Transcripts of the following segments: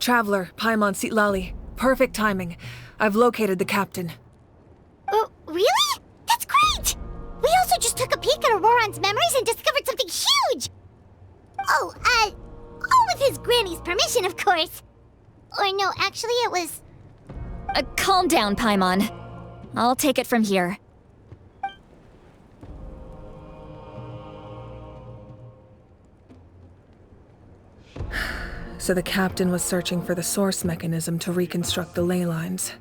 Traveler, Paimon Sitlali. Perfect timing. I've located the captain. Oh, really? That's great! We also just took a peek at Auroron's memories and discovered something huge! All with his granny's permission, of course. Or no, actually it was... Calm down, Paimon. I'll take it from here. So the captain was searching for the source mechanism to reconstruct the ley lines.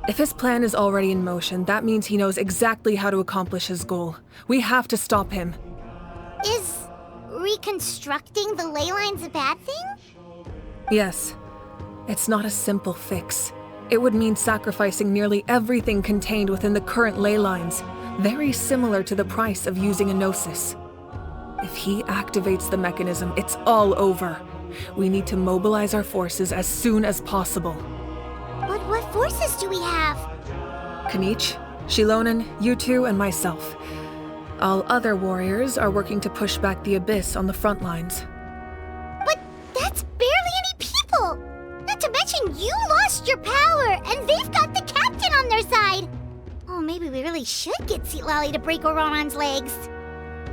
If his plan is already in motion, that means he knows exactly how to accomplish his goal. We have to stop him. Is reconstructing the ley lines a bad thing? Yes. It's not a simple fix. It would mean sacrificing nearly everything contained within the current ley lines, very similar to the price of using a gnosis. If he activates the mechanism, it's all over. We need to mobilize our forces as soon as possible. But what forces do we have? Kanich, Shilonen, you two, and myself. All other warriors are working to push back the Abyss on the front lines. But that's barely any people! Not to mention you lost your power, and they've got the captain on their side! Oh, maybe we really should get Sitlali to break Auroron's legs.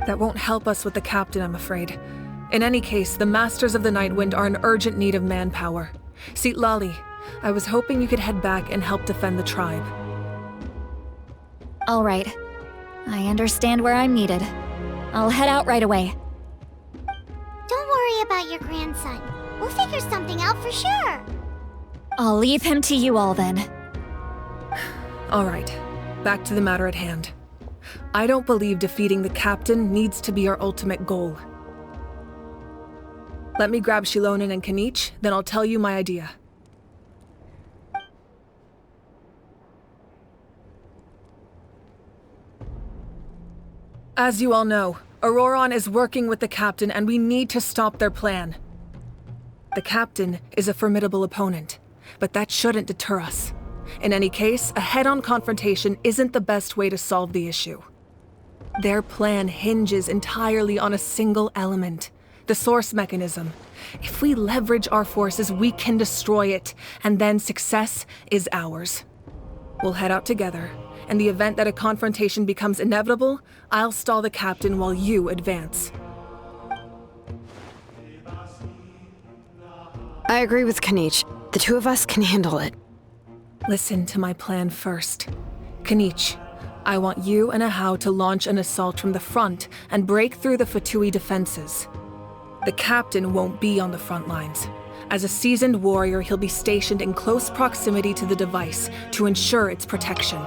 That won't help us with the captain, I'm afraid. In any case, the Masters of the Nightwind are in urgent need of manpower. Sitlali, I was hoping you could head back and help defend the tribe. All right. I understand where I'm needed. I'll head out right away. Don't worry about your grandson. We'll figure something out for sure. I'll leave him to you all then. All right, back to the matter at hand. I don't believe defeating the captain needs to be our ultimate goal. Let me grab Shilonen and Kanich, then I'll tell you my idea. As you all know, Auroron is working with the captain and we need to stop their plan. The captain is a formidable opponent, but that shouldn't deter us. In any case, a head-on confrontation isn't the best way to solve the issue. Their plan hinges entirely on a single element, the source mechanism. If we leverage our forces, we can destroy it, and then success is ours. We'll head out together. In the event that a confrontation becomes inevitable, I'll stall the captain while you advance. I agree with Kanich. The two of us can handle it. Listen to my plan first. Kanich, I want you and Ahau to launch an assault from the front and break through the Fatui defenses. The captain won't be on the front lines. As a seasoned warrior, he'll be stationed in close proximity to the device to ensure its protection.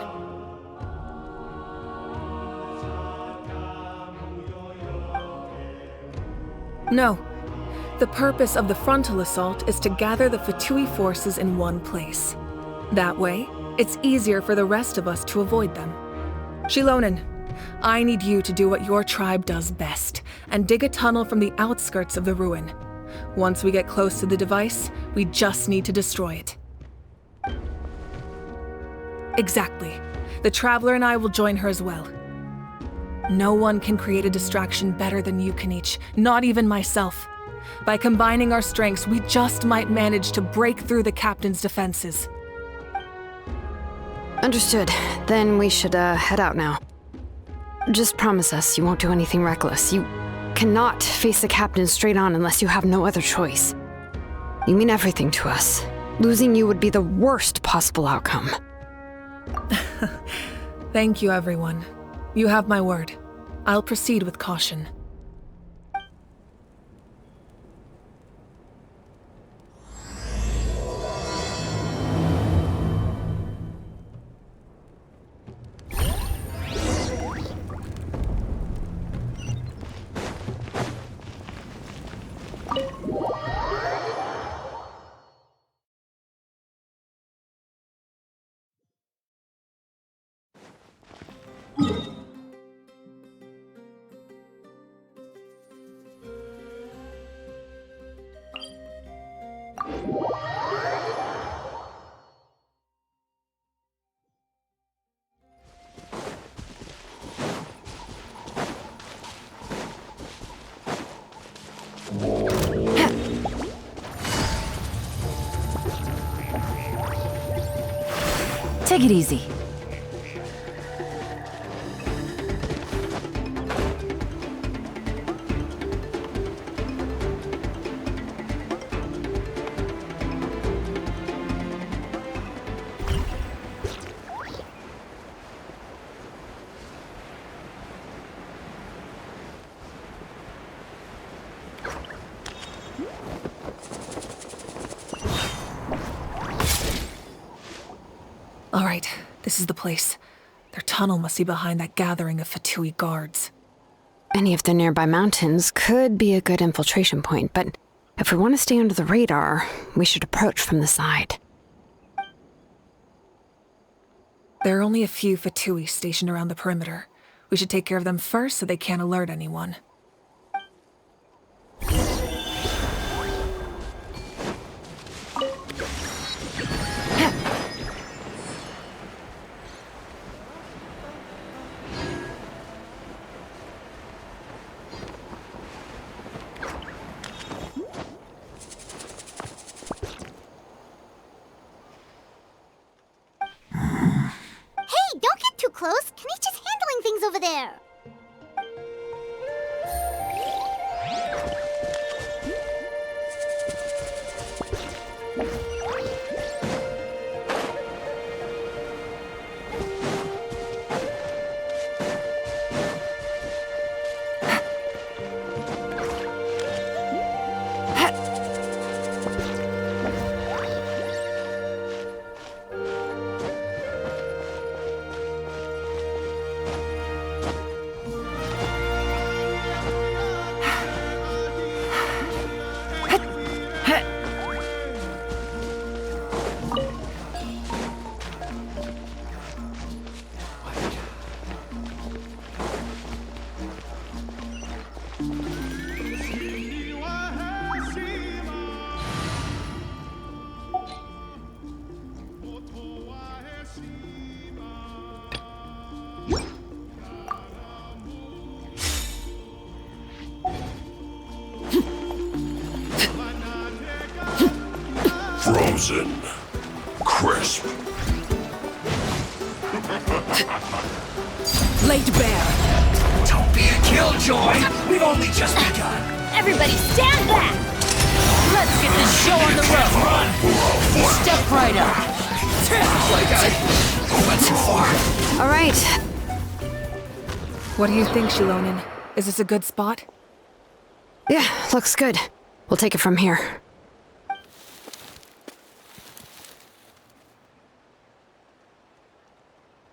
No. The purpose of the frontal assault is to gather the Fatui forces in one place. That way, it's easier for the rest of us to avoid them. Shilonen, I need you to do what your tribe does best, and dig a tunnel from the outskirts of the ruin. Once we get close to the device, we just need to destroy it. Exactly. The Traveler and I will join her as well. No one can create a distraction better than you, Kanich, not even myself. By combining our strengths, we just might manage to break through the captain's defenses. Understood. Then we should head out now. Just promise us you won't do anything reckless. You cannot face the captain straight on unless you have no other choice. You mean everything to us. Losing you would be the worst possible outcome. Thank you, everyone. You have my word. I'll proceed with caution. Take it easy. All right, this is the place. Their tunnel must be behind that gathering of Fatui guards. Any of the nearby mountains could be a good infiltration point, but if we want to stay under the radar, we should approach from the side. There are only a few Fatui stationed around the perimeter. We should take care of them first so they can't alert anyone. Hey, don't get too close. Kanichi's handling things over there. Frozen. Crisp. Laid bare. Don't be a killjoy! We've only just begun! Everybody stand back! Let's get this show on the road! Step right up! Like I went too far. All right. What do you think, Shilonin? Is this a good spot? Yeah, looks good. We'll take it from here.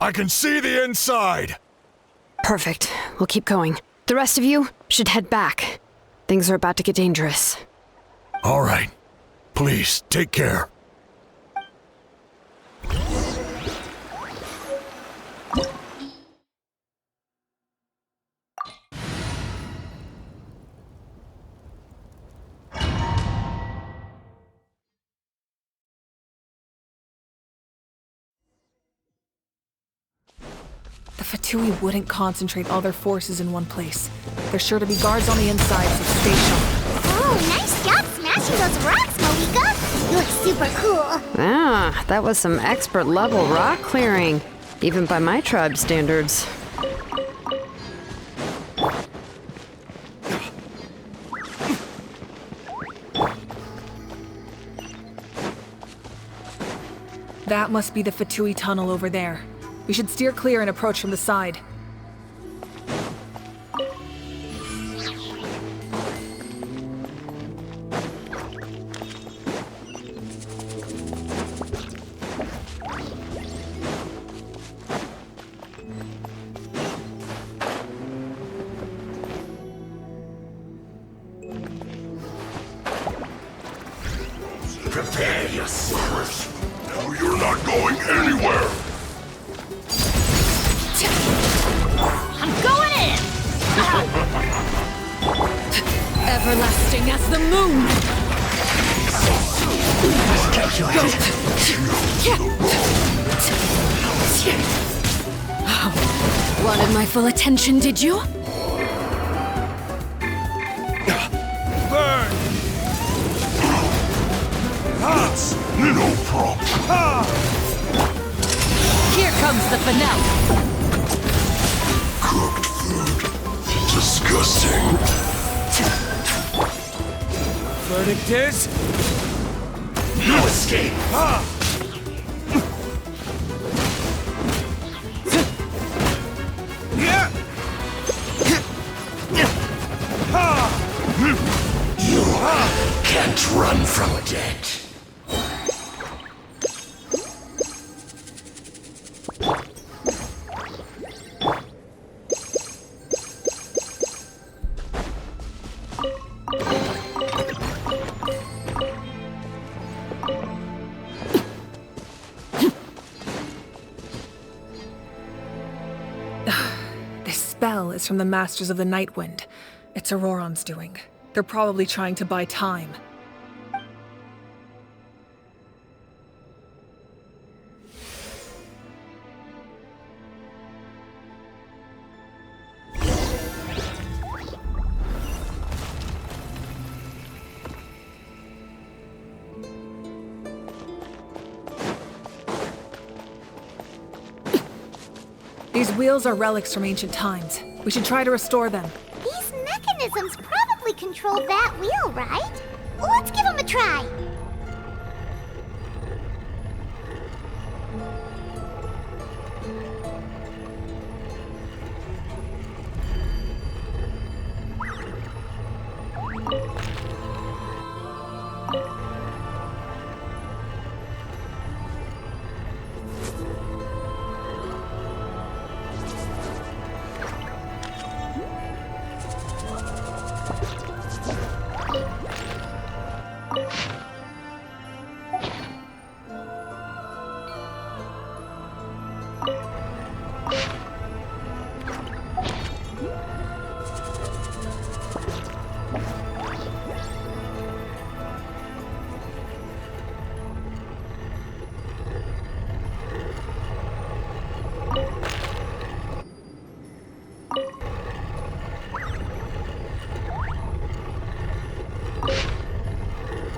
I can see the inside! Perfect. We'll keep going. The rest of you should head back. Things are about to get dangerous. All right. Please, take care. The Fatui wouldn't concentrate all their forces in one place. There's sure to be guards on the inside, so stay sharp. Oh, nice job smashing those rocks, Malika. You look super cool. Ah, that was some expert level rock clearing, even by my tribe standards. That must be the Fatui tunnel over there. We should steer clear and approach from the side. Prepare yourself. No, you're not going anywhere! I'm going in! Everlasting as the moon! Wanted my full attention, did you? Burn! That's no problem. comes the finale. Cooked food. Disgusting. Verdict is... no escape! You can't run from it. This spell is from the Masters of the Night Wind. It's Auroron's doing. They're probably trying to buy time. These wheels are relics from ancient times. We should try to restore them. These mechanisms probably control that wheel, right? Let's give them a try.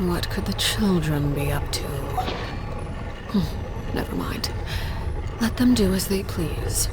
What could the children be up to? Never mind. Let them do as they please.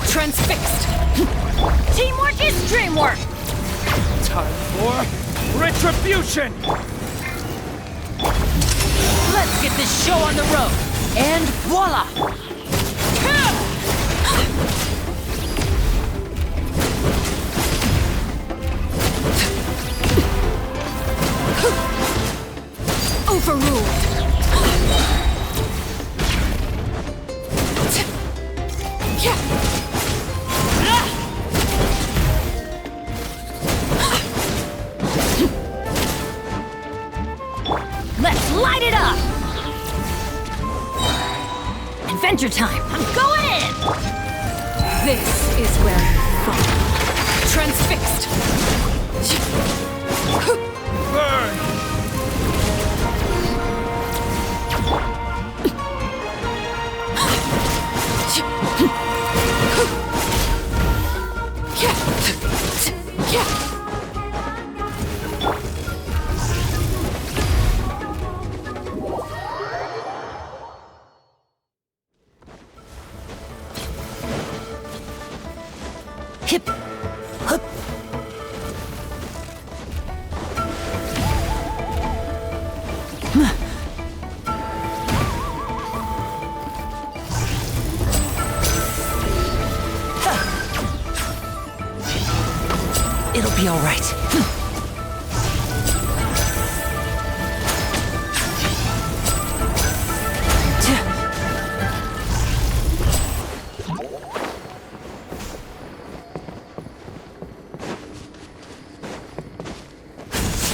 Transfixed! Teamwork is dreamwork! Time for retribution! Let's get this show on the road! And voila! Overruled! Let's light it up! Adventure time! I'm going in! This is where you fall. Transfixed! Burn! Hip! Hup! It'll be all right.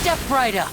Step right up.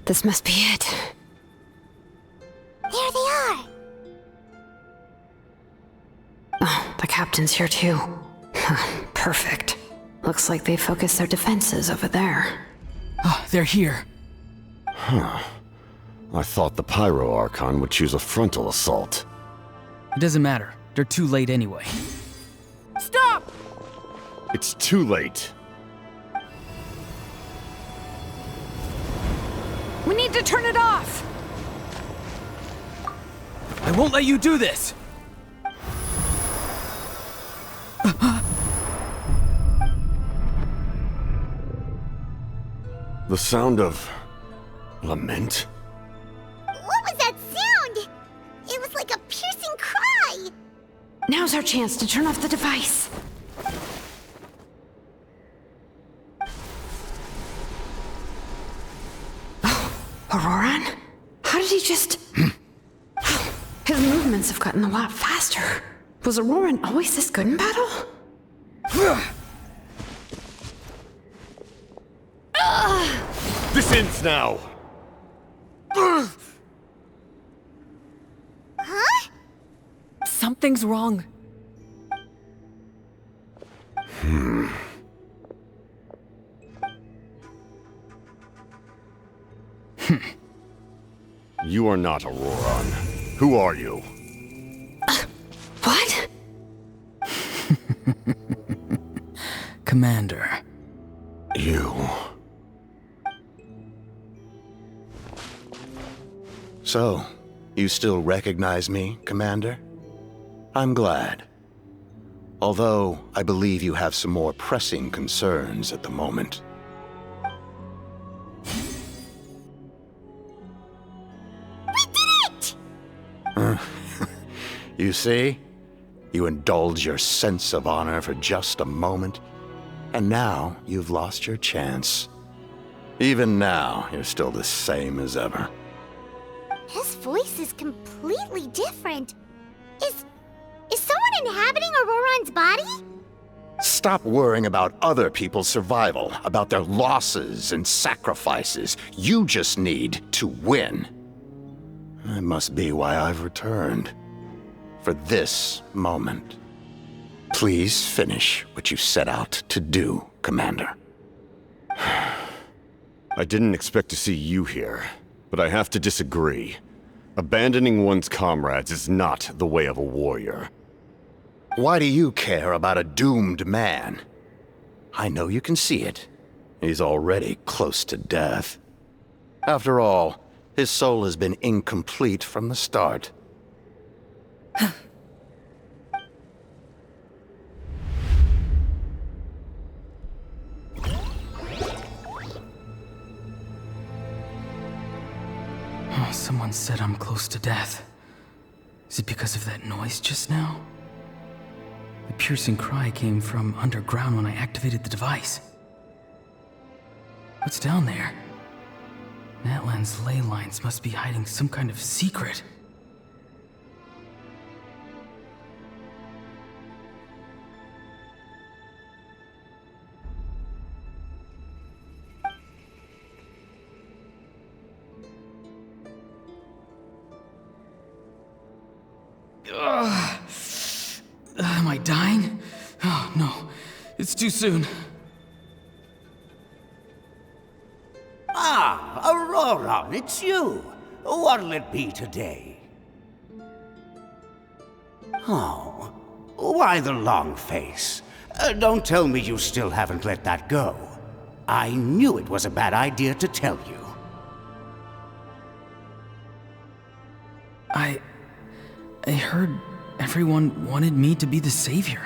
This must be it. There they are! Oh, the captain's here too. Perfect. Looks like they focused their defenses over there. Oh, they're here. I thought the Pyro Archon would choose a frontal assault. It doesn't matter. They're too late anyway. Stop! It's too late. We need to turn it off! I won't let you do this! The sound of lament? What was that sound? It was like a piercing cry! Now's our chance to turn off the device. Oh, Auroran? How did he just... His movements have gotten a lot faster. Was Auroran always this good in battle? This ends now! Huh? Something's wrong. You are not Auroran. Who are you? What? Commander. You. So, you still recognize me, Commander? I'm glad. Although, I believe you have some more pressing concerns at the moment. We did it! You see? You indulge your sense of honor for just a moment, and now you've lost your chance. Even now, you're still the same as ever. His voice is completely different. Is someone inhabiting Auroran's body? Stop worrying about other people's survival, about their losses and sacrifices. You just need to win. That must be why I've returned. For this moment. Please finish what you set out to do, Commander. I didn't expect to see you here, but I have to disagree. Abandoning one's comrades is not the way of a warrior. Why do you care about a doomed man? I know you can see it. He's already close to death. After all, his soul has been incomplete from the start. Oh, someone said I'm close to death. Is it because of that noise just now? The piercing cry came from underground when I activated the device. What's down there? Natlan's ley lines must be hiding some kind of secret. Am I dying? Oh, no. It's too soon. Ah, Auroran, it's you. What'll it be today? Oh, why the long face? Don't tell me you still haven't let that go. I knew it was a bad idea to tell you. I heard everyone wanted me to be the savior.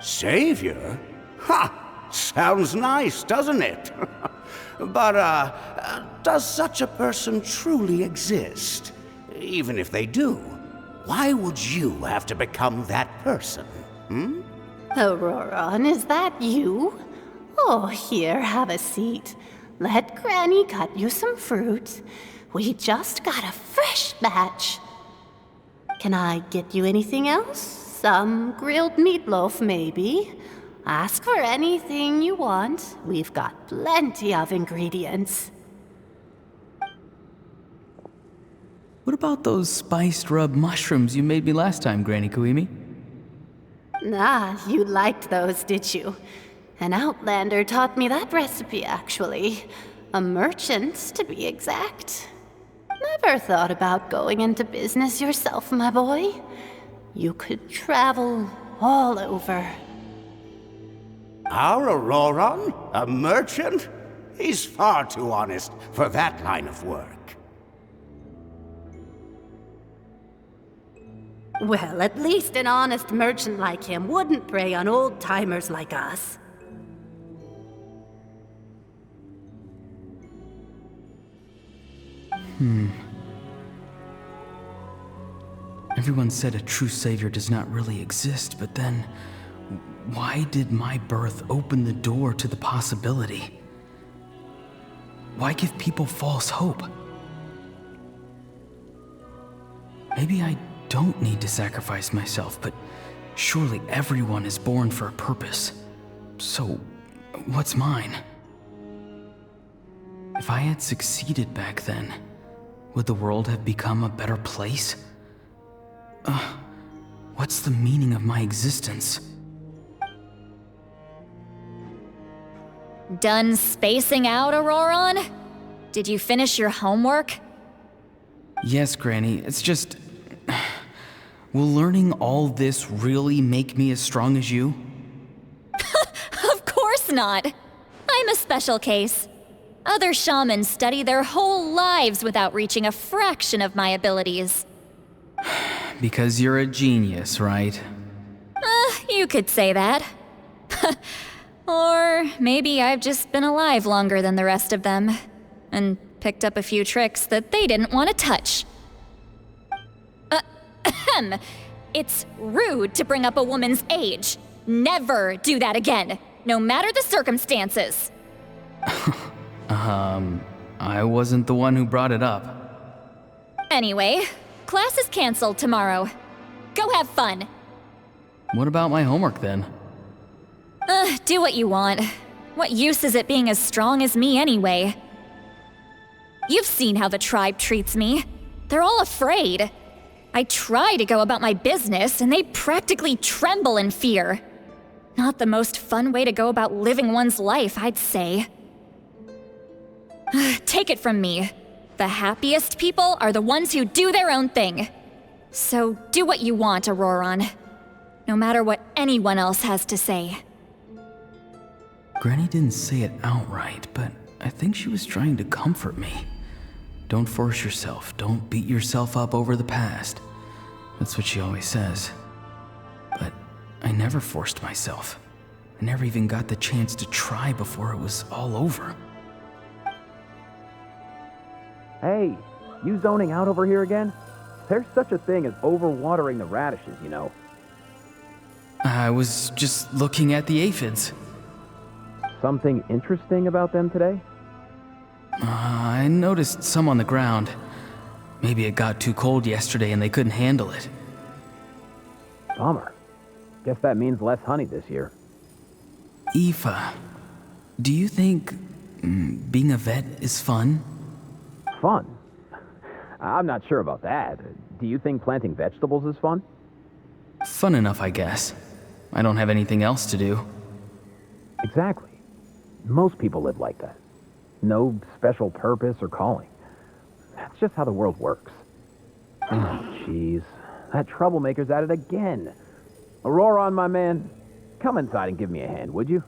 Savior? Ha! Sounds nice, doesn't it? But, does such a person truly exist? Even if they do, why would you have to become that person? Auroran, is that you? Oh, here, have a seat. Let Granny cut you some fruit. We just got a fresh batch. Can I get you anything else? Some grilled meatloaf, maybe? Ask for anything you want. We've got plenty of ingredients. What about those spiced rub mushrooms you made me last time, Granny Kuimi? Ah, you liked those, did you? An outlander taught me that recipe, actually. A merchant, to be exact. Never thought about going into business yourself, my boy. You could travel all over. Our Auroron? A merchant? He's far too honest for that line of work. Well, at least an honest merchant like him wouldn't prey on old-timers like us. Everyone said a true savior does not really exist, but then why did my birth open the door to the possibility? Why give people false hope? Maybe I don't need to sacrifice myself, but surely everyone is born for a purpose. So, what's mine? If I had succeeded back then, would the world have become a better place? What's the meaning of my existence? Done spacing out, Auroron? Did you finish your homework? Yes, Granny, it's just... Will learning all this really make me as strong as you? Of course not! I'm a special case. Other shamans study their whole lives without reaching a fraction of my abilities. Because you're a genius, right? You could say that. Or maybe I've just been alive longer than the rest of them, and picked up a few tricks that they didn't want to touch. It's rude to bring up a woman's age. Never do that again, no matter the circumstances. I wasn't the one who brought it up. Anyway, class is canceled tomorrow. Go have fun. What about my homework then? Do what you want. What use is it being as strong as me anyway? You've seen how the tribe treats me. They're all afraid. I try to go about my business, and they practically tremble in fear. Not the most fun way to go about living one's life, I'd say. Take it from me. The happiest people are the ones who do their own thing. So do what you want, Auroron. No matter what anyone else has to say. Granny didn't say it outright, but I think she was trying to comfort me. Don't force yourself. Don't beat yourself up over the past. That's what she always says. But I never forced myself. I never even got the chance to try before it was all over. Hey, you zoning out over here again? There's such a thing as overwatering the radishes, you know. I was just looking at the aphids. Something interesting about them today? I noticed some on the ground. Maybe it got too cold yesterday and they couldn't handle it. Bummer. Guess that means less honey this year. Aoife, do you think being a vet is fun? Fun? I'm not sure about that. Do you think planting vegetables is fun? Fun enough, I guess. I don't have anything else to do. Exactly. Most people live like that. No special purpose or calling. That's just how the world works. Oh, jeez. That troublemaker's at it again. Auroron, my man, come inside and give me a hand, would you?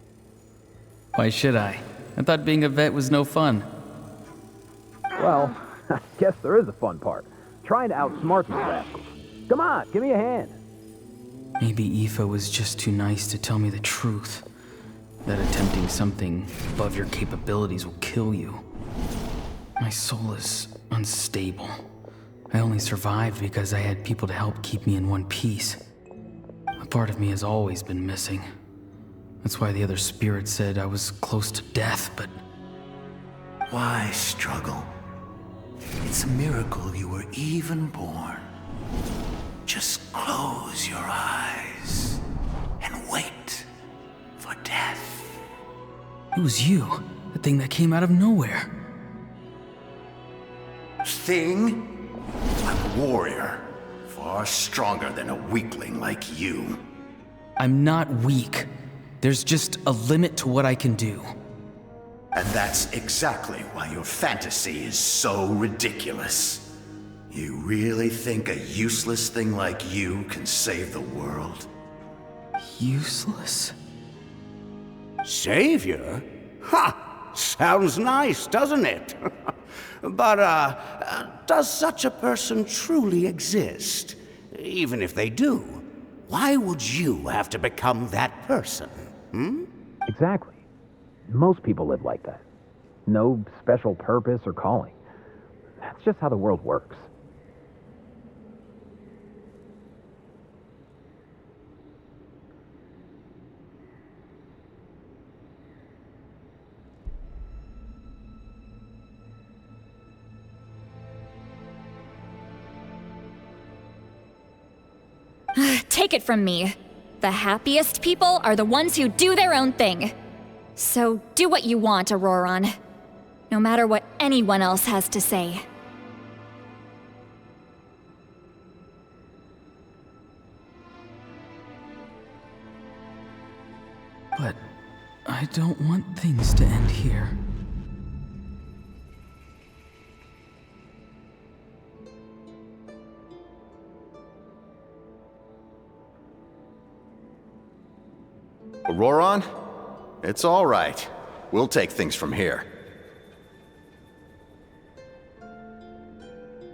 Why should I? I thought being a vet was no fun. Well, I guess there is a fun part. Trying to outsmart these rascals. Come on, give me a hand. Maybe Aoife was just too nice to tell me the truth. That attempting something above your capabilities will kill you. My soul is unstable. I only survived because I had people to help keep me in one piece. A part of me has always been missing. That's why the other spirits said I was close to death, but... Why struggle? It's a miracle you were even born. Just close your eyes and wait for death. It was you, the thing that came out of nowhere. Thing? I'm a warrior, far stronger than a weakling like you. I'm not weak. There's just a limit to what I can do. And that's exactly why your fantasy is so ridiculous. You really think a useless thing like you can save the world? Useless? Savior? Ha! Sounds nice, doesn't it? But, does such a person truly exist? Even if they do, why would you have to become that person? Exactly. Most people live like that. No special purpose or calling. That's just how the world works. Take it from me. The happiest people are the ones who do their own thing. So do what you want, Auroron. No matter what anyone else has to say. But I don't want things to end here. Auroron? It's all right. We'll take things from here.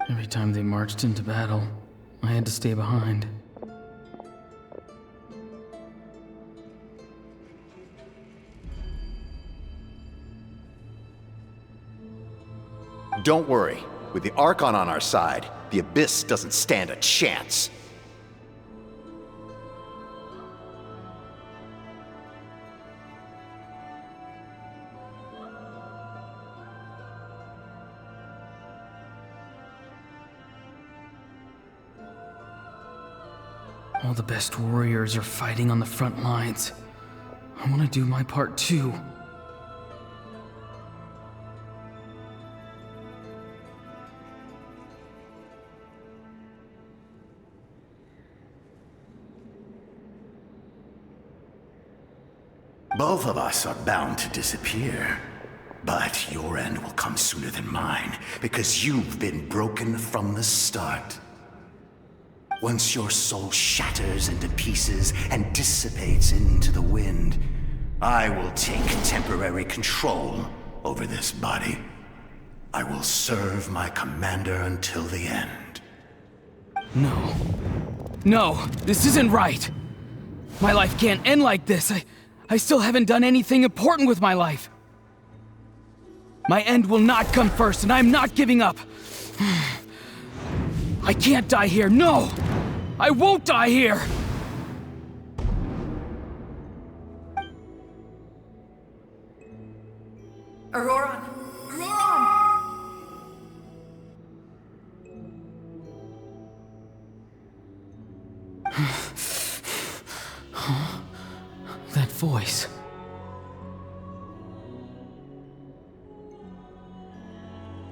Every time they marched into battle, I had to stay behind. Don't worry. With the Archon on our side, the Abyss doesn't stand a chance. All the best warriors are fighting on the front lines. I want to do my part too. Both of us are bound to disappear. But your end will come sooner than mine, because you've been broken from the start. Once your soul shatters into pieces and dissipates into the wind, I will take temporary control over this body. I will serve my commander until the end. No. No, this isn't right. My life can't end like this. I still haven't done anything important with my life. My end will not come first, and I'm not giving up. I can't die here, no! I won't die here! Auroron! Auroron! That voice.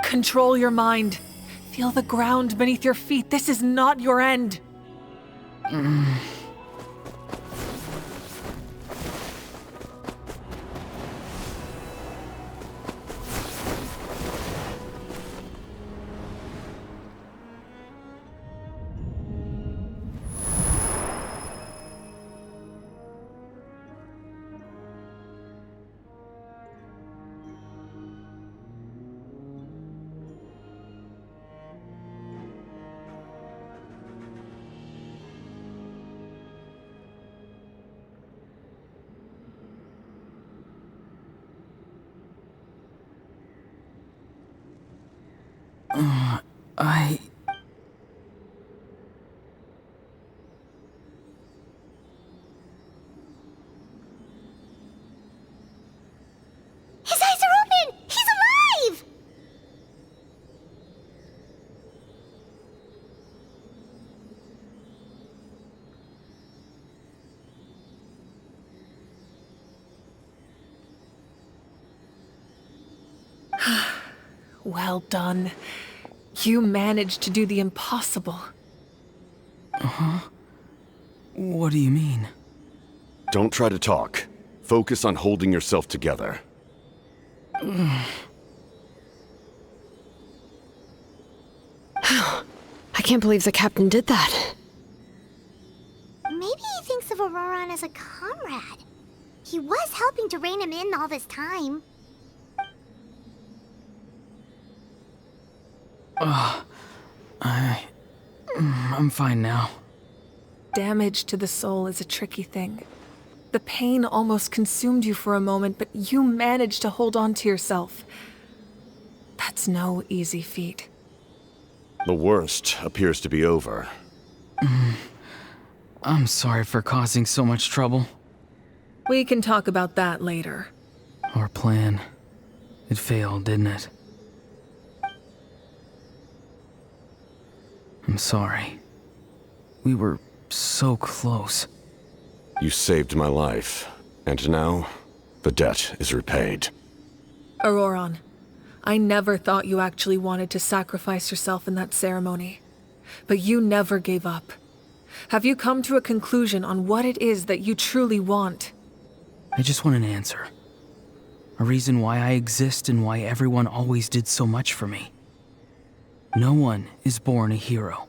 Control your mind. Feel the ground beneath your feet. This is not your end. Well done. You managed to do the impossible. Uh-huh. What do you mean? Don't try to talk. Focus on holding yourself together. I can't believe the captain did that. Maybe he thinks of Auroron as a comrade. He was helping to rein him in all this time. I'm fine now. Damage to the soul is a tricky thing. The pain almost consumed you for a moment, but you managed to hold on to yourself. That's no easy feat. The worst appears to be over. I'm sorry for causing so much trouble. We can talk about that later. Our plan. It failed, didn't it? I'm sorry. We were so close. You saved my life, and now the debt is repaid. Auroron, I never thought you actually wanted to sacrifice yourself in that ceremony. But you never gave up. Have you come to a conclusion on what it is that you truly want? I just want an answer. A reason why I exist and why everyone always did so much for me. No one is born a hero,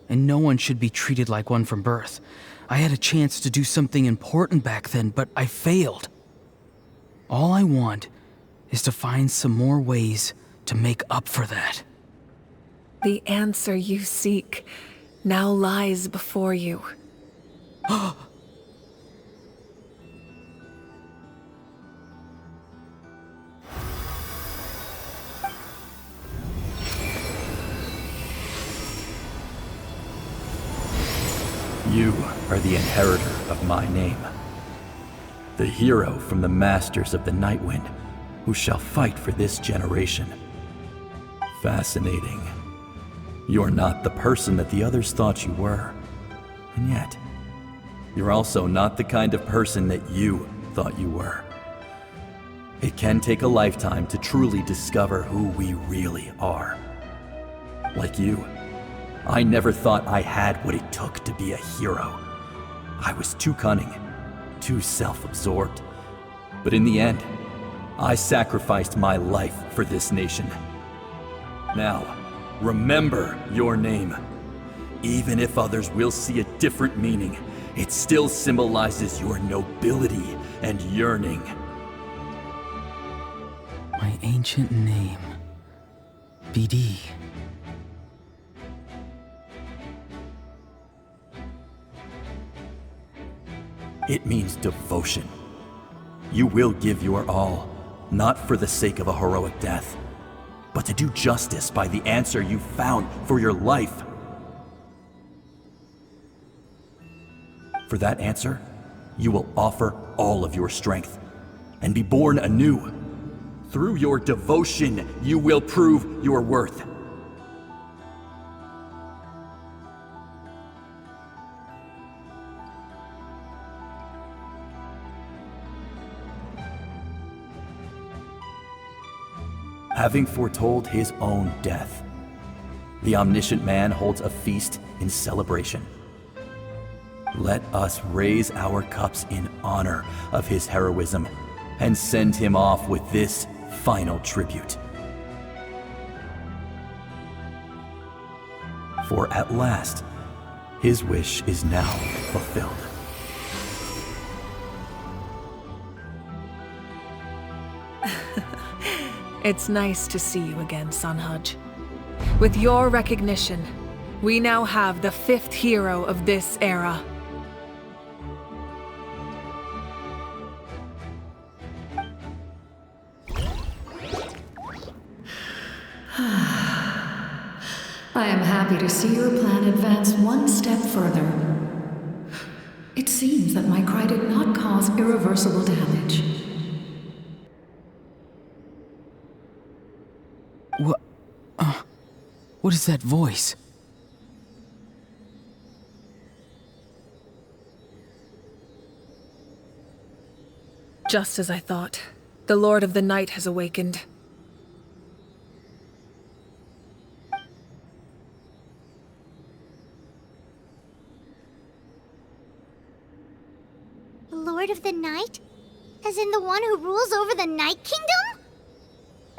and no one should be treated like one from birth. I had a chance to do something important back then, but I failed. All I want is to find some more ways to make up for that. The answer you seek now lies before you. You are the inheritor of my name. The hero from the masters of the Night Wind, who shall fight for this generation. Fascinating. You're not the person that the others thought you were. And yet, you're also not the kind of person that you thought you were. It can take a lifetime to truly discover who we really are. Like you, I never thought I had what it took to be a hero. I was too cunning, too self-absorbed. But in the end, I sacrificed my life for this nation. Now, remember your name. Even if others will see a different meaning, it still symbolizes your nobility and yearning. My ancient name. BD. It means devotion. You will give your all, not for the sake of a heroic death, but to do justice by the answer you found for your life. For that answer, you will offer all of your strength and be born anew. Through your devotion, you will prove your worth. Having foretold his own death, the omniscient man holds a feast in celebration. Let us raise our cups in honor of his heroism and send him off with this final tribute. For at last, his wish is now fulfilled. It's nice to see you again, Sunhudge. With your recognition, we now have the 5th hero of this era. I am happy to see your plan advance one step further. It seems that my cry did not cause irreversible damage. What is that voice? Just as I thought. The Lord of the Night has awakened. in the one who rules over the Night Kingdom?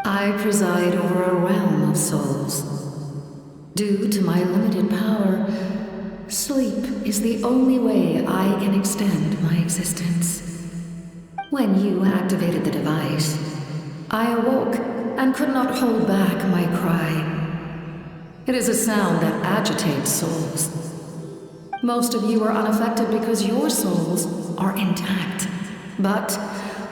I preside over a realm of souls. Due to my limited power, sleep is the only way I can extend my existence. When you activated the device, I awoke and could not hold back my cry. It is a sound that agitates souls. Most of you are unaffected because your souls are intact. But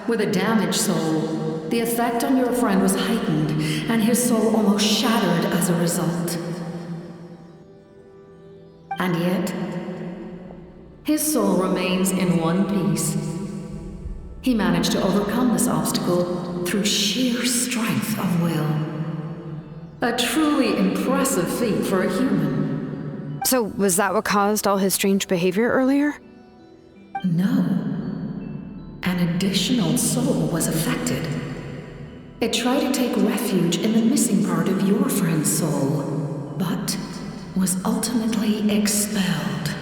with a damaged soul, the effect on your friend was heightened, and his soul almost shattered as a result. And yet, his soul remains in one piece. He managed to overcome this obstacle through sheer strength of will. A truly impressive feat for a human. So, was that what caused all his strange behavior earlier? No. An additional soul was affected. It tried to take refuge in the missing part of your friend's soul, but was ultimately expelled.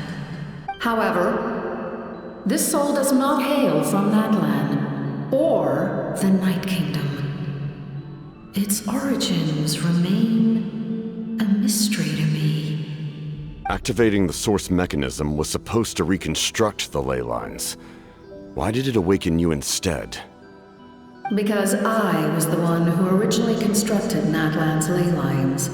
However, this soul does not hail from Natlan or the Night Kingdom. Its origins remain a mystery to me. Activating the source mechanism was supposed to reconstruct the ley lines. Why did it awaken you instead? Because I was the one who originally constructed Natlan's ley lines,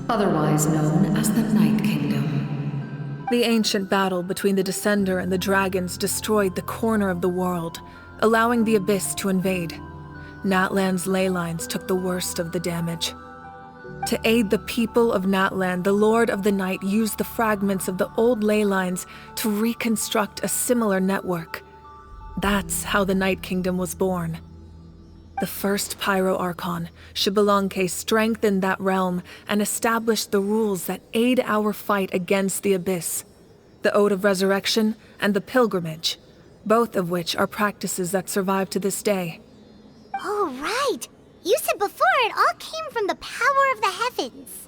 otherwise known as the Night Kingdom. The ancient battle between the Descender and the dragons destroyed the corner of the world, allowing the Abyss to invade. Natlan's ley lines took the worst of the damage. To aid the people of Natlan, the Lord of the Night used the fragments of the old ley lines to reconstruct a similar network. That's how the Night Kingdom was born. The first Pyro Archon, Xbalanque, strengthened that realm and established the rules that aid our fight against the Abyss. The Ode of Resurrection and the Pilgrimage, both of which are practices that survive to this day. Oh, right! You said before it all came from the power of the heavens.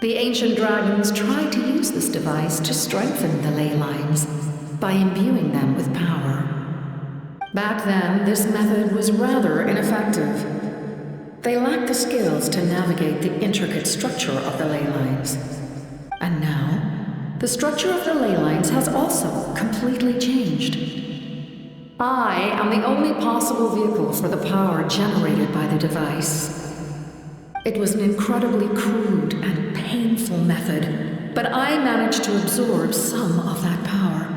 The ancient dragons tried to use this device to strengthen the ley lines by imbuing them with power. Back then, this method was rather ineffective. They lacked the skills to navigate the intricate structure of the ley lines. And now, the structure of the ley lines has also completely changed. I am the only possible vehicle for the power generated by the device. It was an incredibly crude and painful method, but I managed to absorb some of that power.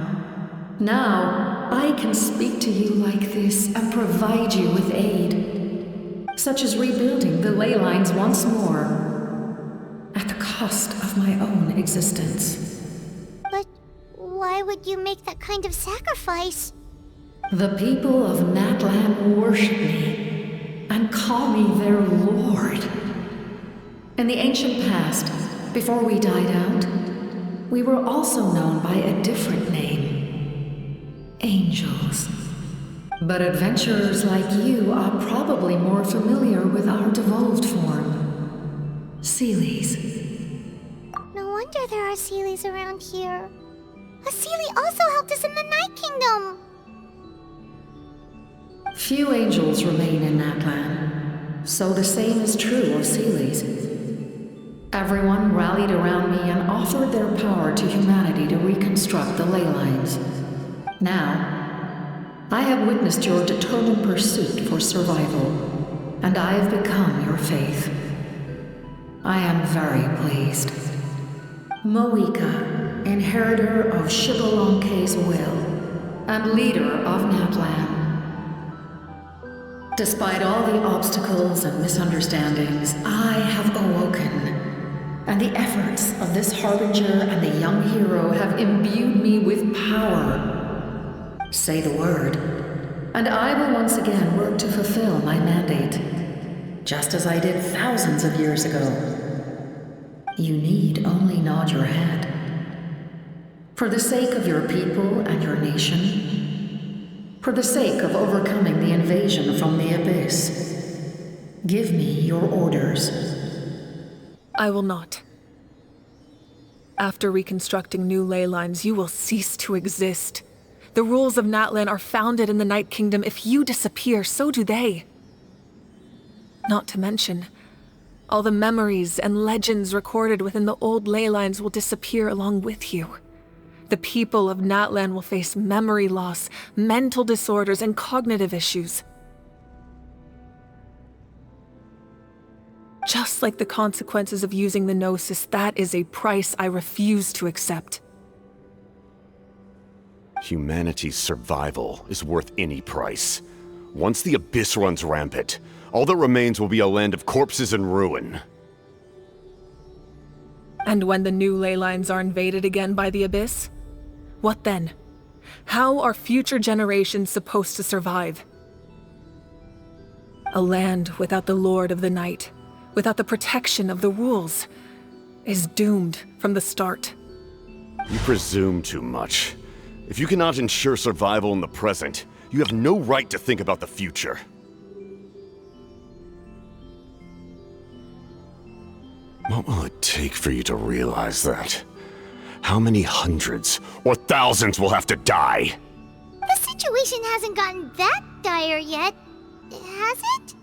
Now, I can speak to you like this and provide you with aid, such as rebuilding the ley lines once more, at the cost of my own existence. But why would you make that kind of sacrifice? The people of Natlan worship me and call me their lord. In the ancient past, before we died out, we were also known by a different name: Angels. But adventurers like you are probably more familiar with our devolved form, Seelies. No wonder there are Seelies around here. A Seelie also helped us in the Night Kingdom. Few angels remain in Natlan, so the same is true of Seelies. Everyone rallied around me and offered their power to humanity to reconstruct the ley lines. Now, I have witnessed your determined pursuit for survival, and I have become your faith. I am very pleased. Moika, inheritor of Xbalanque's will, and leader of Natlan. Despite all the obstacles and misunderstandings, I have awoken, and the efforts of this harbinger and the young hero have imbued me with power. Say the word, and I will once again work to fulfill my mandate, just as I did thousands of years ago. You need only nod your head. For the sake of your people and your nation, for the sake of overcoming the invasion from the Abyss, give me your orders. I will not. After reconstructing new ley lines, you will cease to exist. The rules of Natlan are founded in the Night Kingdom. If you disappear, so do they. Not to mention, all the memories and legends recorded within the old ley lines will disappear along with you. The people of Natlan will face memory loss, mental disorders, and cognitive issues. Just like the consequences of using the Gnosis, that is a price I refuse to accept. Humanity's survival is worth any price. Once the Abyss runs rampant, all that remains will be a land of corpses and ruin. And when the new ley lines are invaded again by the Abyss? What then? How are future generations supposed to survive? A land without the Lord of the Night, without the protection of the rules, is doomed from the start. You presume too much. If you cannot ensure survival in the present, you have no right to think about the future. What will it take for you to realize that? How many hundreds or thousands will have to die? The situation hasn't gotten that dire yet, has it?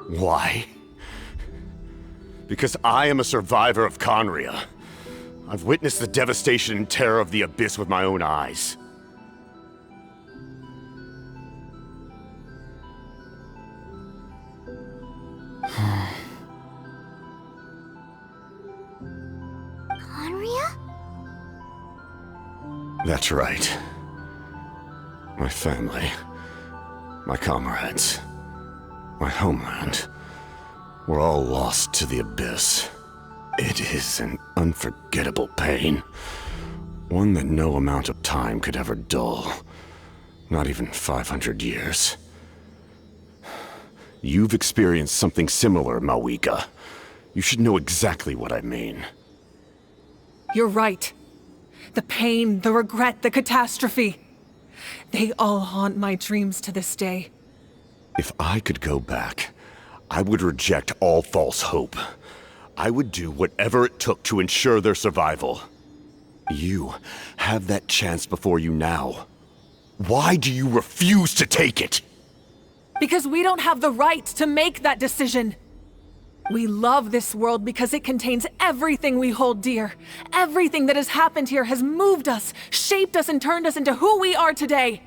Why? Because I am a survivor of Conria. I've witnessed the devastation and terror of the Abyss with my own eyes. Conria? That's right. My family, my comrades, my homeland, were all lost to the Abyss. It is an unforgettable pain. One that no amount of time could ever dull. Not even 500 years. You've experienced something similar, Mawika. You should know exactly what I mean. You're right. The pain, the regret, the catastrophe. They all haunt my dreams to this day. If I could go back, I would reject all false hope. I would do whatever it took to ensure their survival. You have that chance before you now. Why do you refuse to take it? Because we don't have the right to make that decision. We love this world because it contains everything we hold dear. Everything that has happened here has moved us, shaped us, and turned us into who we are today.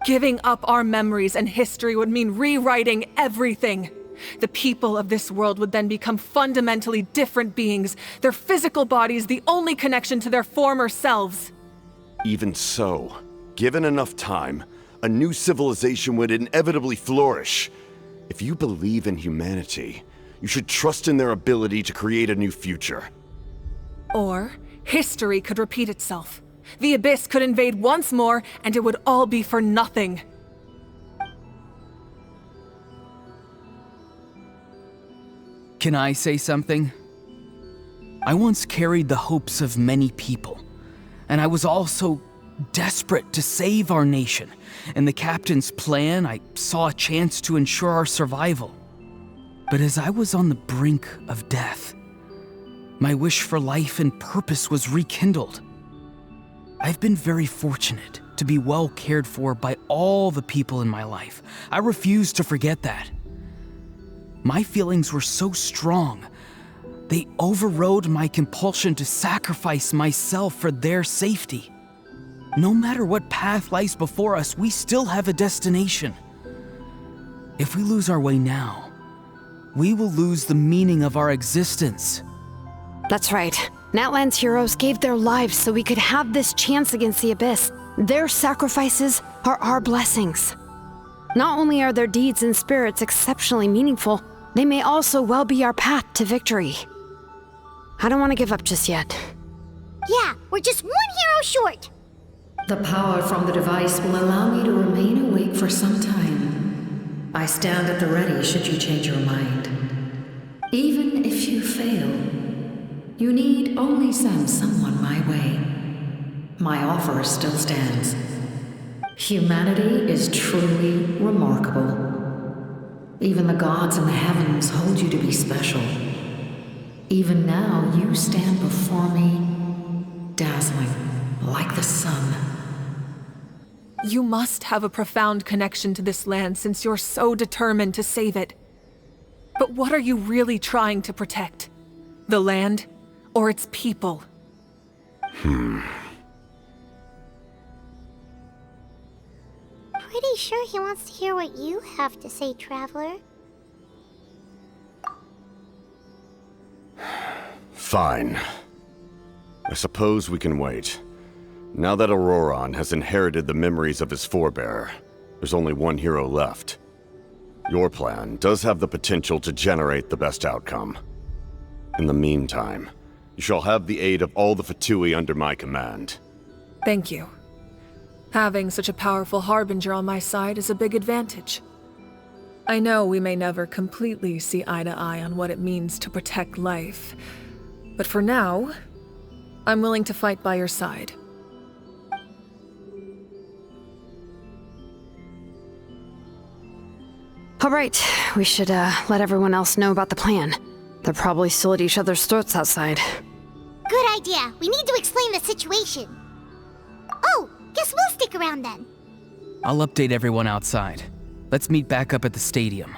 Giving up our memories and history would mean rewriting everything. The people of this world would then become fundamentally different beings, their physical bodies the only connection to their former selves. Even so, given enough time, a new civilization would inevitably flourish. If you believe in humanity, you should trust in their ability to create a new future. Or, history could repeat itself. The Abyss could invade once more, and it would all be for nothing. Can I say something? I once carried the hopes of many people, and I was also desperate to save our nation. In the captain's plan, I saw a chance to ensure our survival. But as I was on the brink of death, my wish for life and purpose was rekindled. I've been very fortunate to be well cared for by all the people in my life. I refuse to forget that. My feelings were so strong, they overrode my compulsion to sacrifice myself for their safety. No matter what path lies before us, we still have a destination. If we lose our way now, we will lose the meaning of our existence. That's right. Natlan's heroes gave their lives so we could have this chance against the Abyss. Their sacrifices are our blessings. Not only are their deeds and spirits exceptionally meaningful, they may also well be our path to victory. I don't want to give up just yet. Yeah, we're just one hero short. The power from the device will allow me to remain awake for some time. I stand at the ready should you change your mind. Even if you fail, you need only send someone my way. My offer still stands. Humanity is truly remarkable. Even the gods in the heavens hold you to be special. Even now, you stand before me, dazzling like the sun. You must have a profound connection to this land since you're so determined to save it. But what are you really trying to protect? The land or its people? Pretty sure he wants to hear what you have to say, Traveler. Fine. I suppose we can wait. Now that Auroron has inherited the memories of his forebear, there's only one hero left. Your plan does have the potential to generate the best outcome. In the meantime, you shall have the aid of all the Fatui under my command. Thank you. Having such a powerful harbinger on my side is a big advantage. I know we may never completely see eye to eye on what it means to protect life, but for now, I'm willing to fight by your side. All right, we should let everyone else know about the plan. They're probably still at each other's throats outside. Good idea. We need to explain the situation. Oh, guess we'll stick around then. I'll update everyone outside. Let's meet back up at the stadium.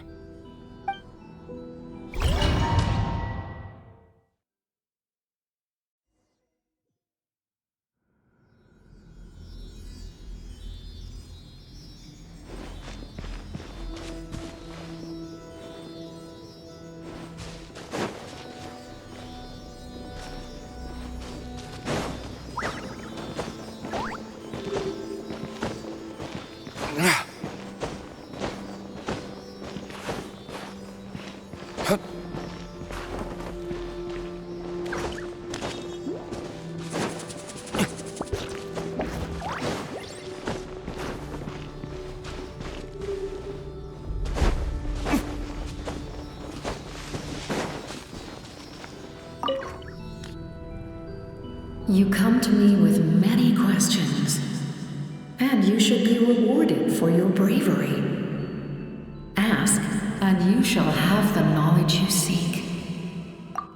You come to me with many questions, and you should be rewarded for your bravery. Ask, and you shall have the knowledge you seek.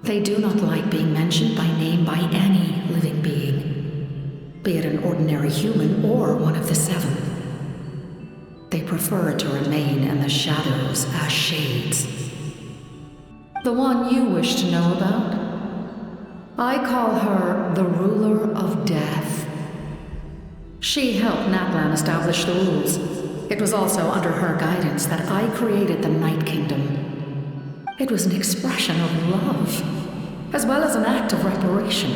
They do not like being mentioned by name by any living being, be it an ordinary human or one of the seven. They prefer to remain in the shadows as shades. The one you wish to know about? I call her the Ruler of Death. She helped Natlan establish the rules. It was also under her guidance that I created the Night Kingdom. It was an expression of love, as well as an act of reparation.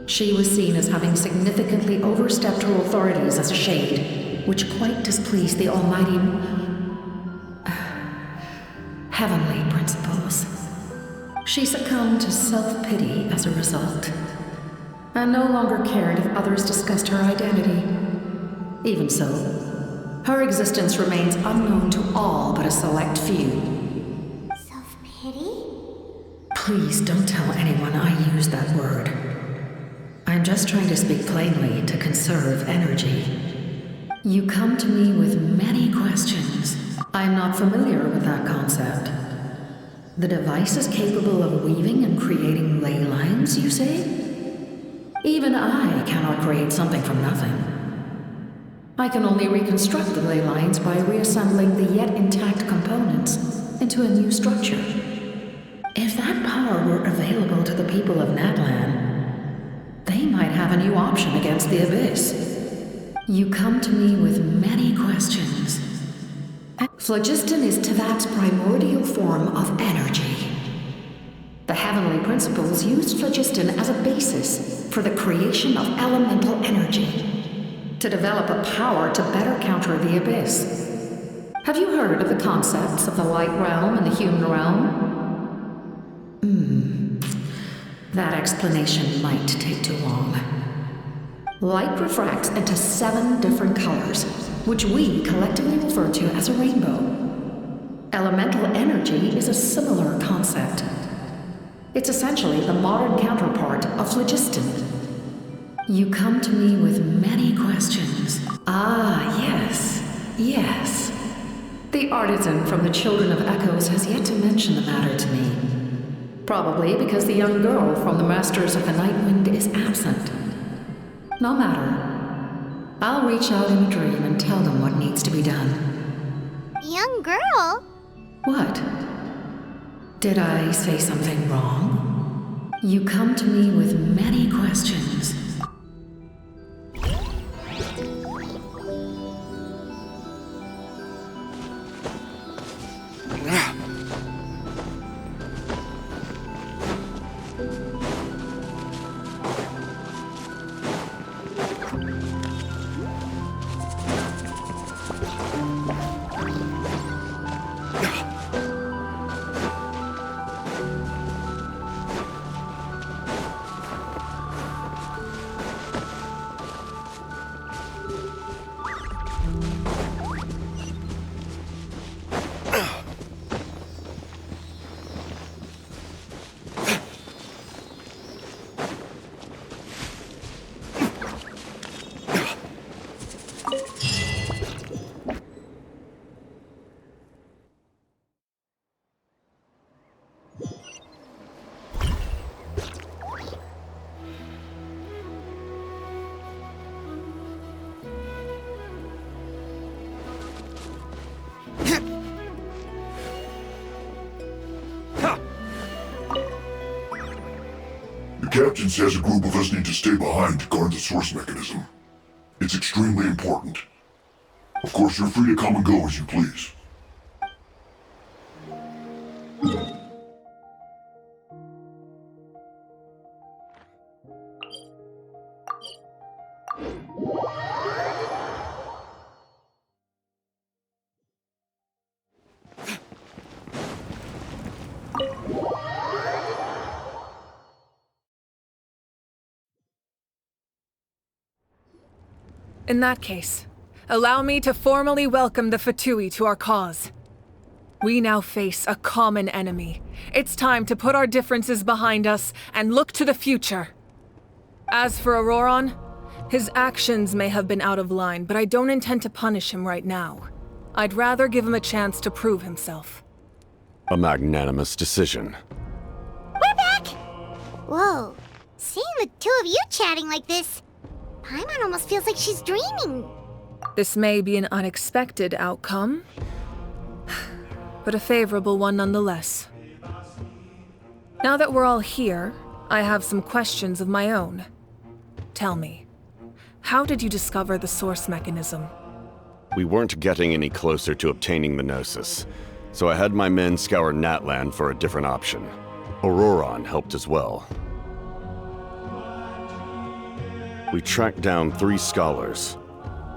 She was seen as having significantly overstepped her authorities as a shade, which quite displeased the almighty heavenly principles. She succumbed to self-pity as a result, and no longer cared if others discussed her identity. Even so, her existence remains unknown to all but a select few. Self-pity? Please don't tell anyone I use that word. I'm just trying to speak plainly to conserve energy. You come to me with many questions. I'm not familiar with that concept. The device is capable of weaving and creating ley lines, you say? Even I cannot create something from nothing. I can only reconstruct the ley lines by reassembling the yet intact components into a new structure. If that power were available to the people of Natlan, they might have a new option against the Abyss. You come to me with many questions. Phlogiston is Tevat's primordial form of energy. The heavenly principles used phlogiston as a basis for the creation of elemental energy, to develop a power to better counter the Abyss. Have you heard of the concepts of the light realm and the human realm? That explanation might take too long. Light refracts into 7 different colors, which we collectively refer to as a rainbow. Elemental energy is a similar concept. It's essentially the modern counterpart of phlogiston. You come to me with many questions. Ah, yes. The artisan from the Children of Echoes has yet to mention the matter to me. Probably because the young girl from the Masters of the Night Wind is absent. No matter. I'll reach out in a dream and tell them what needs to be done. Young girl? What? Did I say something wrong? You come to me with many questions. The captain says a group of us need to stay behind to guard the source mechanism. It's extremely important. Of course, you're free to come and go as you please. In that case, allow me to formally welcome the Fatui to our cause. We now face a common enemy. It's time to put our differences behind us and look to the future. As for Auroron, his actions may have been out of line, but I don't intend to punish him right now. I'd rather give him a chance to prove himself. A magnanimous decision. We're back! Whoa, seeing the two of you chatting like this, Paimon almost feels like she's dreaming. This may be an unexpected outcome, but a favorable one nonetheless. Now that we're all here, I have some questions of my own. Tell me, how did you discover the source mechanism? We weren't getting any closer to obtaining the Gnosis, so I had my men scour Natlan for a different option. Auroron helped as well. We tracked down 3 scholars,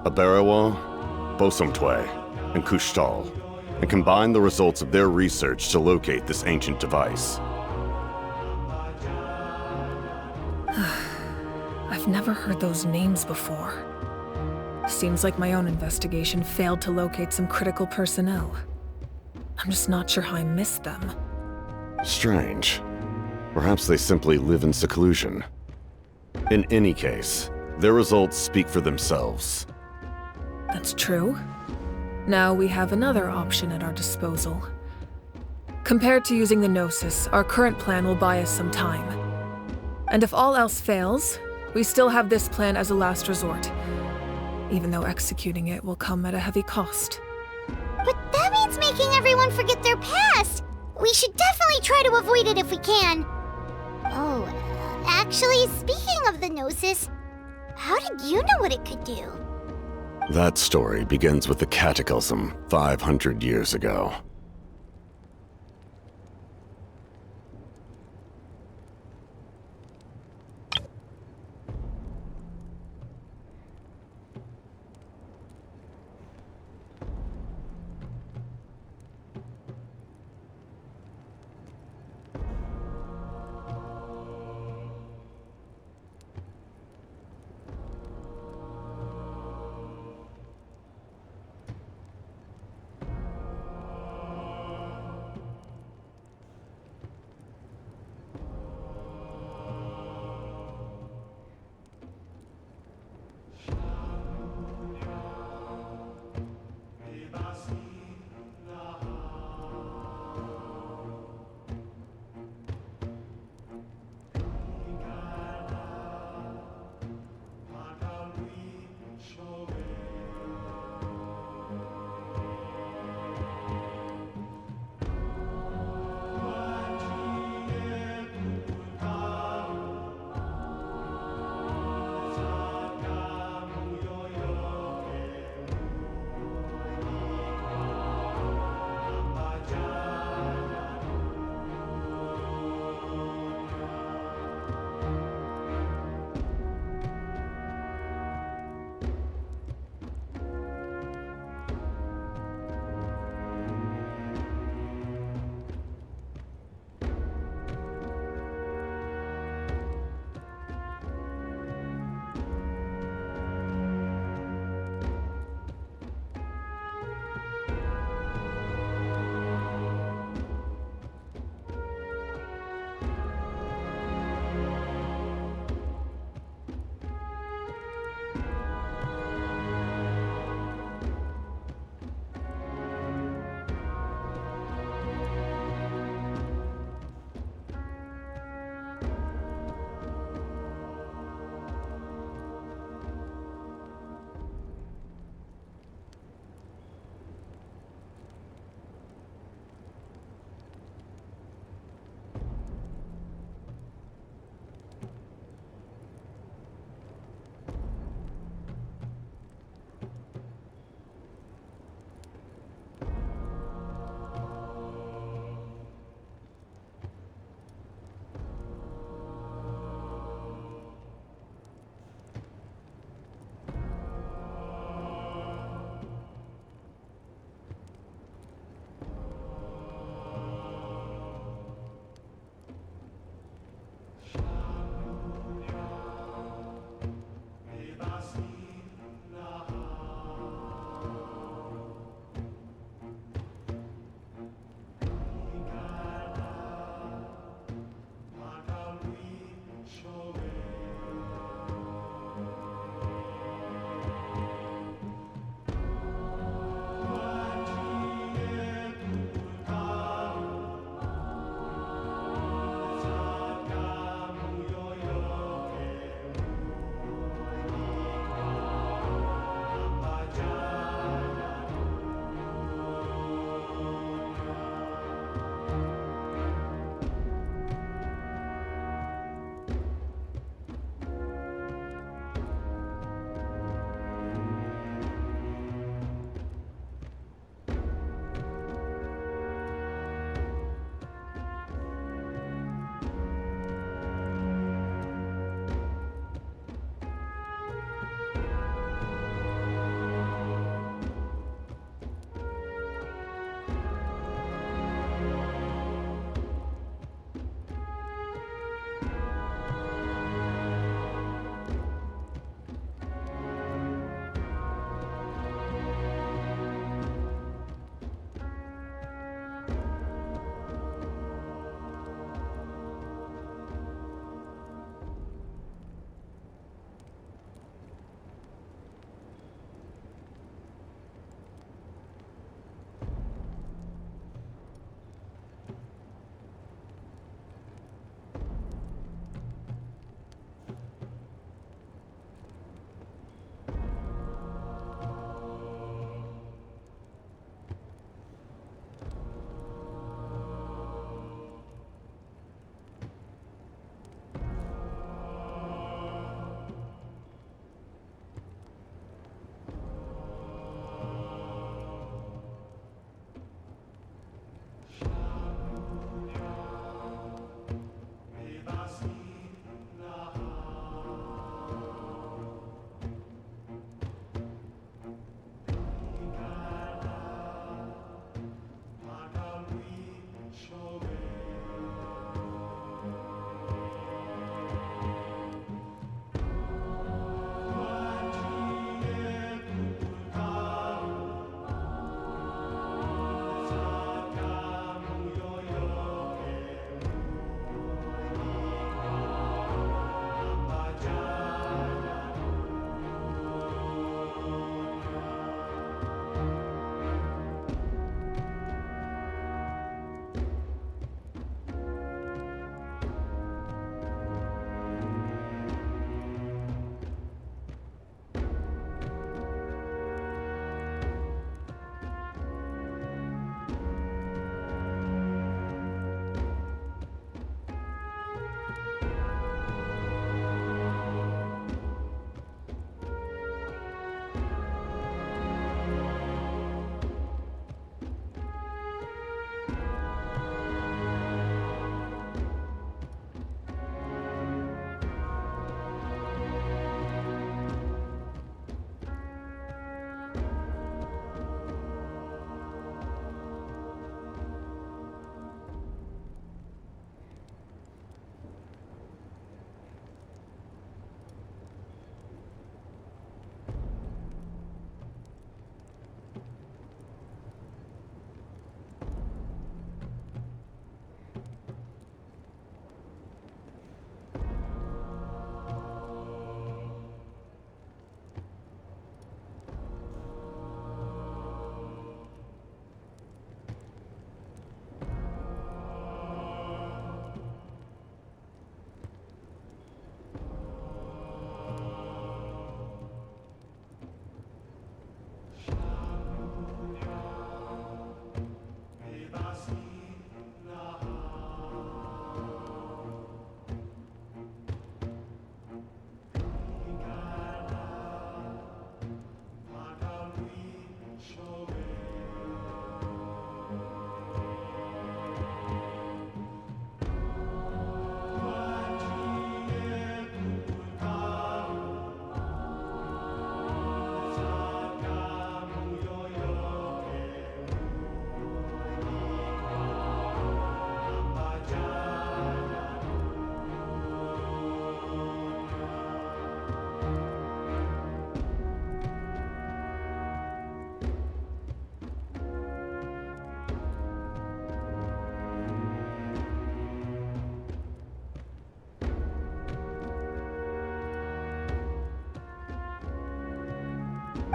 Aberawa, Bosomtwe, and Kushtal, and combined the results of their research to locate this ancient device. I've never heard those names before. Seems like my own investigation failed to locate some critical personnel. I'm just not sure how I missed them. Strange. Perhaps they simply live in seclusion. In any case, their results speak for themselves. That's true. Now we have another option at our disposal. Compared to using the Gnosis, our current plan will buy us some time. And if all else fails, we still have this plan as a last resort, even though executing it will come at a heavy cost. But that means making everyone forget their past! We should definitely try to avoid it if we can. Oh, actually, speaking of the Gnosis, how did you know what it could do? That story begins with the Cataclysm 500 years ago.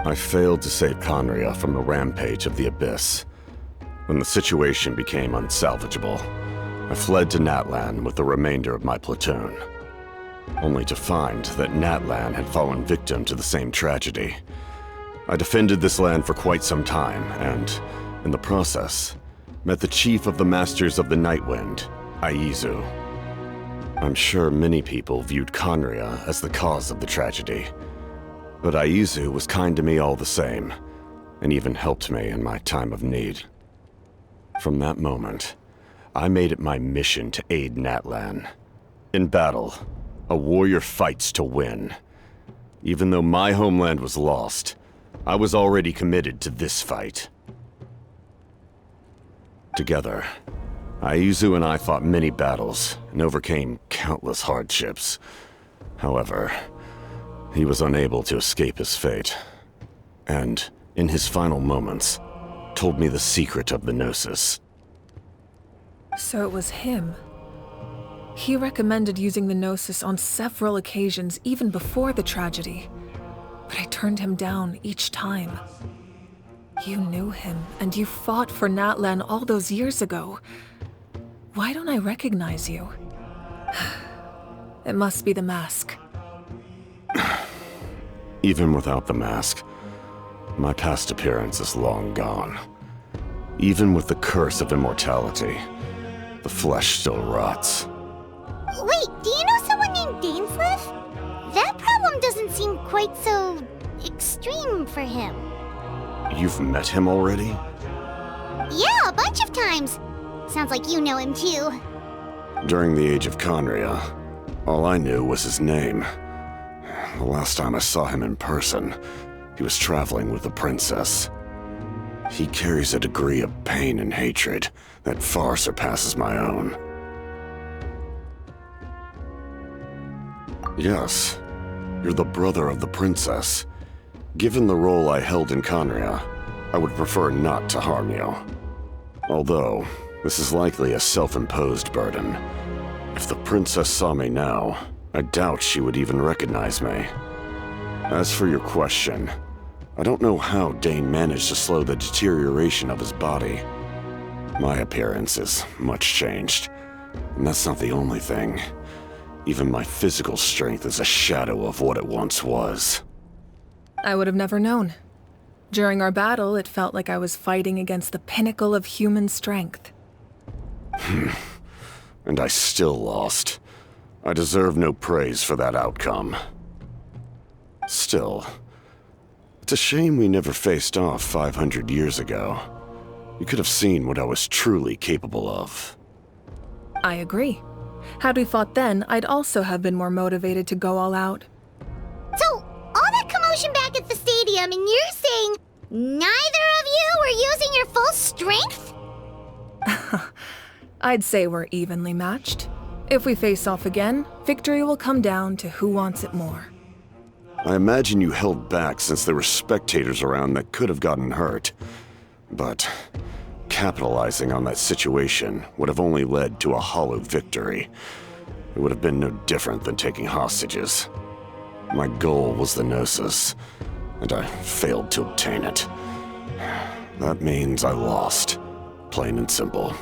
I failed to save Conria from the rampage of the Abyss. When the situation became unsalvageable, I fled to Natlan with the remainder of my platoon, only to find that Natlan had fallen victim to the same tragedy. I defended this land for quite some time, and, in the process, met the chief of the Masters of the Nightwind, Aizu. I'm sure many people viewed Conria as the cause of the tragedy, but Aizu was kind to me all the same, and even helped me in my time of need. From that moment, I made it my mission to aid Natlan. In battle, a warrior fights to win. Even though my homeland was lost, I was already committed to this fight. Together, Aizu and I fought many battles and overcame countless hardships. However, he was unable to escape his fate, and, in his final moments, told me the secret of the Gnosis. So it was him. He recommended using the Gnosis on several occasions, even before the tragedy. But I turned him down each time. You knew him, and you fought for Natlan all those years ago. Why don't I recognize you? It must be the mask. Even without the mask, my past appearance is long gone. Even with the curse of immortality, the flesh still rots. Wait, do you know someone named Dainsleif? That problem doesn't seem quite so extreme for him. You've met him already? Yeah, a bunch of times. Sounds like you know him too. During the Age of Conria, all I knew was his name. The last time I saw him in person, he was traveling with the princess. He carries a degree of pain and hatred that far surpasses my own. Yes, you're the brother of the princess. Given the role I held in Conria, I would prefer not to harm you. Although, this is likely a self-imposed burden. If the princess saw me now, I doubt she would even recognize me. As for your question, I don't know how Dane managed to slow the deterioration of his body. My appearance is much changed, and that's not the only thing. Even my physical strength is a shadow of what it once was. I would have never known. During our battle, it felt like I was fighting against the pinnacle of human strength. And I still lost. I deserve no praise for that outcome. Still, it's a shame we never faced off 500 years ago. You could have seen what I was truly capable of. I agree. Had we fought then, I'd also have been more motivated to go all out. So, all that commotion back at the stadium, and you're saying neither of you were using your full strength? I'd say we're evenly matched. If we face off again, victory will come down to who wants it more. I imagine you held back since there were spectators around that could have gotten hurt. But capitalizing on that situation would have only led to a hollow victory. It would have been no different than taking hostages. My goal was the Gnosis, and I failed to obtain it. That means I lost, plain and simple.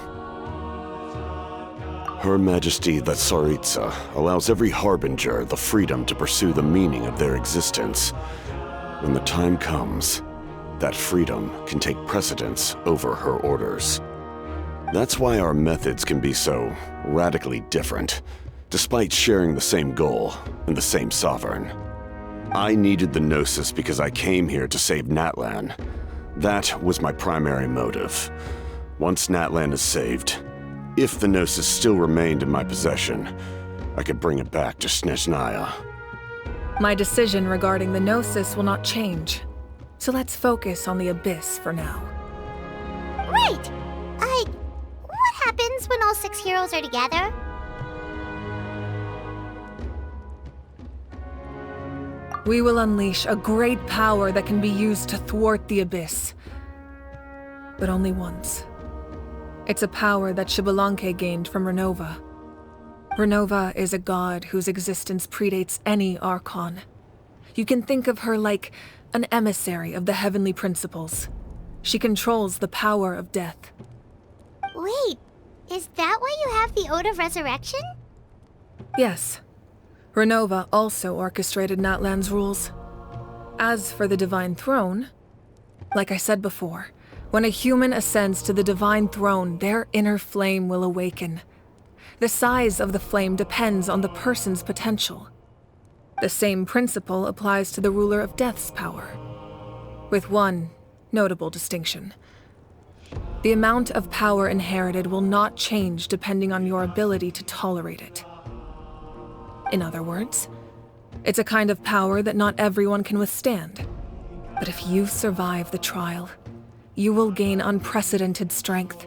Her Majesty the Tsaritsa allows every Harbinger the freedom to pursue the meaning of their existence. When the time comes, that freedom can take precedence over her orders. That's why our methods can be so radically different, despite sharing the same goal and the same sovereign. I needed the Gnosis because I came here to save Natlan. That was my primary motive. Once Natlan is saved, if the Gnosis still remained in my possession, I could bring it back to Snezhnaya. My decision regarding the Gnosis will not change. So let's focus on the Abyss for now. Right! What happens when all 6 heroes are together? We will unleash a great power that can be used to thwart the Abyss. But only once. It's a power that Xbalanque gained from Renova. Renova is a god whose existence predates any Archon. You can think of her like an emissary of the heavenly principles. She controls the power of death. Wait, is that why you have the Ode of Resurrection? Yes. Renova also orchestrated Natlan's rules. As for the Divine Throne, like I said before, when a human ascends to the Divine Throne, their inner flame will awaken. The size of the flame depends on the person's potential. The same principle applies to the ruler of Death's power, with one notable distinction. The amount of power inherited will not change depending on your ability to tolerate it. In other words, it's a kind of power that not everyone can withstand. But if you survive the trial, you will gain unprecedented strength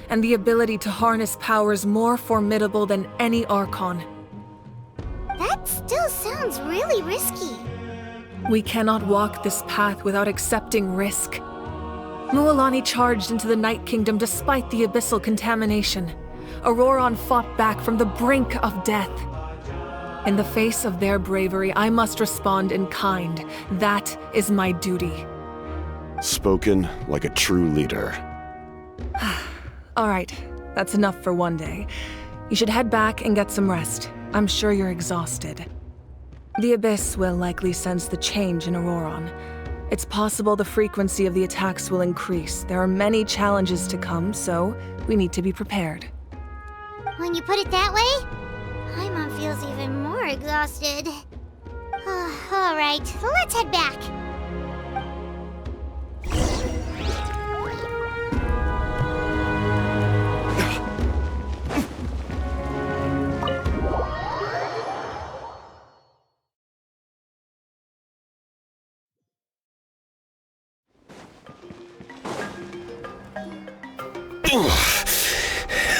and the ability to harness powers more formidable than any Archon. That still sounds really risky. We cannot walk this path without accepting risk. Mualani charged into the Night Kingdom despite the abyssal contamination. Auroron fought back from the brink of death. In the face of their bravery, I must respond in kind. That is my duty. Spoken like a true leader. All right, that's enough for one day. You should head back and get some rest. I'm sure you're exhausted. The Abyss will likely sense the change in Auroron. It's possible the frequency of the attacks will increase. There are many challenges to come, so we need to be prepared. When you put it that way, Paimon feels even more exhausted. All right, let's head back.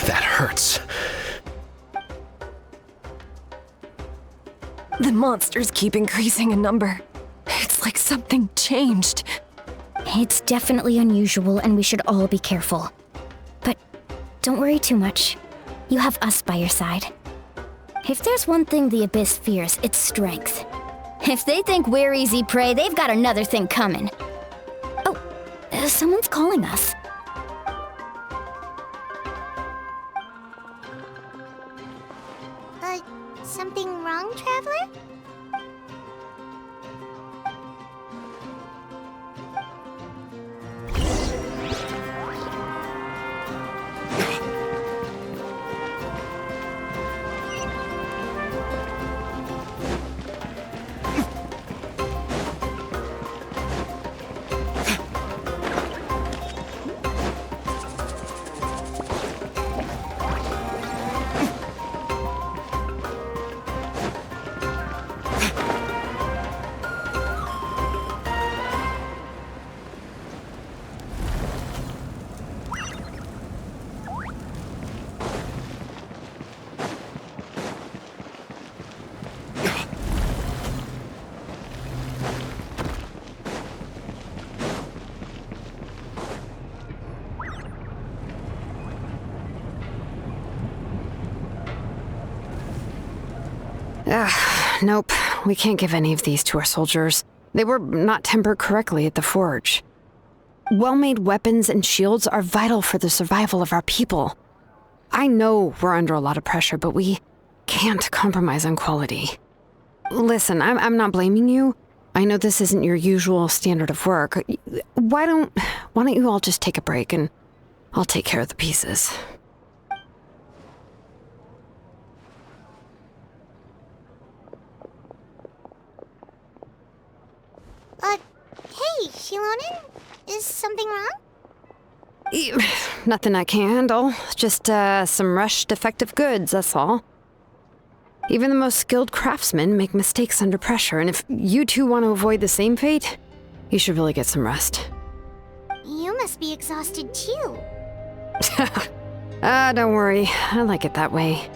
That hurts. The monsters keep increasing in number. It's like something changed. It's definitely unusual, and we should all be careful. But don't worry too much. You have us by your side. If there's one thing the Abyss fears, it's strength. If they think we're easy prey, they've got another thing coming. Oh, someone's calling us. Something wrong, Traveler? Nope. We can't give any of these to our soldiers. They were not tempered correctly at the forge. Well-made weapons and shields are vital for the survival of our people. I know we're under a lot of pressure, but we can't compromise on quality. Listen, I'm not blaming you. I know this isn't your usual standard of work. Why don't you all just take a break and I'll take care of the pieces. Hey, Shilonin? Is something wrong? Nothing I can handle. Just, some rushed defective goods, that's all. Even the most skilled craftsmen make mistakes under pressure, and if you two want to avoid the same fate, you should really get some rest. You must be exhausted too. Don't worry. I like it that way.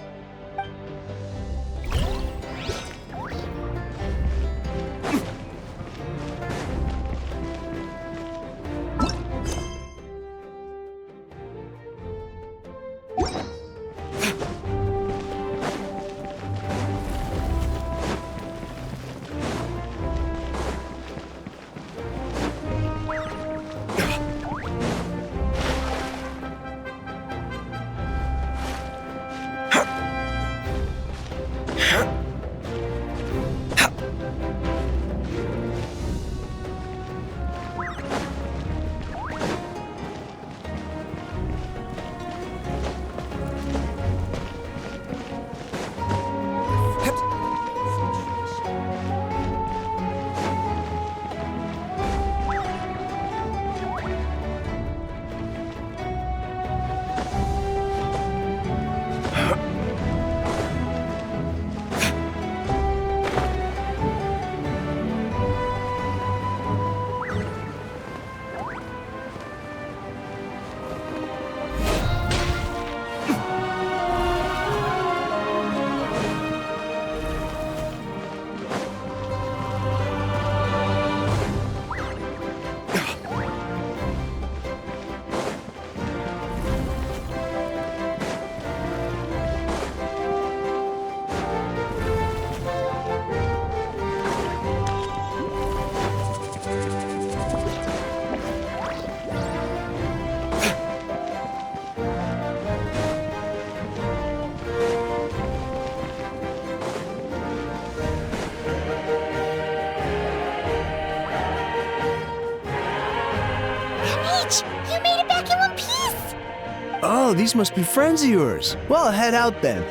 Oh, these must be friends of yours. Well, head out then.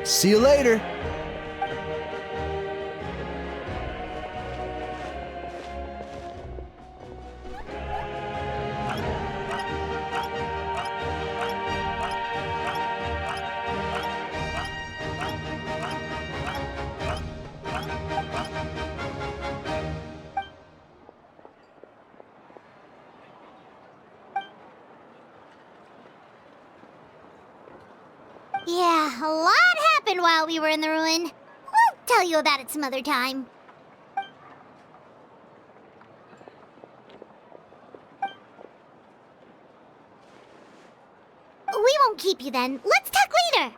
See you later. Yeah, a lot happened while we were in the ruin. We'll tell you about it some other time. We won't keep you then. Let's talk later.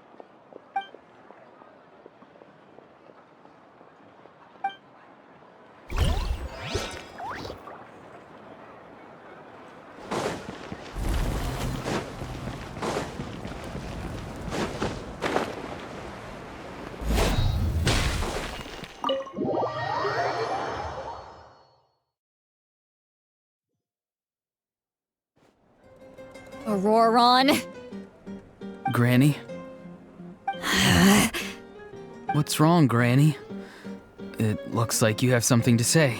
Auroron. Granny? What's wrong, Granny? It looks like you have something to say.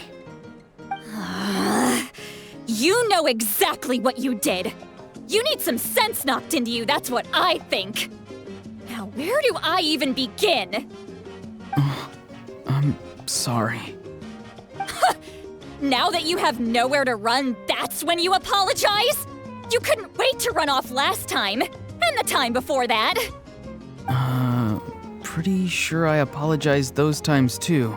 You know exactly what you did. You need some sense knocked into you, that's what I think. Now, where do I even begin? I'm sorry. Now that you have nowhere to run, that's when you apologize? You couldn't wait to run off last time, and the time before that. Pretty sure I apologized those times too.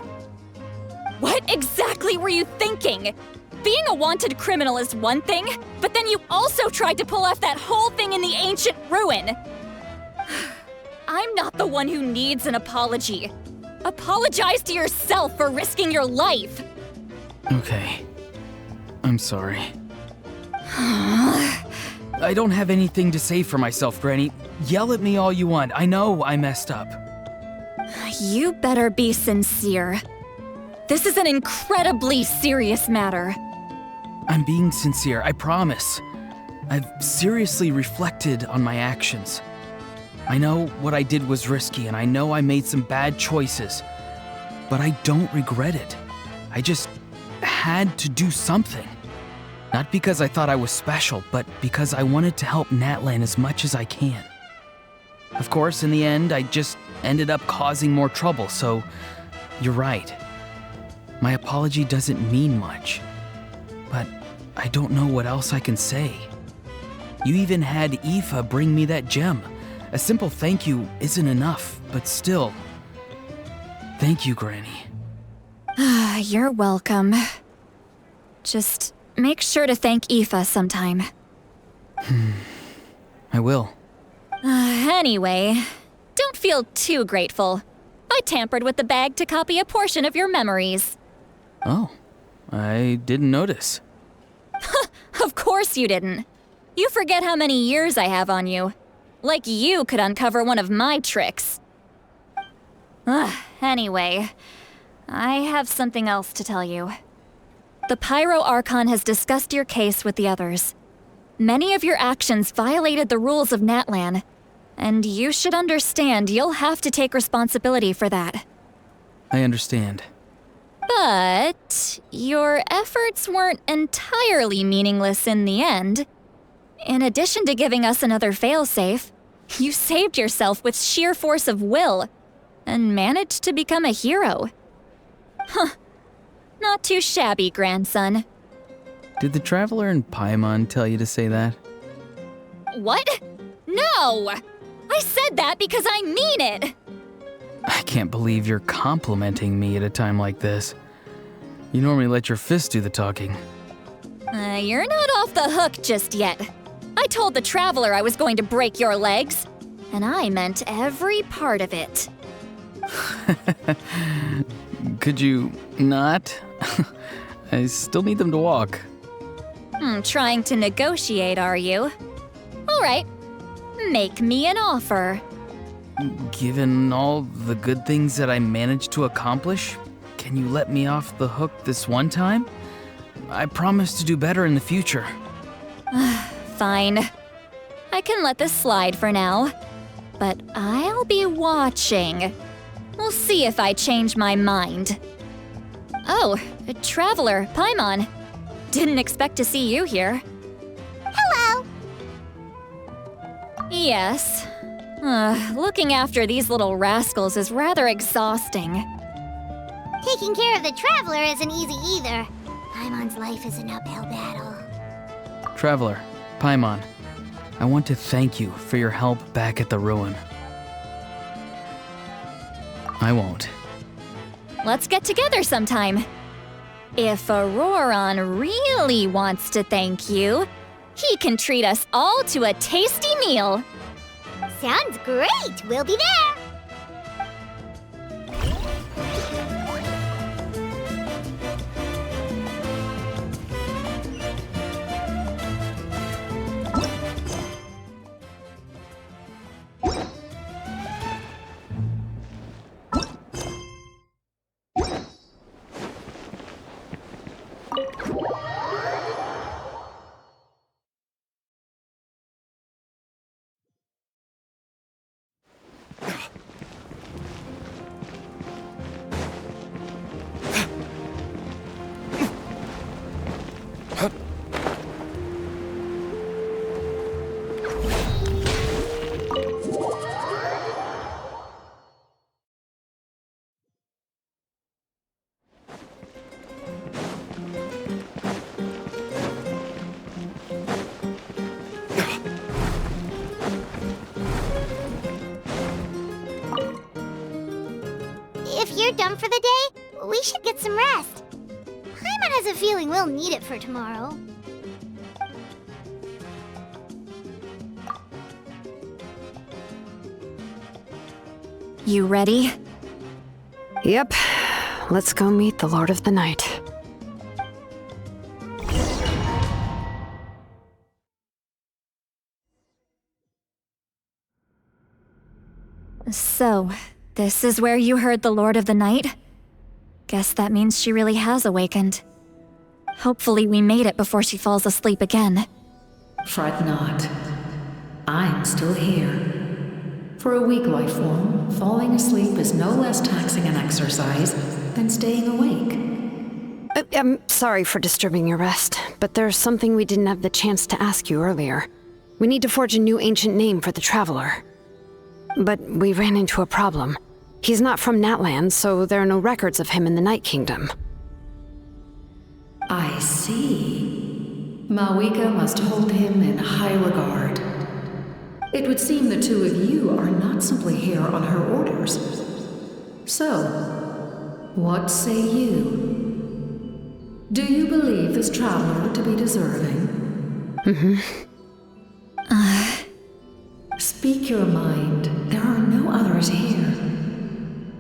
What exactly were you thinking? Being a wanted criminal is one thing, but then you also tried to pull off that whole thing in the ancient ruin. I'm not the one who needs an apology. Apologize to yourself for risking your life. Okay. I'm sorry. I don't have anything to say for myself, Granny. Yell at me all you want. I know I messed up. You better be sincere. This is an incredibly serious matter. I'm being sincere, I promise. I've seriously reflected on my actions. I know what I did was risky, and I know I made some bad choices. But I don't regret it. I just had to do something. Not because I thought I was special, but because I wanted to help Natlan as much as I can. Of course, in the end, I just ended up causing more trouble, so you're right. My apology doesn't mean much, but I don't know what else I can say. You even had Aoife bring me that gem. A simple thank you isn't enough, but still. Thank you, Granny. You're welcome. Just make sure to thank Aoife sometime. I will. Anyway, don't feel too grateful. I tampered with the bag to copy a portion of your memories. Oh, I didn't notice. Of course you didn't. You forget how many years I have on you. Like you could uncover one of my tricks. Anyway, I have something else to tell you. The Pyro Archon has discussed your case with the others. Many of your actions violated the rules of Natlan, and you should understand you'll have to take responsibility for that. I understand. But your efforts weren't entirely meaningless in the end. In addition to giving us another failsafe, you saved yourself with sheer force of will and managed to become a hero. Not too shabby, grandson. Did the Traveler in Paimon tell you to say that? What? No! I said that because I mean it! I can't believe you're complimenting me at a time like this. You normally let your fist do the talking. You're not off the hook just yet. I told the Traveler I was going to break your legs, and I meant every part of it. Could you not? I still need them to walk. Trying to negotiate, are you? All right, make me an offer. Given all the good things that I managed to accomplish, can you let me off the hook this one time? I promise to do better in the future. Fine. I can let this slide for now. But I'll be watching. We'll see if I change my mind. Oh, a traveler, Paimon. Didn't expect to see you here. Hello! Yes. Looking after these little rascals is rather exhausting. Taking care of the traveler isn't easy either. Paimon's life is an uphill battle. Traveler, Paimon, I want to thank you for your help back at the ruin. I won't. Let's get together sometime. If Auroron really wants to thank you, he can treat us all to a tasty meal. Sounds great! We'll be there! If you're done for the day, we should get some rest. Paimon has a feeling we'll need it for tomorrow. You ready? Yep. Let's go meet the Lord of the Night. So, this is where you heard the Lord of the Night? Guess that means she really has awakened. Hopefully we made it before she falls asleep again. Fret not. I'm still here. For a weak life form, falling asleep is no less taxing an exercise than staying awake. I'm sorry for disturbing your rest, but there's something we didn't have the chance to ask you earlier. We need to forge a new ancient name for the Traveler. But we ran into a problem. He's not from Natlan, so there are no records of him in the Night Kingdom. I see. Mawika must hold him in high regard. It would seem the two of you are not simply here on her orders. So, what say you? Do you believe this traveler to be deserving? Speak your mind. There are no others here.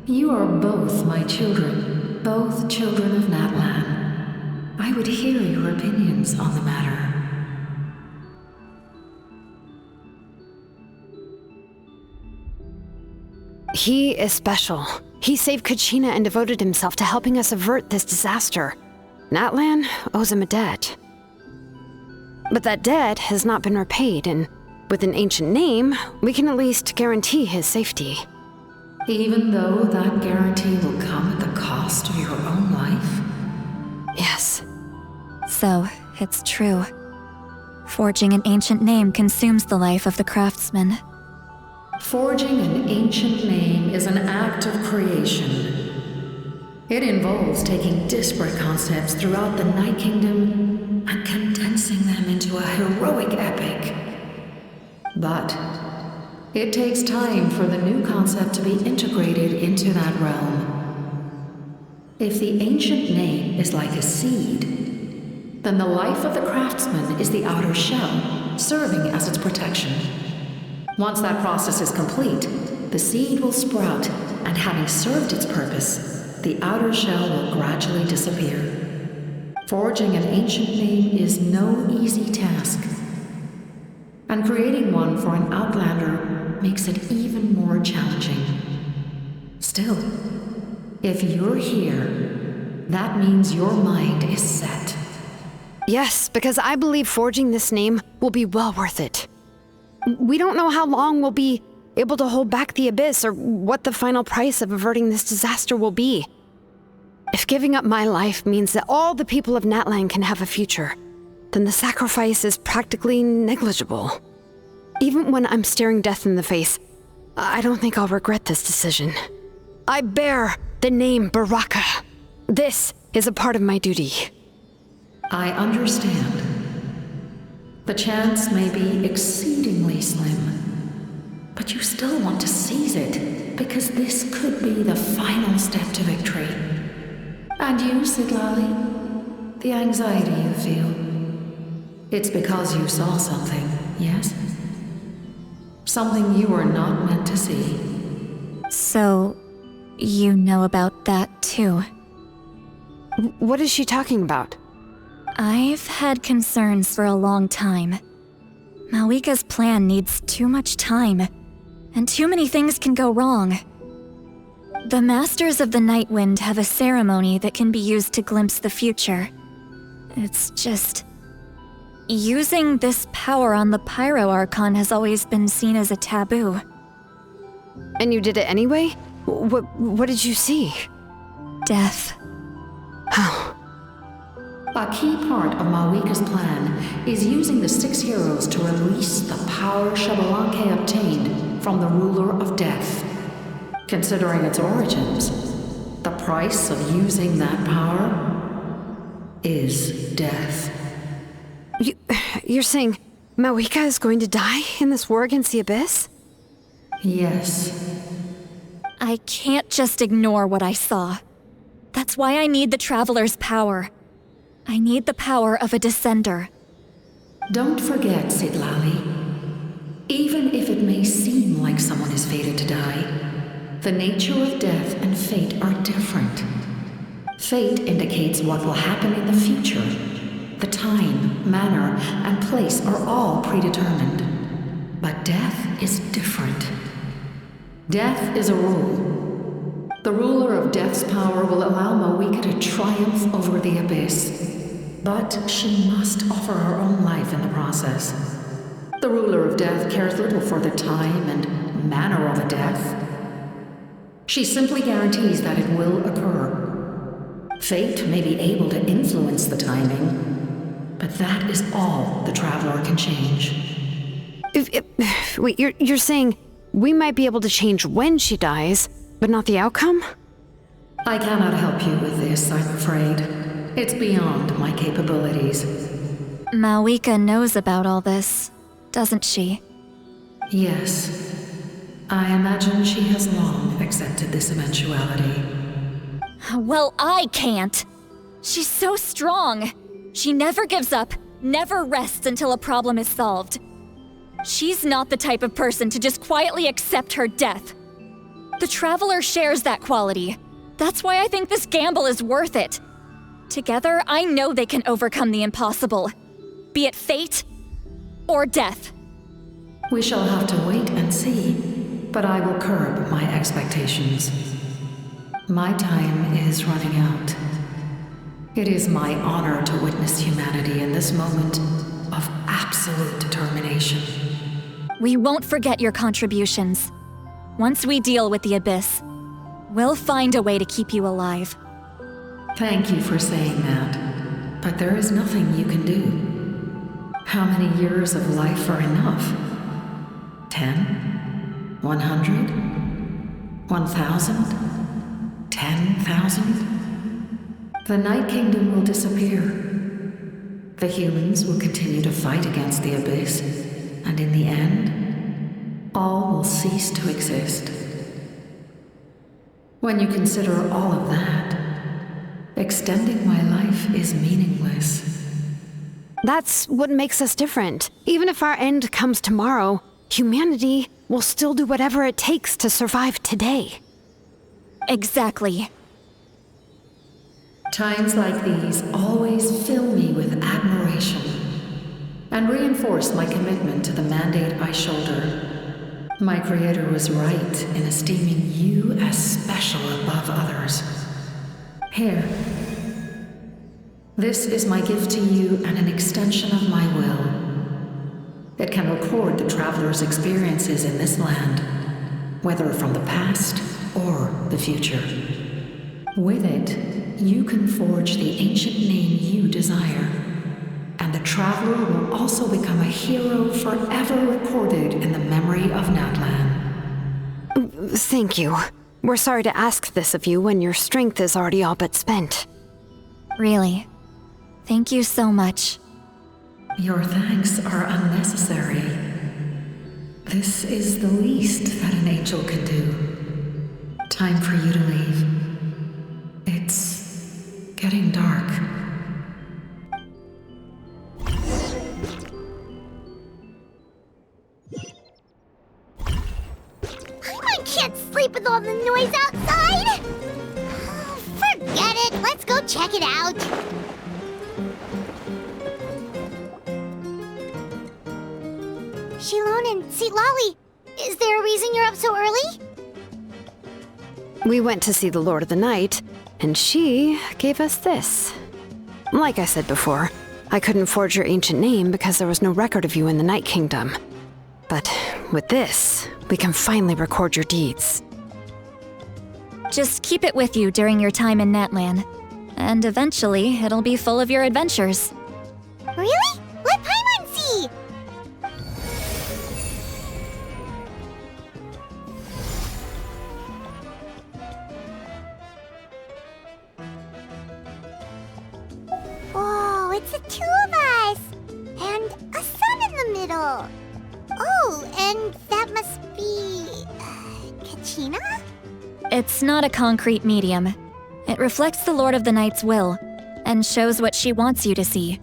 You are both my children, both children of Natlan. I would hear your opinions on the matter. He is special. He saved Kachina and devoted himself to helping us avert this disaster. Natlan owes him a debt. But that debt has not been repaid, and with an ancient name, we can at least guarantee his safety. Even though that guarantee will come at the cost of your own life? Yes. So, it's true. Forging an ancient name consumes the life of the craftsman. Forging an ancient name is an act of creation. It involves taking disparate concepts throughout the Night Kingdom and condensing them into a heroic epic. But it takes time for the new concept to be integrated into that realm. If the ancient name is like a seed, then the life of the craftsman is the outer shell, serving as its protection. Once that process is complete, the seed will sprout, and having served its purpose, the outer shell will gradually disappear. Forging an ancient name is no easy task, and creating one for an outlander makes it even more challenging. Still, if you're here, that means your mind is set. Yes, because I believe forging this name will be well worth it. We don't know how long we'll be able to hold back the Abyss or what the final price of averting this disaster will be. If giving up my life means that all the people of Natlan can have a future, then the sacrifice is practically negligible. Even when I'm staring death in the face, I don't think I'll regret this decision. I bear the name Baraka. This is a part of my duty. I understand. The chance may be exceedingly slim, but you still want to seize it, because this could be the final step to victory. And you, Sidlali, the anxiety you feel, it's because you saw something, yes? Something you were not meant to see. So, you know about that too. What is she talking about? I've had concerns for a long time. Malika's plan needs too much time, and too many things can go wrong. The Masters of the Night Wind have a ceremony that can be used to glimpse the future. It's just... using this power on the Pyro Archon has always been seen as a taboo. And you did it anyway? What did you see? Death. How? A key part of Malika's plan is using the 6 heroes to release the power Xbalanque obtained from the Ruler of Death. Considering its origins, the price of using that power is death. You're saying Malika is going to die in this war against the Abyss? Yes. I can't just ignore what I saw. That's why I need the Traveler's power. I need the power of a Descender. Don't forget, Sidlali. Even if it may seem like someone is fated to die, the nature of death and fate are different. Fate indicates what will happen in the future. The time, manner, and place are all predetermined. But death is different. Death is a rule. The ruler of Death's power will allow Malika to triumph over the Abyss. But she must offer her own life in the process. The ruler of Death cares little for the time and manner of a death. She simply guarantees that it will occur. Fate may be able to influence the timing, but that is all the Traveler can change. Wait, you're saying we might be able to change when she dies, but not the outcome? I cannot help you with this, I'm afraid. It's beyond my capabilities. Malika knows about all this, doesn't she? Yes. I imagine she has long accepted this eventuality. Well, I can't. She's so strong. She never gives up, never rests until a problem is solved. She's not the type of person to just quietly accept her death. The Traveler shares that quality. That's why I think this gamble is worth it. Together, I know they can overcome the impossible. Be it fate or death. We shall have to wait and see, but I will curb my expectations. My time is running out. It is my honor to witness humanity in this moment of absolute determination. We won't forget your contributions. Once we deal with the Abyss, we'll find a way to keep you alive. Thank you for saying that, but there is nothing you can do. How many years of life are enough? 10? 100? 1,000? 10,000? The Night Kingdom will disappear. The humans will continue to fight against the Abyss, and in the end, all will cease to exist. When you consider all of that, extending my life is meaningless. That's what makes us different. Even if our end comes tomorrow, humanity will still do whatever it takes to survive today. Exactly. Times like these always fill me with admiration and reinforce my commitment to the mandate I shoulder. My Creator was right in esteeming you as special above others. Here. This is my gift to you and an extension of my will. It can record the traveler's experiences in this land, whether from the past or the future. With it, you can forge the ancient name you desire, and the traveler will also become a hero forever recorded in the memory of Natlan. Thank you. We're sorry to ask this of you when your strength is already all but spent. Really. Thank you so much. Your thanks are unnecessary. This is the least that an angel can do. Time for you to leave. It's getting dark. I can't sleep with all the noise outside! Forget it, let's go check it out! Shilon and Lolly, is there a reason you're up so early? We went to see the Lord of the Night, and she gave us this. Like I said before, I couldn't forge your ancient name because there was no record of you in the Night Kingdom. But with this, we can finally record your deeds. Just keep it with you during your time in Natlan, and eventually it'll be full of your adventures. Really? Let Paimon see! Whoa, it's the two of us! And a sun in the middle! Oh, and that must be... Kachina? It's not a concrete medium. It reflects the Lord of the Night's will, and shows what she wants you to see.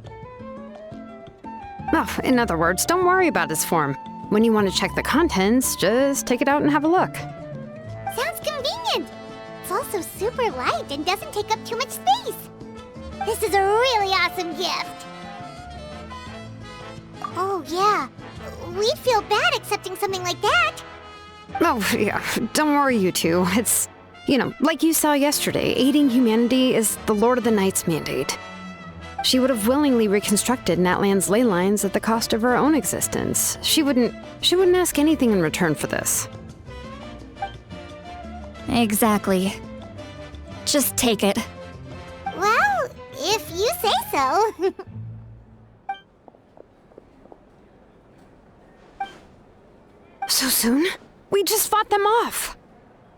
Oh, in other words, don't worry about its form. When you want to check the contents, just take it out and have a look. Sounds convenient! It's also super light and doesn't take up too much space. This is a really awesome gift! Oh, yeah. We'd feel bad accepting something like that. Oh, yeah, don't worry, you two. It's, like you saw yesterday, aiding humanity is the Lord of the Night's mandate. She would have willingly reconstructed Natlan's ley lines at the cost of her own existence. She wouldn't ask anything in return for this. Exactly. Just take it. Well, if you say so. So soon? We just fought them off.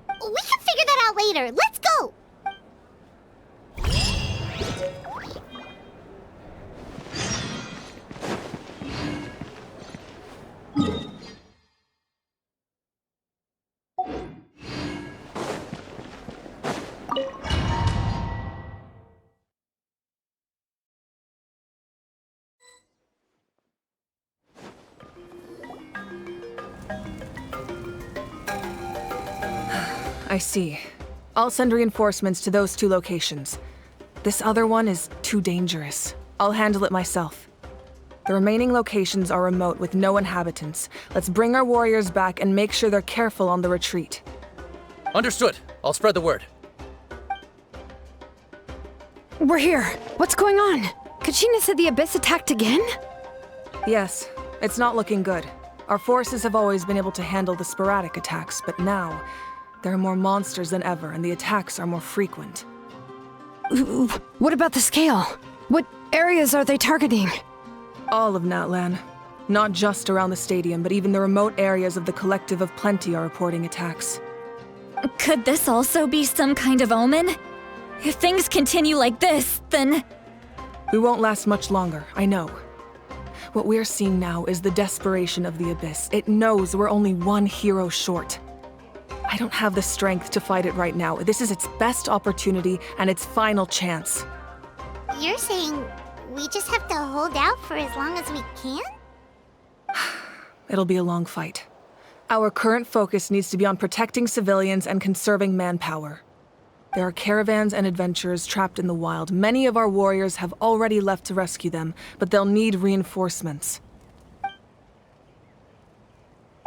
We can figure that out later. Let's go! I see. I'll send reinforcements to those two locations. This other one is too dangerous. I'll handle it myself. The remaining locations are remote with no inhabitants. Let's bring our warriors back and make sure they're careful on the retreat. Understood. I'll spread the word. We're here. What's going on? Kachina said the Abyss attacked again? Yes, it's not looking good. Our forces have always been able to handle the sporadic attacks, but now there are more monsters than ever, and the attacks are more frequent. What about the scale? What areas are they targeting? All of Natlan. Not just around the stadium, but even the remote areas of the Collective of Plenty are reporting attacks. Could this also be some kind of omen? If things continue like this, then... We won't last much longer, I know. What we're seeing now is the desperation of the Abyss. It knows we're only one hero short. I don't have the strength to fight it right now. This is its best opportunity and its final chance. You're saying we just have to hold out for as long as we can? It'll be a long fight. Our current focus needs to be on protecting civilians and conserving manpower. There are caravans and adventurers trapped in the wild. Many of our warriors have already left to rescue them, but they'll need reinforcements.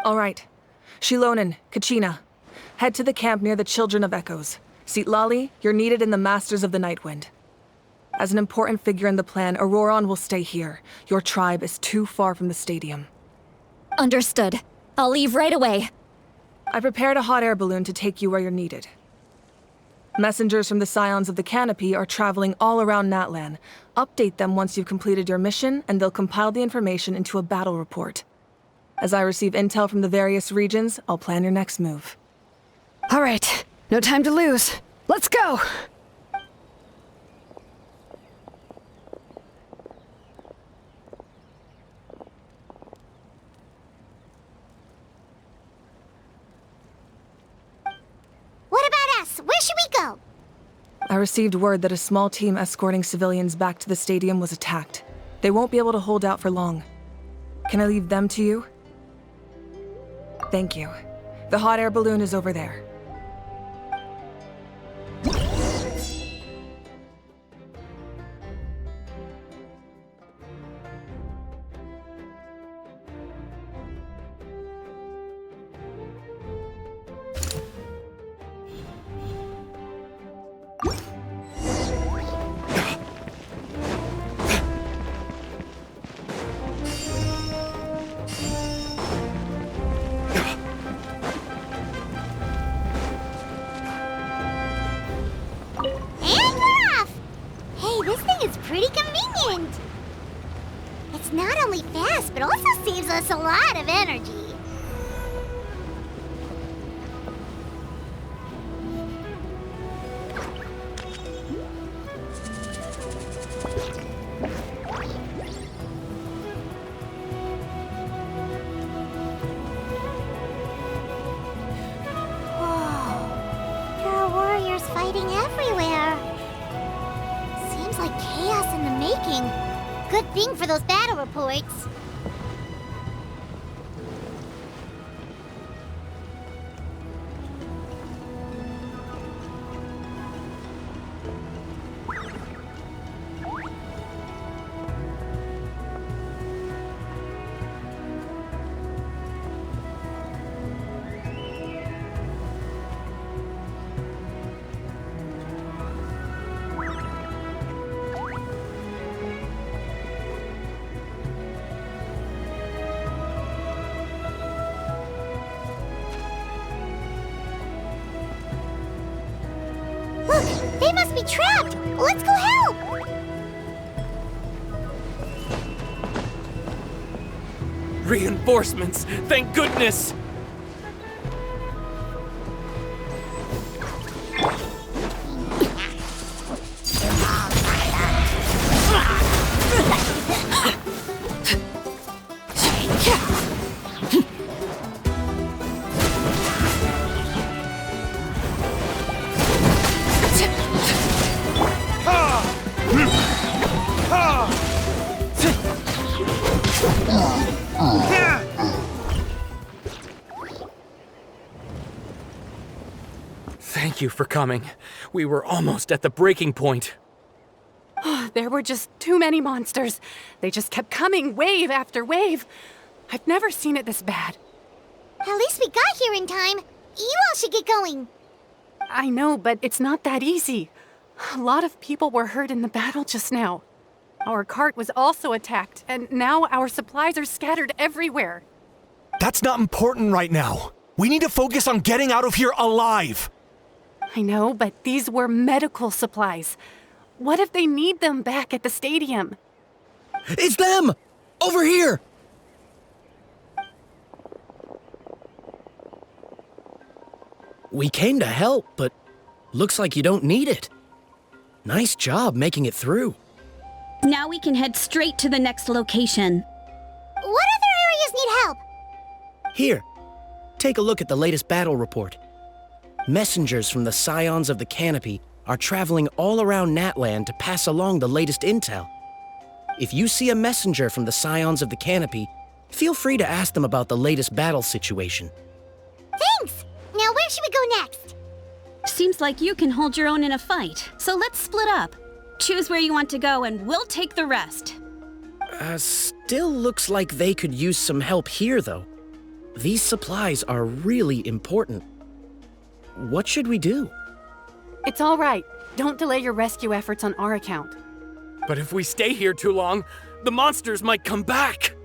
All right. Shilonen, Kachina, head to the camp near the Children of Echoes. Lolly, you're needed in the Masters of the Nightwind. As an important figure in the plan, Auroron will stay here. Your tribe is too far from the stadium. Understood. I'll leave right away. I prepared a hot air balloon to take you where you're needed. Messengers from the Scions of the Canopy are traveling all around Natlan. Update them once you've completed your mission, and they'll compile the information into a battle report. As I receive intel from the various regions, I'll plan your next move. All right, no time to lose. Let's go! What about us? Where should we go? I received word that a small team escorting civilians back to the stadium was attacked. They won't be able to hold out for long. Can I leave them to you? Thank you. The hot air balloon is over there. Pretty convenient. It's not only fast, but also saves us a lot of energy. Whoa, there are warriors fighting everywhere. Seems like chaos in the making. Good thing for those battle reports. They must be trapped! Let's go help! Reinforcements! Thank goodness! Thank you for coming. We were almost at the breaking point. There were just too many monsters. They just kept coming, wave after wave. I've never seen it this bad. At least we got here in time. You all should get going. I know, but it's not that easy. A lot of people were hurt in the battle just now. Our cart was also attacked, and now our supplies are scattered everywhere. That's not important right now. We need to focus on getting out of here alive. I know, but these were medical supplies. What if they need them back at the stadium? It's them! Over here! We came to help, but looks like you don't need it. Nice job making it through. Now we can head straight to the next location. What other areas need help? Here, take a look at the latest battle report. Messengers from the Scions of the Canopy are traveling all around Natlan to pass along the latest intel. If you see a messenger from the Scions of the Canopy, feel free to ask them about the latest battle situation. Thanks! Now where should we go next? Seems like you can hold your own in a fight, so let's split up. Choose where you want to go and we'll take the rest. Still looks like they could use some help here, though. These supplies are really important. What should we do? It's all right. Don't delay your rescue efforts on our account. But if we stay here too long, the monsters might come back.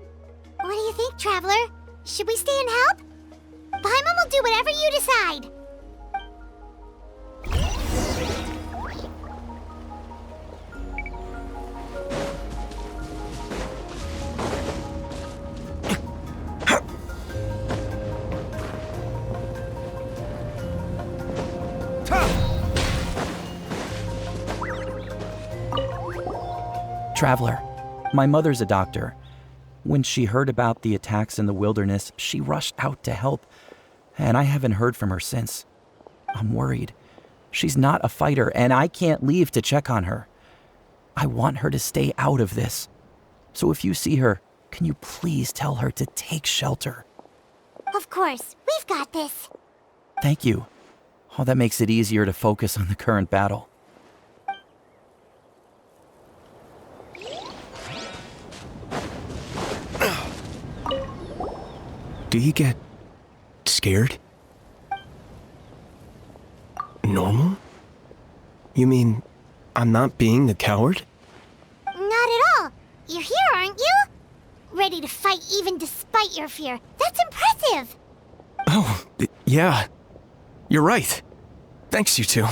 What do you think, Traveler? Should we stay and help? Paimon will do whatever you decide. Traveler, my mother's a doctor. When she heard about the attacks in the wilderness, she rushed out to help, and I haven't heard from her since. I'm worried. She's not a fighter, and I can't leave to check on her. I want her to stay out of this. So if you see her, can you please tell her to take shelter? Of course, we've got this. Thank you. Oh, that makes it easier to focus on the current battle. Do you get scared? Normal? You mean I'm not being a coward? Not at all. You're here, aren't you? Ready to fight even despite your fear. That's impressive. Oh, yeah. You're right. Thanks, you two.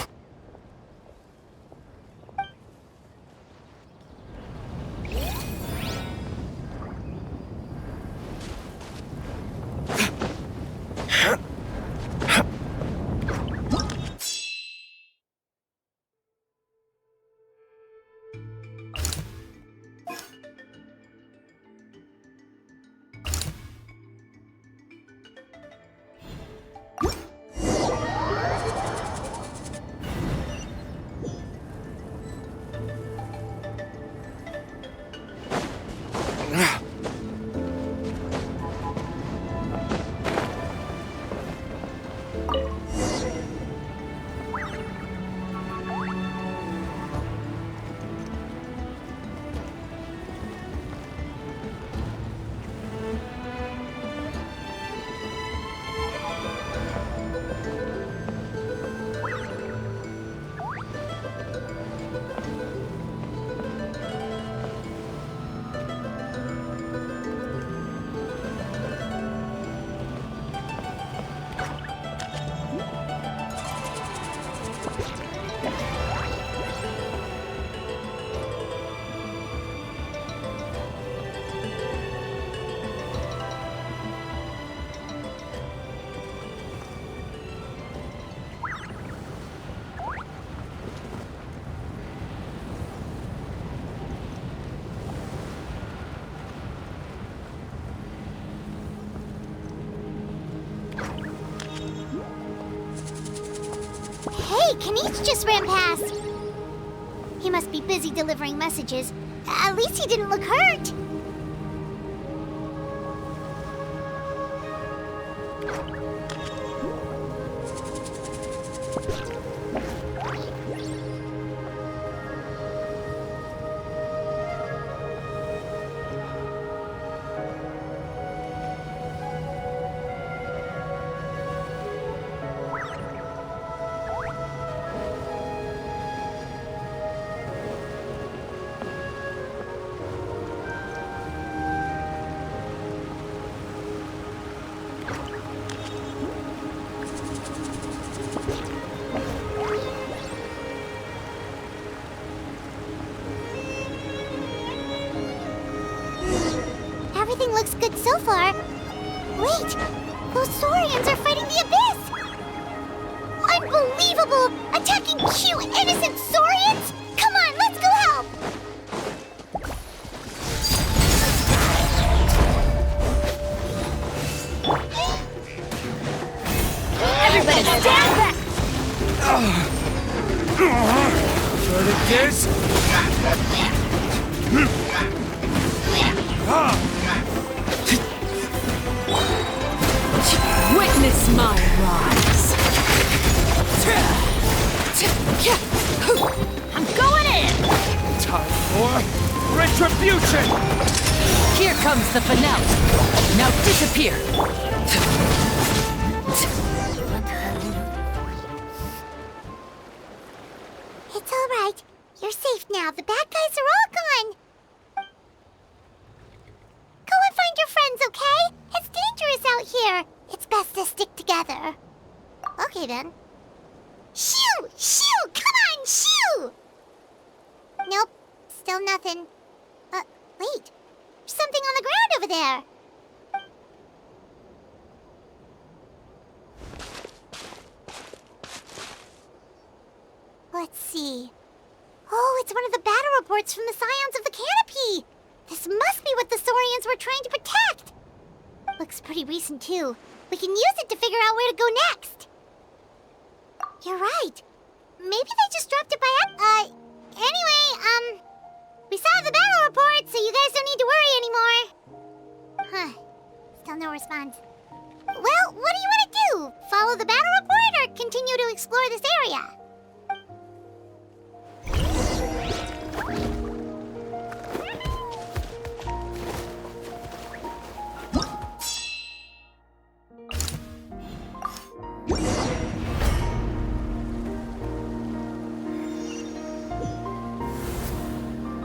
Hey, Kanich just ran past. He must be busy delivering messages. At least he didn't look hurt. Everything looks good so far. Wait, those Saurians are fighting the Abyss! Unbelievable! Attacking cute, innocent Saurians? Come on, let's go help! Everybody stand back! What it is? Witness my rise! I'm going in! Time for retribution! Here comes the finale. Now disappear! It's all right. You're safe now. The bad guys are all gone. Go and find your friends, okay? It's dangerous stick together. Okay then. Shoo! Shoo! Come on, shoo! Nope, still nothing. Wait. There's something on the ground over there. Let's see. Oh, it's one of the battle reports from the Scions of the Canopy! This must be what the Saurians were trying to protect! Looks pretty recent, too. We can use it to figure out where to go next. You're right. Maybe they just dropped it by anyway, we saw the battle report, so you guys don't need to worry anymore. Huh. Still no response. Well, what do you want to do? Follow the battle report or continue to explore this area?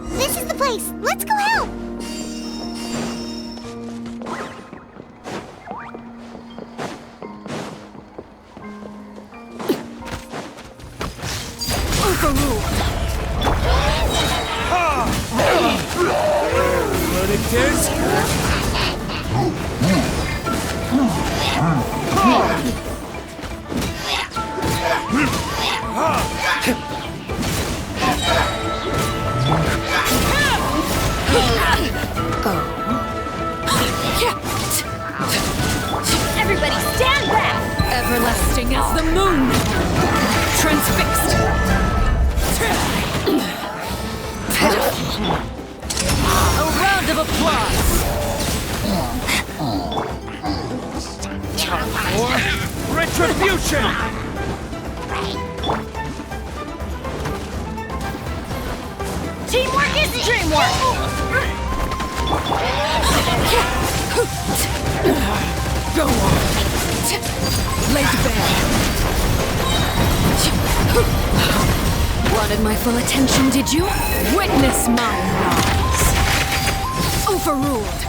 This is the place! Let's go help! Overruled! Verdict Everybody stand back! Everlasting as the moon! Transfixed! A round of applause! Time for retribution! Teamwork is dreamwork! Go on! Laid bare! Wanted my full attention, did you? Witness my rise! Overruled!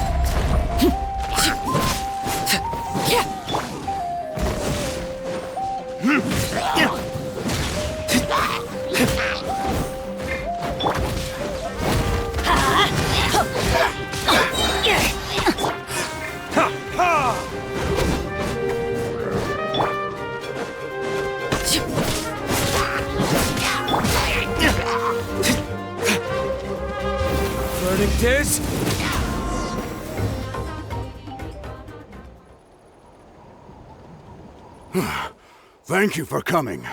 Verdict is... Thank you for coming.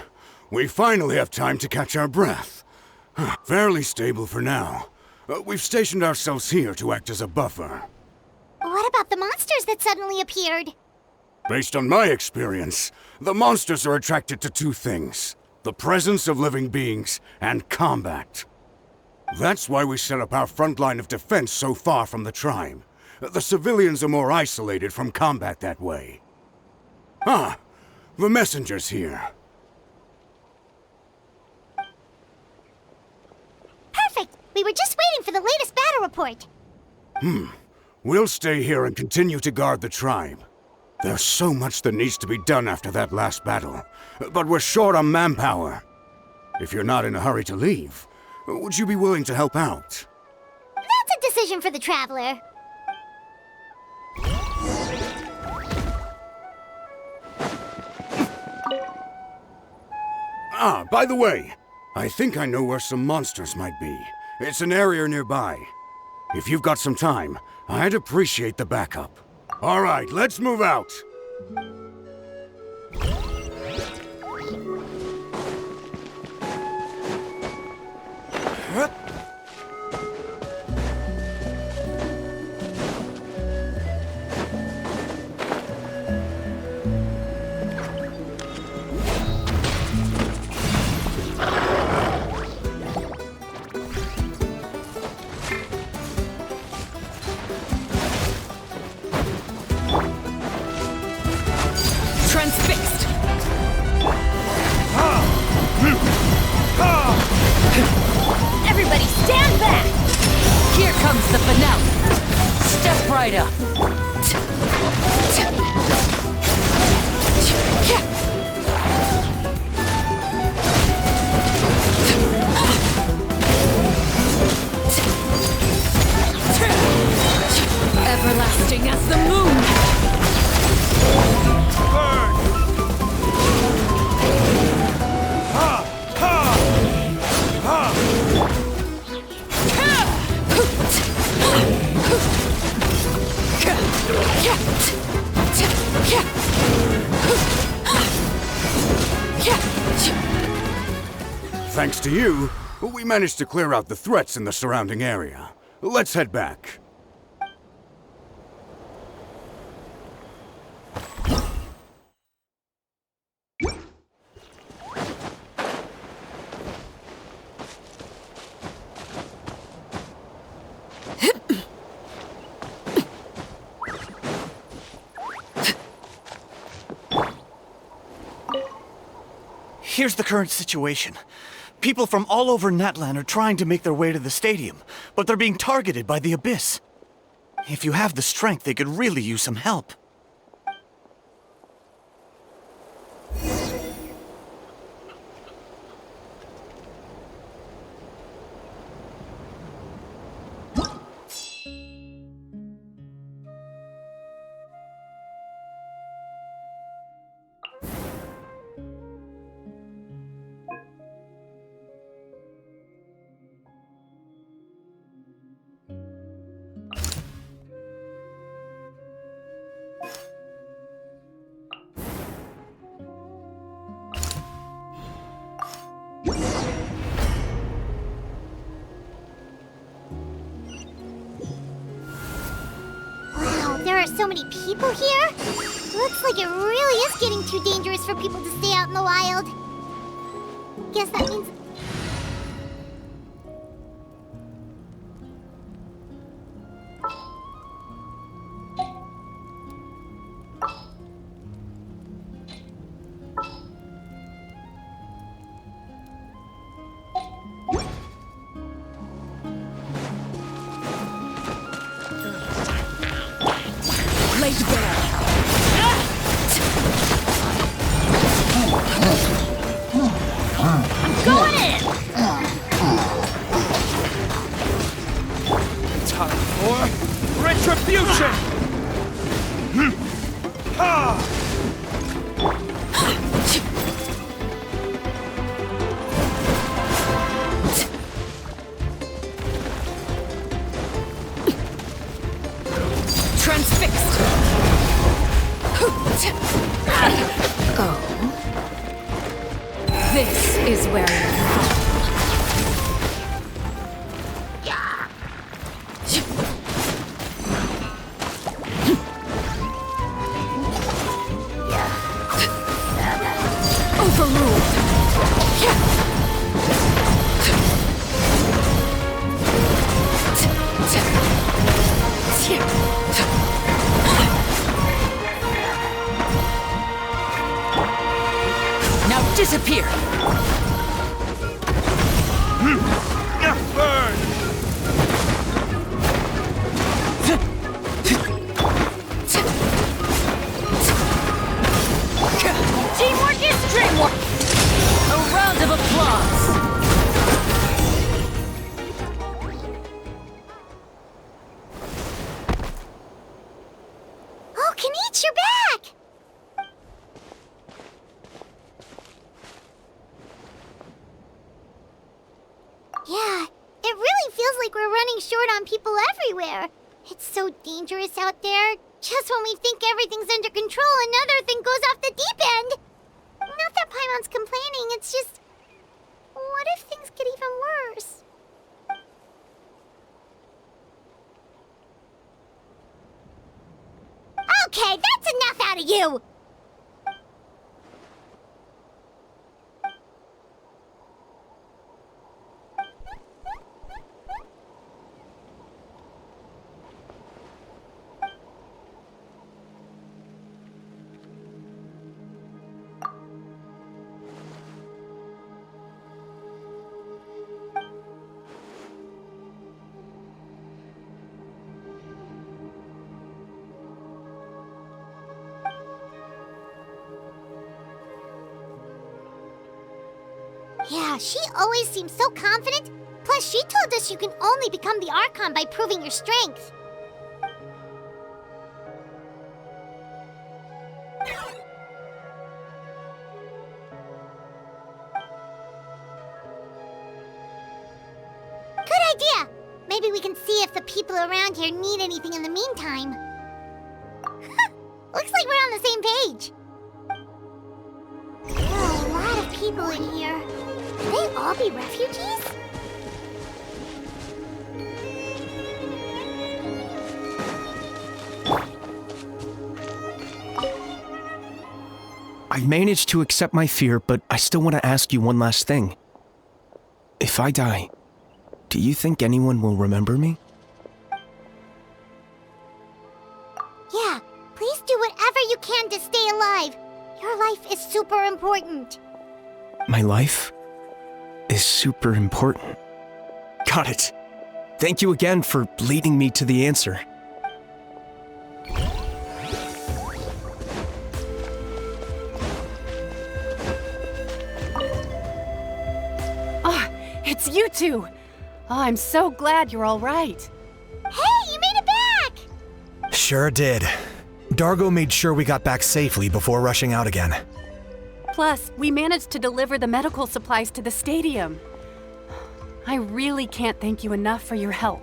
We finally have time to catch our breath. Fairly stable for now. We've stationed ourselves here to act as a buffer. What about the monsters that suddenly appeared? Based on my experience, the monsters are attracted to two things: the presence of living beings and combat. That's why we set up our front line of defense so far from the tribe. The civilians are more isolated from combat that way. Ah, the messenger's here. Perfect! We were just waiting for the latest battle report. We'll stay here and continue to guard the tribe. There's so much that needs to be done after that last battle, but we're short on manpower. If you're not in a hurry to leave, would you be willing to help out? That's a decision for the Traveler. Ah, by the way, I think I know where some monsters might be. It's an area nearby. If you've got some time, I'd appreciate the backup. All right, let's move out. Transfixed! Everybody stand back! Here comes the finale! Step right up! Thanks to you, we managed to clear out the threats in the surrounding area. Let's head back. Here's the current situation. People from all over Natlan are trying to make their way to the stadium, but they're being targeted by the Abyss. If you have the strength, they could really use some help. There are so many people here. Looks like it really is getting too dangerous for people to stay out in the wild. Guess that means... Going in! Time for retribution! Transfixed! Oh. This is where you Disappear! Burn! Teamwork is dreamwork! A round of applause! Oh, Kenichi, you're back! Yeah, it really feels like we're running short on people everywhere. It's so dangerous out there. Just when we think everything's under control, another thing goes off the deep end. Not that Paimon's complaining, it's just... What if things get even worse? Okay, that's enough out of you! Yeah, she always seems so confident. Plus, she told us you can only become the Archon by proving your strength. Good idea! Maybe we can see if the people around here need anything in the meantime. Looks like we're on the same page. There are a lot of people in here. Could they all be refugees? I managed to accept my fear, but I still want to ask you one last thing. If I die, do you think anyone will remember me? Yeah, please do whatever you can to stay alive. Your life is super important. My life is super important. Got it. Thank you again for leading me to the answer. Oh, it's you two! Oh, I'm so glad you're all right. Hey, you made it back! Sure did. Dargo made sure we got back safely before rushing out again. Plus, we managed to deliver the medical supplies to the stadium. I really can't thank you enough for your help.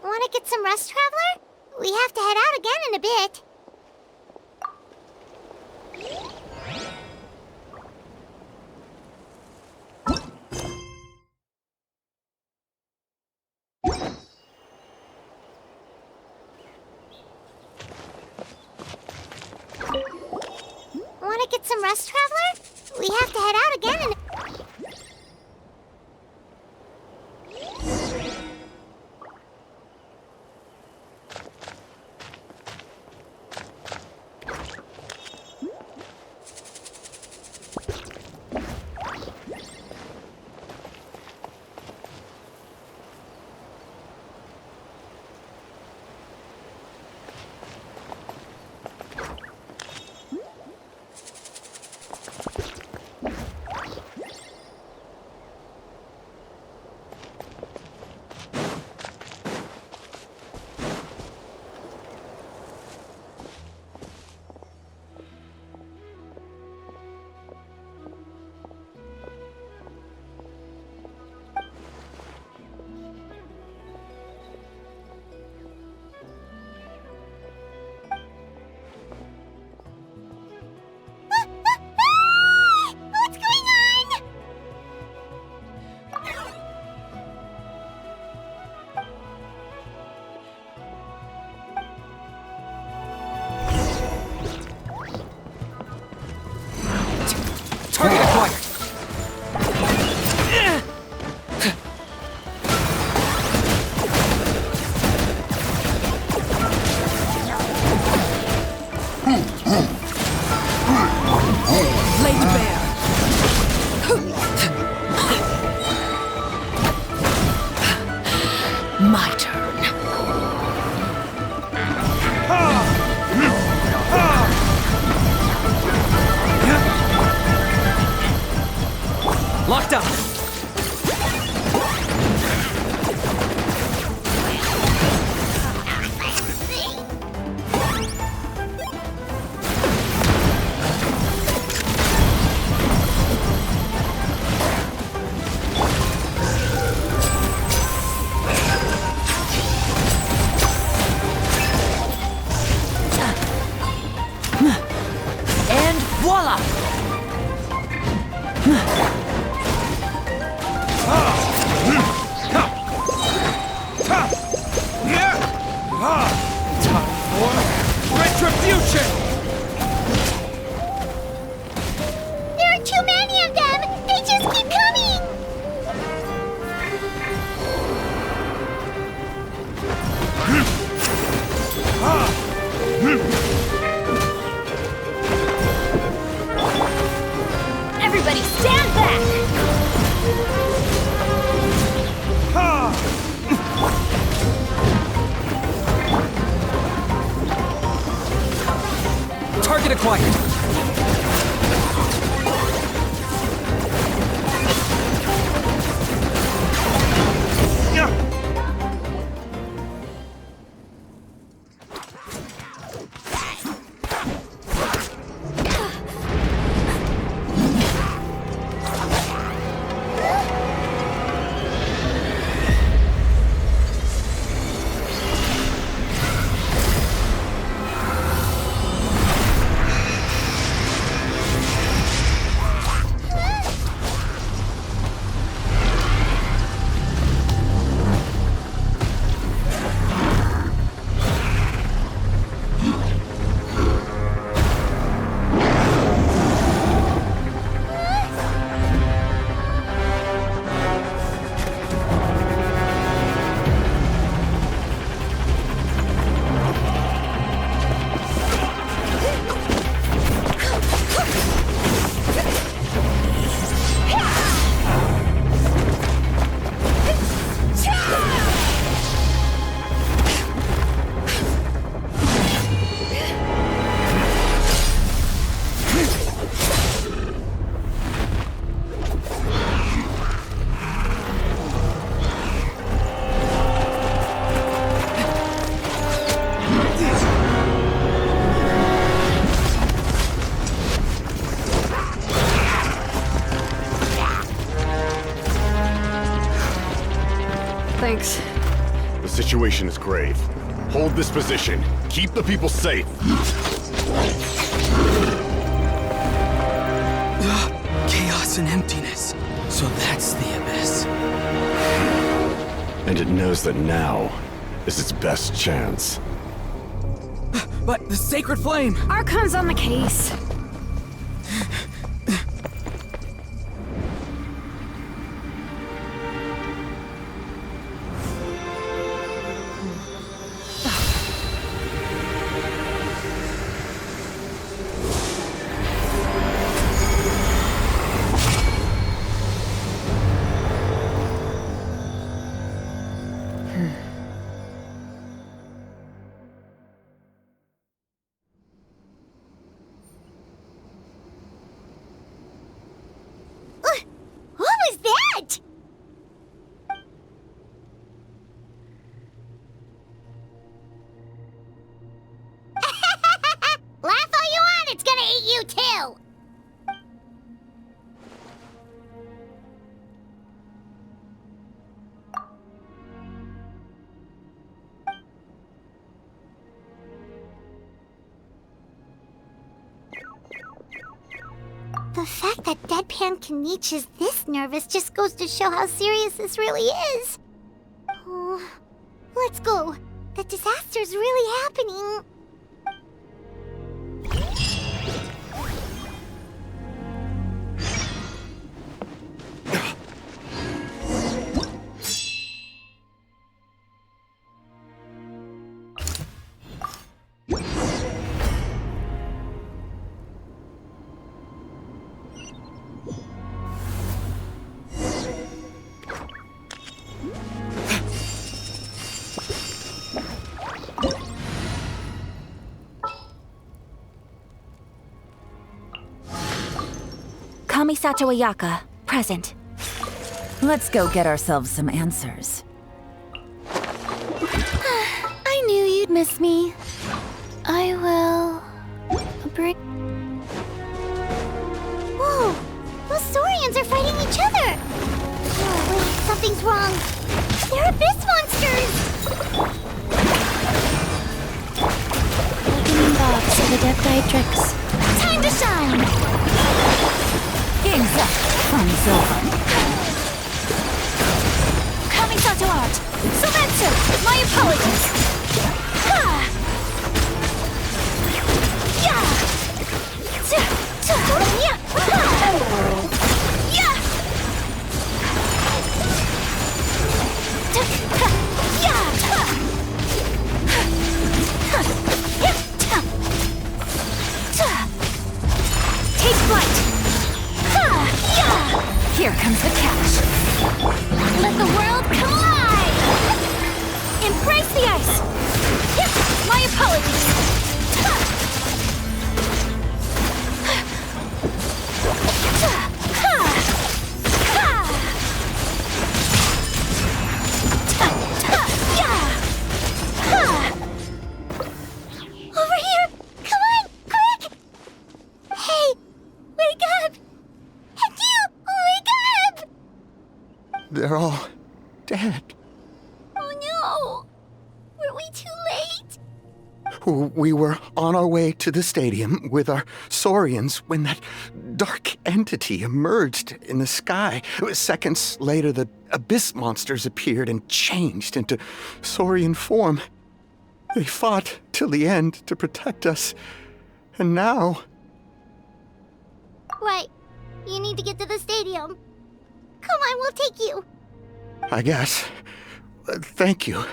Want to get some rest, Traveler? We have to head out again in a bit. Want to get some rest, Traveler? We have to head out again in a... What's going on? Target acquired! Laid bare. My turn. Locked up! And voila! Time for retribution! There are too many of them! They just keep coming! Everybody stand back! Thanks. The situation is grave. Hold this position. Keep the people safe. Chaos and emptiness. So that's the abyss. And it knows that now is its best chance. But the sacred flame! Archon's on the case. What was that? Laugh all you want, it's gonna eat you too! The fact that Deadpan Kanich is this nervous just goes to show how serious this really is. Oh, let's go. The disaster's really happening. Kamisato Ayaka, present. Let's go get ourselves some answers. I knew you'd miss me. I will... bring... Whoa! Those Saurians are fighting each other! Oh, wait, something's wrong. They're abyss monsters! Opening box of Adepti-Trix. Time to shine! Game's up, from Sylvan. Kamisato out! Sometsu! My apologies! Ha! Yeah! Yeah! Yeah! Take flight! Here comes the catch. Let the world collide! Embrace the ice! My apologies! Over here! Come on! Quick! Hey! Wake up! And you! Wake up! They're all dead. Oh no! Were we too late? We were on our way to the stadium with our Saurians when that dark entity emerged in the sky. Seconds later, the abyss monsters appeared and changed into Saurian form. They fought till the end to protect us. And now... Right. You need to get to the stadium. Come on, we'll take you. I guess. Thank you.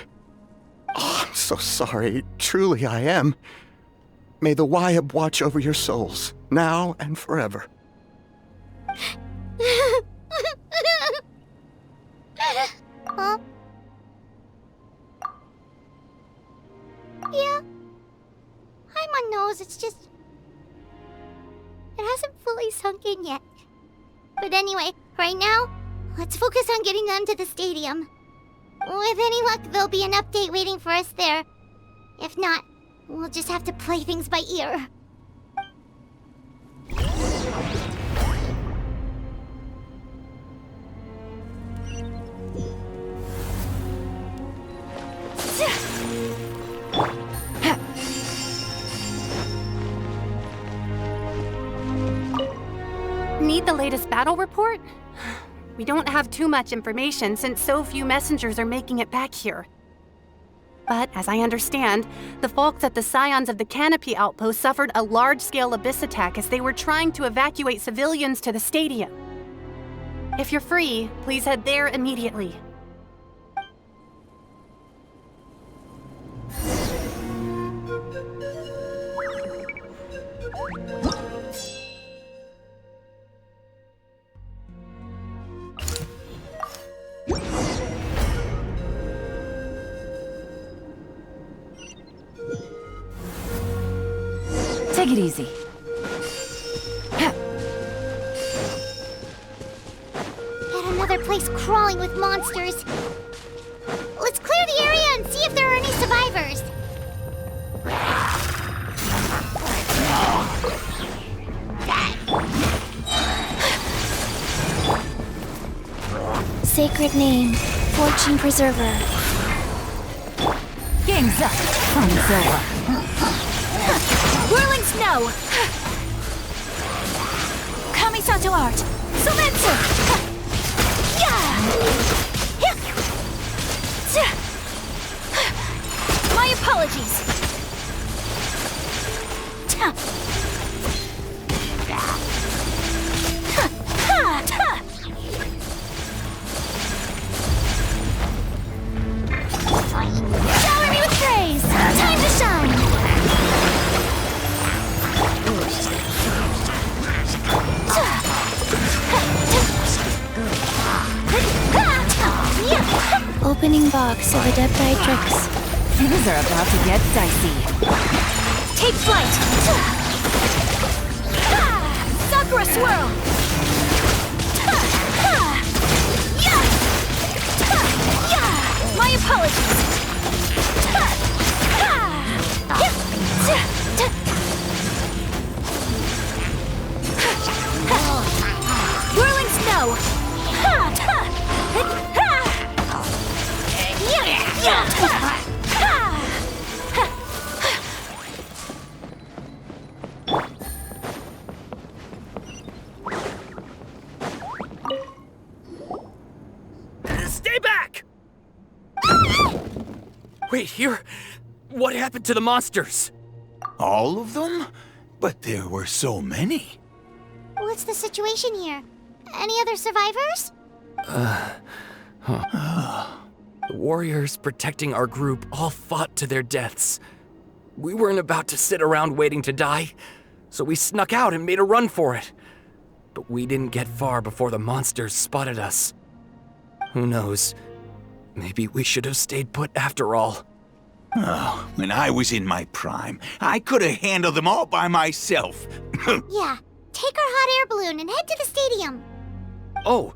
Oh, I'm so sorry. Truly I am. May the Wyab watch over your souls, now and forever. Huh? Yeah. I'm on nose, it's just... It hasn't fully sunk in yet. But anyway, right now, let's focus on getting them to the stadium. With any luck, there'll be an update waiting for us there. If not, we'll just have to play things by ear. Need the latest battle report? We don't have too much information since so few messengers are making it back here. But, as I understand, the folks at the Scions of the Canopy outpost suffered a large-scale abyss attack as they were trying to evacuate civilians to the stadium. If you're free, please head there immediately. Take it easy. Yet another place crawling with monsters. Let's clear the area and see if there are any survivors. Sacred name, Fortune Preserver. Game's up. Fun's over. Whirling Snow! Kamisato Art! Sometsu! My apologies! Shower me with praise! Time to shine! Opening box of Adepti-Trix. Things are about to get dicey. Take flight! Sakura Swirl! My apologies! Whirling Snow! Stay back! Wait, here? What happened to the monsters? All of them? But there were so many. What's the situation here? Any other survivors? The warriors protecting our group all fought to their deaths. We weren't about to sit around waiting to die, so we snuck out and made a run for it. But we didn't get far before the monsters spotted us. Who knows? Maybe we should have stayed put after all. Oh, when I was in my prime, I could have handled them all by myself. Yeah, take our hot air balloon and head to the stadium. Oh,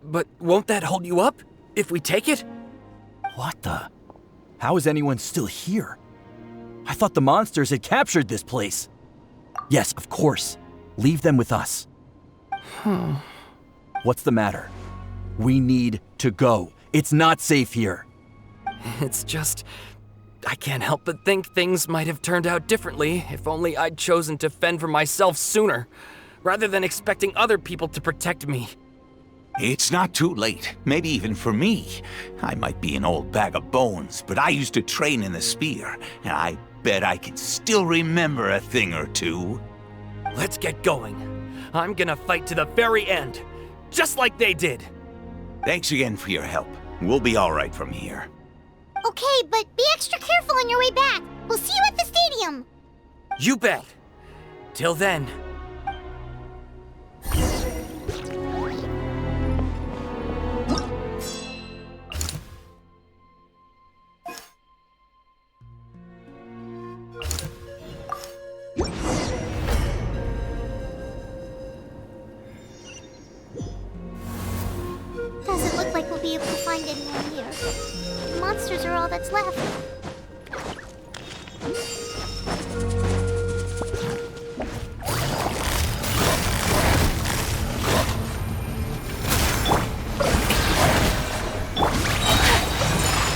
but won't that hold you up if we take it? What the? How is anyone still here? I thought the monsters had captured this place. Yes, of course. Leave them with us. What's the matter? We need to go. It's not safe here. It's just, I can't help but think things might have turned out differently if only I'd chosen to fend for myself sooner, rather than expecting other people to protect me. It's not too late, maybe even for me. I might be an old bag of bones, but I used to train in the spear, and I bet I can still remember a thing or two. Let's get going. I'm gonna fight to the very end, just like they did. Thanks again for your help. We'll be all right from here. Okay, but be extra careful on your way back. We'll see you at the stadium. You bet. Till then. Doesn't look like we'll be able to find anyone here. The monsters are all that's left.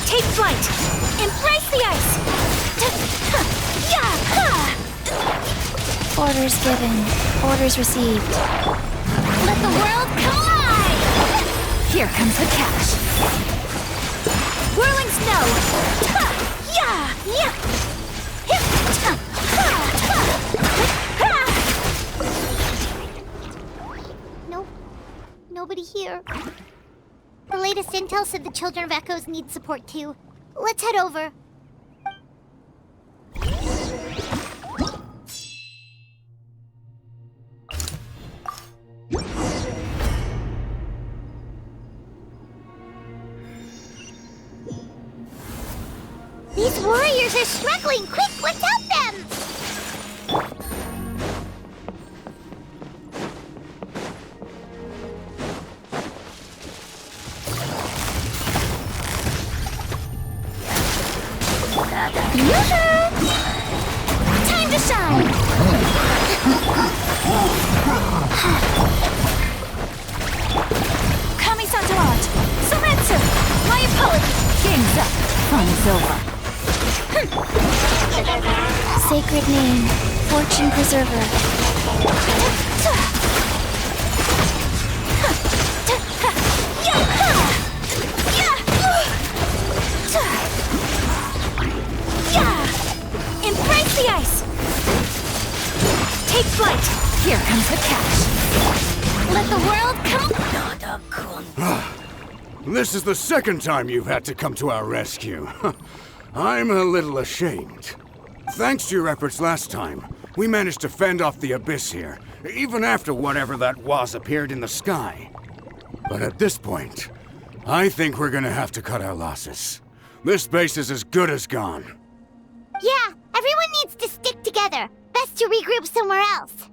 Take flight! Embrace the ice! Orders given. Orders received. Let the world collide! Here comes the catch. Whirling snow! Ha! Yeah! Yeah! Hip! Ha! Ha! Ha! Nope. Nobody here. The latest intel said the Children of Echoes need support too. Let's head over. These warriors are struggling! Quick, let's help them! Yoo-hoo! Time to shine! Kami-Satarat! Soretsu! My apologies! Game's up. Fun's over. Sacred name, Fortune Preserver. Embrace the ice! Take flight! Here comes the catch. Let the world come. This is the second time you've had to come to our rescue. I'm a little ashamed. Thanks to your efforts last time, we managed to fend off the Abyss here, even after whatever that was appeared in the sky. But at this point, I think we're gonna have to cut our losses. This base is as good as gone. Yeah, everyone needs to stick together. Best to regroup somewhere else.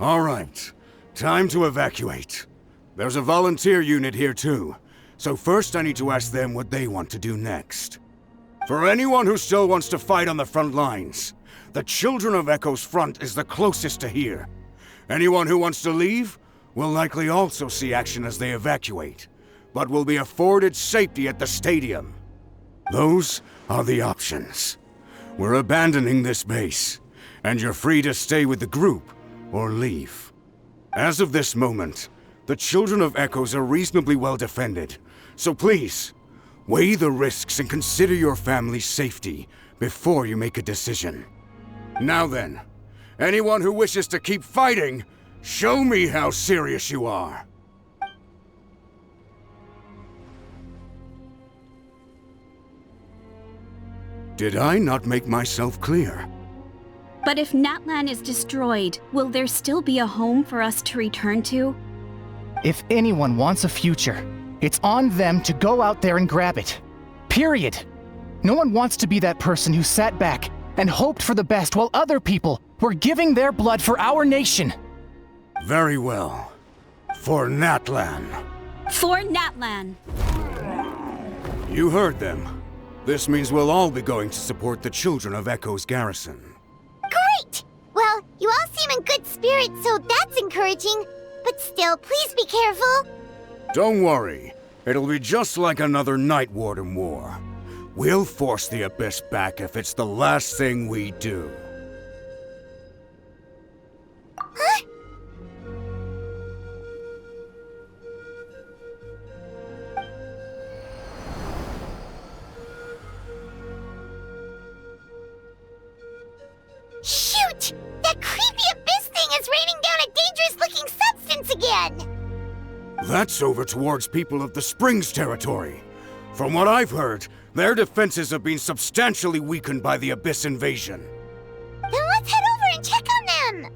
All right, time to evacuate. There's a volunteer unit here too. So first I need to ask them what they want to do next. For anyone who still wants to fight on the front lines, the Children of Echo's front is the closest to here. Anyone who wants to leave will likely also see action as they evacuate, but will be afforded safety at the stadium. Those are the options. We're abandoning this base, and you're free to stay with the group or leave. As of this moment, the Children of Echoes are reasonably well defended, so please, weigh the risks and consider your family's safety before you make a decision. Now then, anyone who wishes to keep fighting, show me how serious you are. Did I not make myself clear? But if Natlan is destroyed, will there still be a home for us to return to? If anyone wants a future, it's on them to go out there and grab it. Period. No one wants to be that person who sat back and hoped for the best while other people were giving their blood for our nation. Very well. For Natlan. For Natlan. You heard them. This means we'll all be going to support the Children of Echo's garrison. Great! Well, you all seem in good spirits, so that's encouraging. But still, please be careful. Don't worry. It'll be just like another Night Warden War. We'll force the Abyss back if it's the last thing we do. Huh? Shoot! That creepy Abyss thing is raining down a dangerous-looking substance again! That's over towards people of the Springs territory. From what I've heard, their defenses have been substantially weakened by the Abyss invasion. Then let's head over and check on them!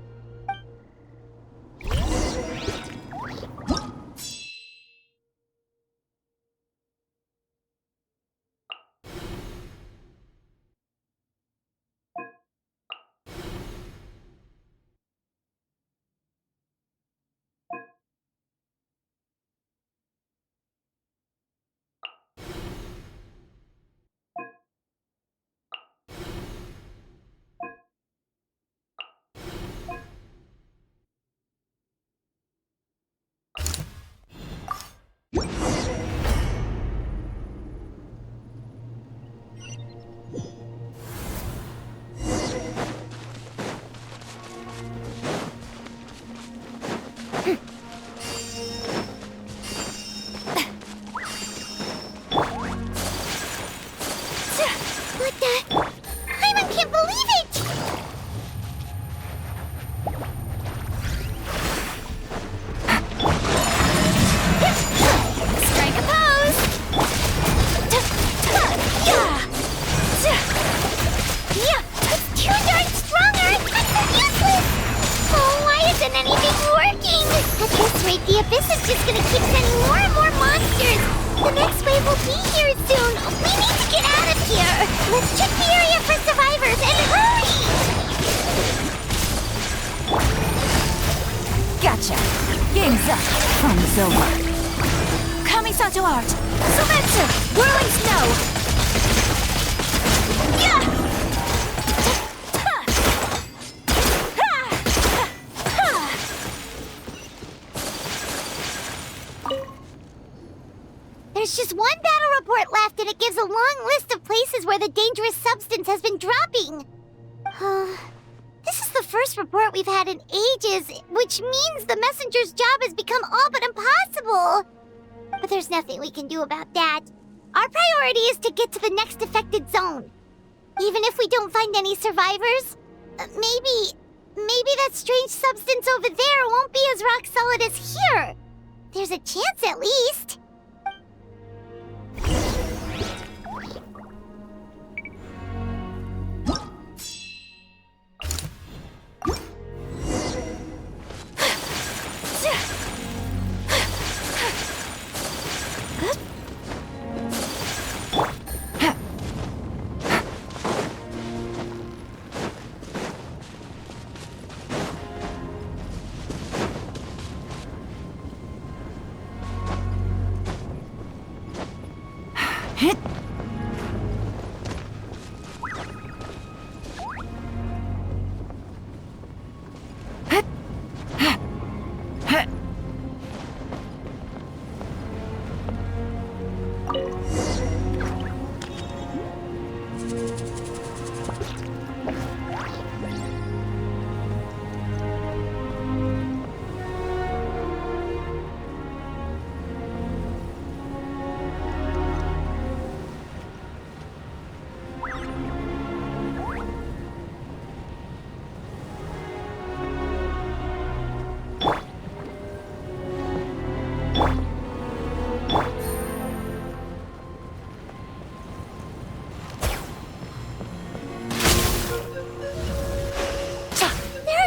rate, the Abyss is just gonna keep sending more and more monsters. The next wave will be here soon. We need to get out of here. Let's check the area for survivors and hurry! Gotcha. Game's up. Fun is over. Kamisato art. Soumetsu. Whirling snow. Yeah! There's just one battle report left, and it gives a long list of places where the dangerous substance has been dropping. This is the first report we've had in ages, which means the messenger's job has become all but impossible. But there's nothing we can do about that. Our priority is to get to the next affected zone. Even if we don't find any survivors, maybe that strange substance over there won't be as rock solid as here. There's a chance at least.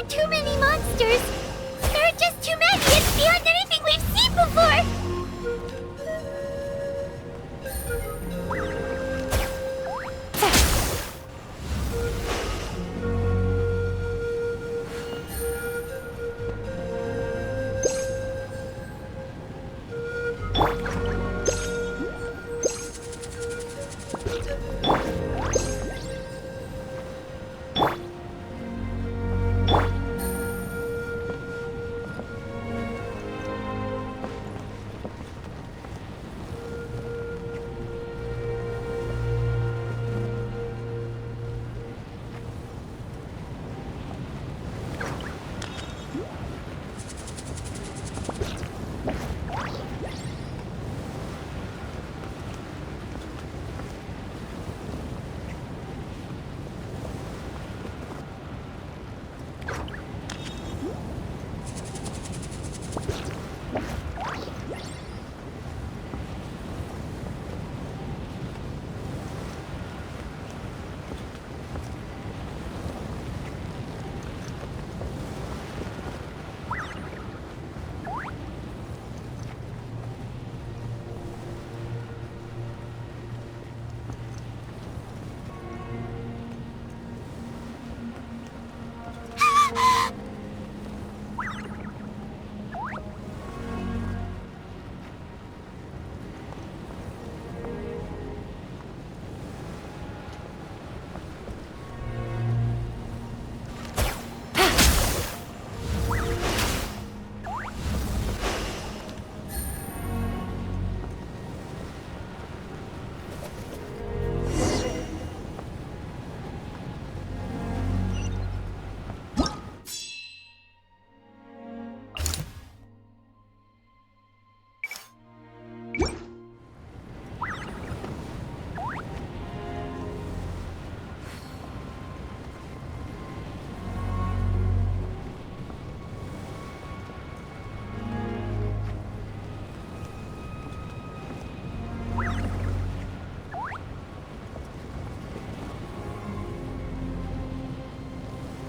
Too many monsters! There are just too many! It's beyond anything we've seen before!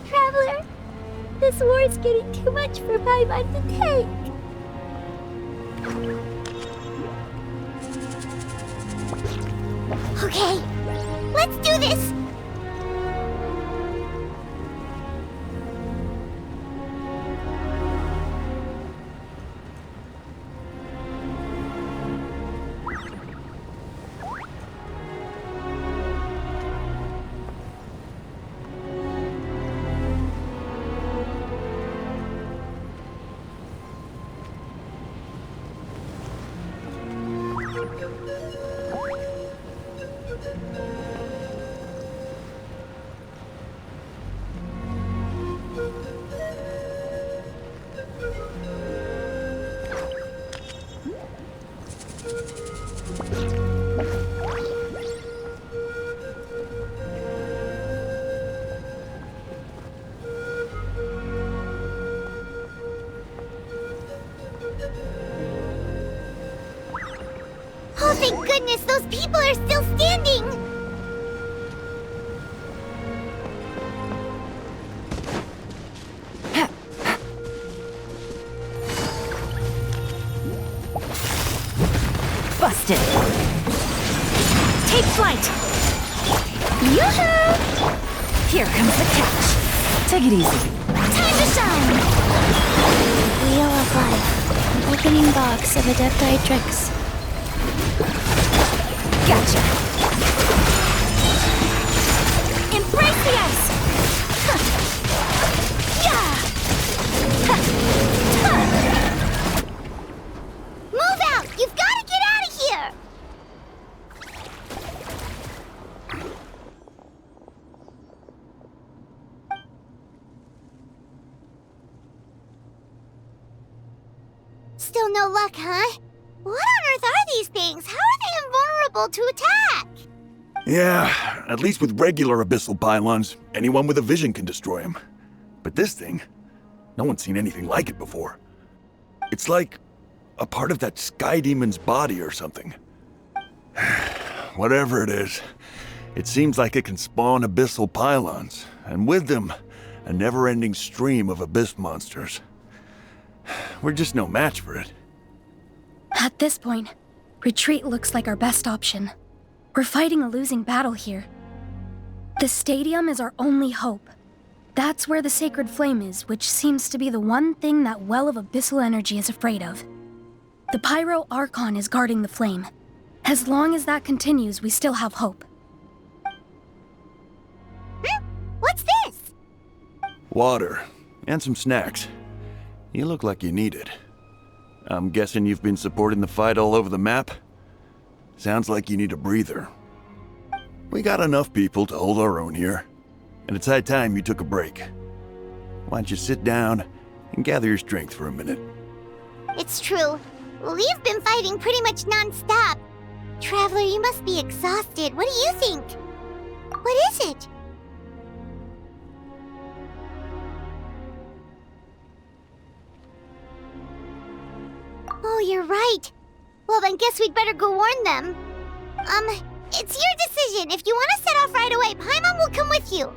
Traveler, this war's getting too much for my mind to take. Okay, let's do this! Oh, thank goodness, those people are still standing! Busted. Take flight. Yoo-hoo! Here comes the catch. Take it easy. Time to shine! Wheel of Life. Opening box of Adepti-Trix. Gotcha. Embrace the ice. Yeah! Move out! You've got to get out of here! Still no luck, huh? What on earth are these things? How are they invulnerable to attack? Yeah, at least with regular abyssal pylons, anyone with a vision can destroy them. But this thing, no one's seen anything like it before. It's like a part of that sky demon's body or something. Whatever it is, it seems like it can spawn abyssal pylons, and with them, a never-ending stream of abyss monsters. We're just no match for it. At this point, retreat looks like our best option. We're fighting a losing battle here. The stadium is our only hope. That's where the sacred flame is, which seems to be the one thing that well of abyssal energy is afraid of. The Pyro Archon is guarding the flame. As long as that continues, we still have hope. What's this? Water, and some snacks. You look like you need it. I'm guessing you've been supporting the fight all over the map? Sounds like you need a breather. We got enough people to hold our own here, and it's high time you took a break. Why don't you sit down and gather your strength for a minute? It's true. We've been fighting pretty much non-stop. Traveler, you must be exhausted. What do you think? What is it? Oh, you're right. Well, then guess we'd better go warn them. It's your decision. If you want to set off right away, Paimon will come with you.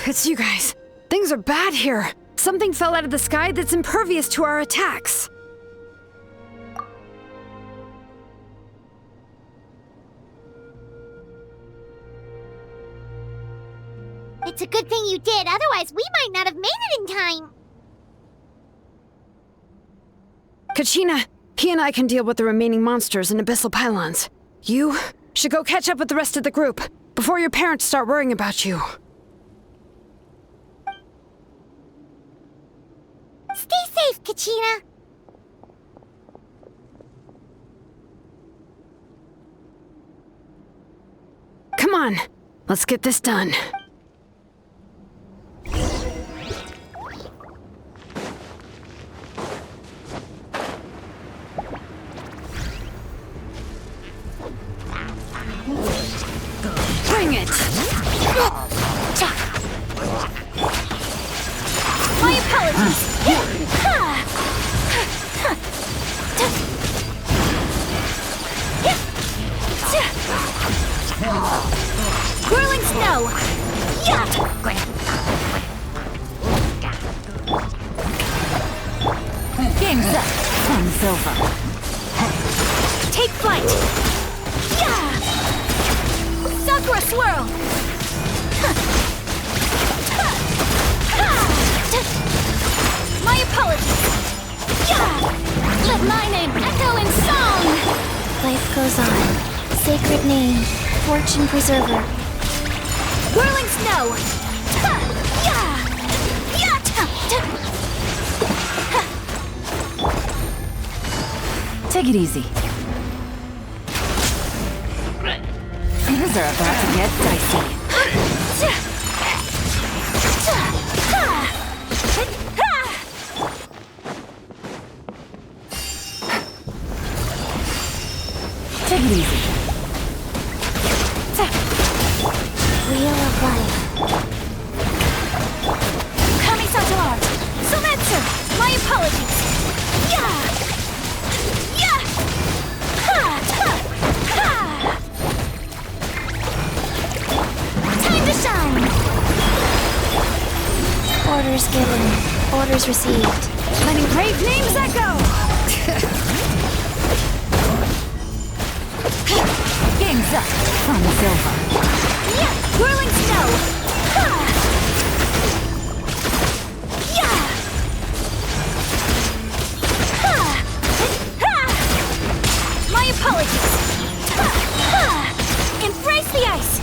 It's you guys. Things are bad here. Something fell out of the sky that's impervious to our attacks. It's a good thing you did, otherwise we might not have made it in time. Kachina, he and I can deal with the remaining monsters and abyssal pylons. You should go catch up with the rest of the group before your parents start worrying about you. Stay safe, Kachina. Come on, let's get this done. Bring it! My apologies! Whirling snow! Game's up. Time's over. Take flight! Sakura swirl! My apologies! Let my name echo in song! Life goes on. Sacred name, fortune preserver. Whirling snow! Take it easy. Things are about to get dicey. Take it easy. Wheel of life. Kamisato art! Sometsu! My apologies! Time to shine! Orders given. Orders received. Letting brave names echo! Game's up. Fun's over. Whirling snow! My apologies! Embrace the ice!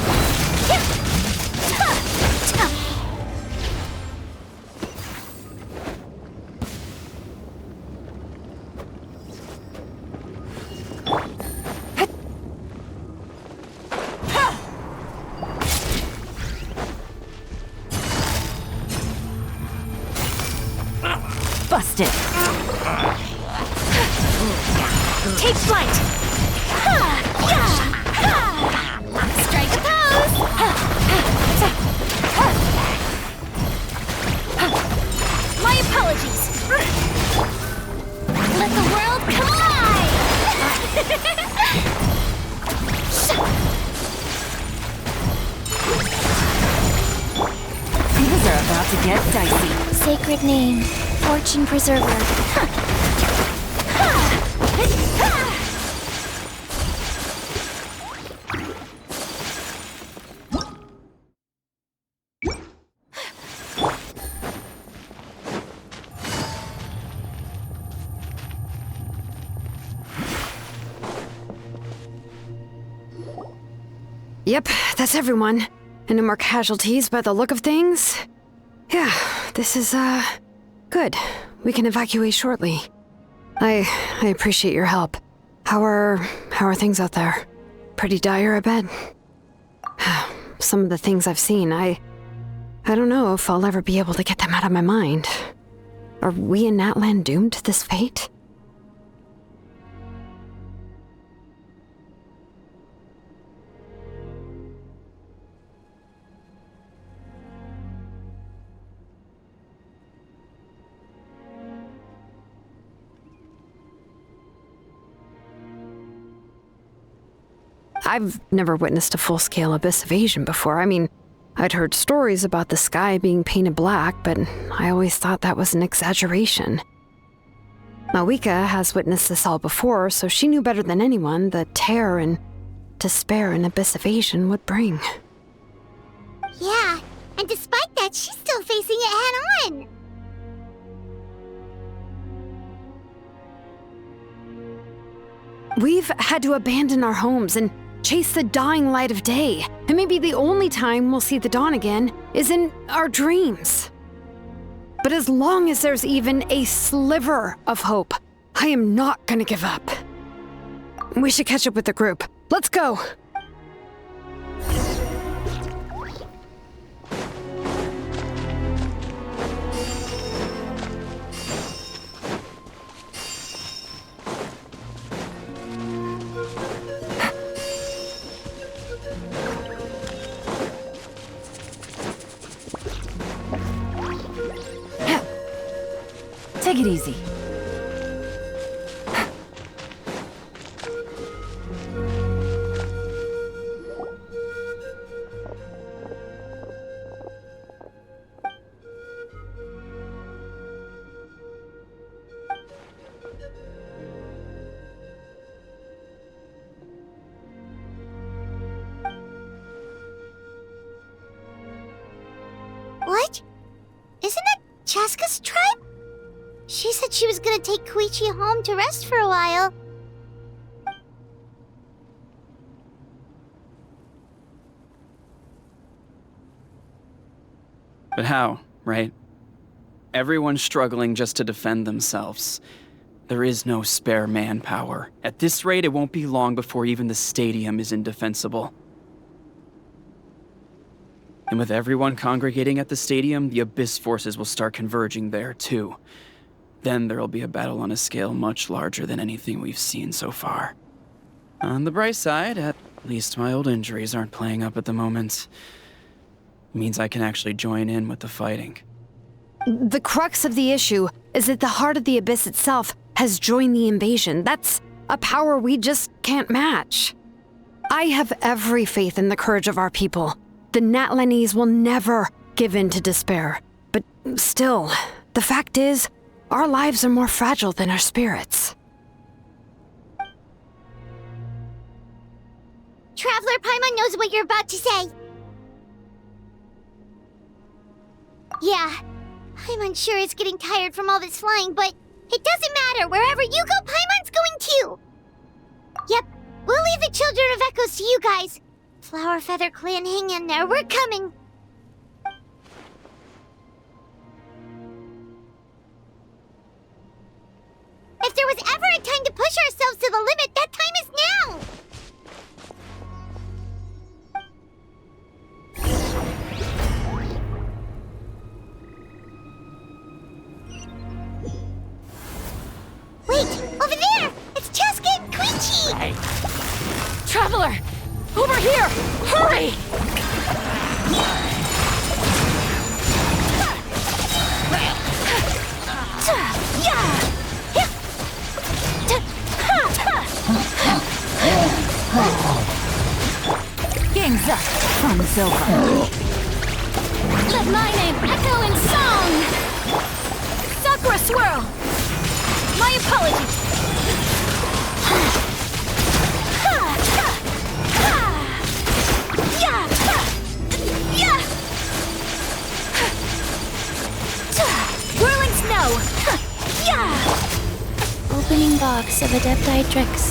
Busted. Take flight! Strike a pose! My apologies! Let the world collide! Things are about to get dicey. Sacred name, fortune preserver. Yep, that's everyone. And no more casualties by the look of things. Yeah, this is, good. We can evacuate shortly. I appreciate your help. How are things out there? Pretty dire, I bet. Some of the things I've seen, I don't know if I'll ever be able to get them out of my mind. Are we in Natlan doomed to this fate? I've never witnessed a full-scale abyss invasion before. I mean, I'd heard stories about the sky being painted black, but I always thought that was an exaggeration. Malika has witnessed this all before, so she knew better than anyone the terror and despair an abyss of Asian would bring. Yeah, and despite that, she's still facing it head-on. We've had to abandon our homes and chase the dying light of day, and maybe the only time we'll see the dawn again is in our dreams. But as long as there's even a sliver of hope, I am not gonna give up. We should catch up with the group. Let's go! Take it easy. What? Isn't that Chaska's tribe? She said she was gonna take Koichi home to rest for a while. But how, right? Everyone's struggling just to defend themselves. There is no spare manpower. At this rate, it won't be long before even the stadium is indefensible. And with everyone congregating at the stadium, the Abyss forces will start converging there, too. Then there'll be a battle on a scale much larger than anything we've seen so far. On the bright side, at least my old injuries aren't playing up at the moment. Means I can actually join in with the fighting. The crux of the issue is that the heart of the Abyss itself has joined the invasion. That's a power we just can't match. I have every faith in the courage of our people. The Natlanese will never give in to despair. But still, the fact is, our lives are more fragile than our spirits. Traveler Paimon knows what you're about to say. Yeah, Paimon's sure is getting tired from all this flying, but it doesn't matter. Wherever you go, Paimon's going too. Yep, we'll leave the Children of Echoes to you guys. Flower Feather Clan, hang in there. We're coming. If there was ever a time to push ourselves to the limit, that time is now! Wait! Over there! It's Chaska and Koichi! Traveler! Over here! Hurry! Game's up. Fun's over. Let my name echo in song! Sakura Swirl! My apologies! Whirling Snow! Opening box of Adepti tricks.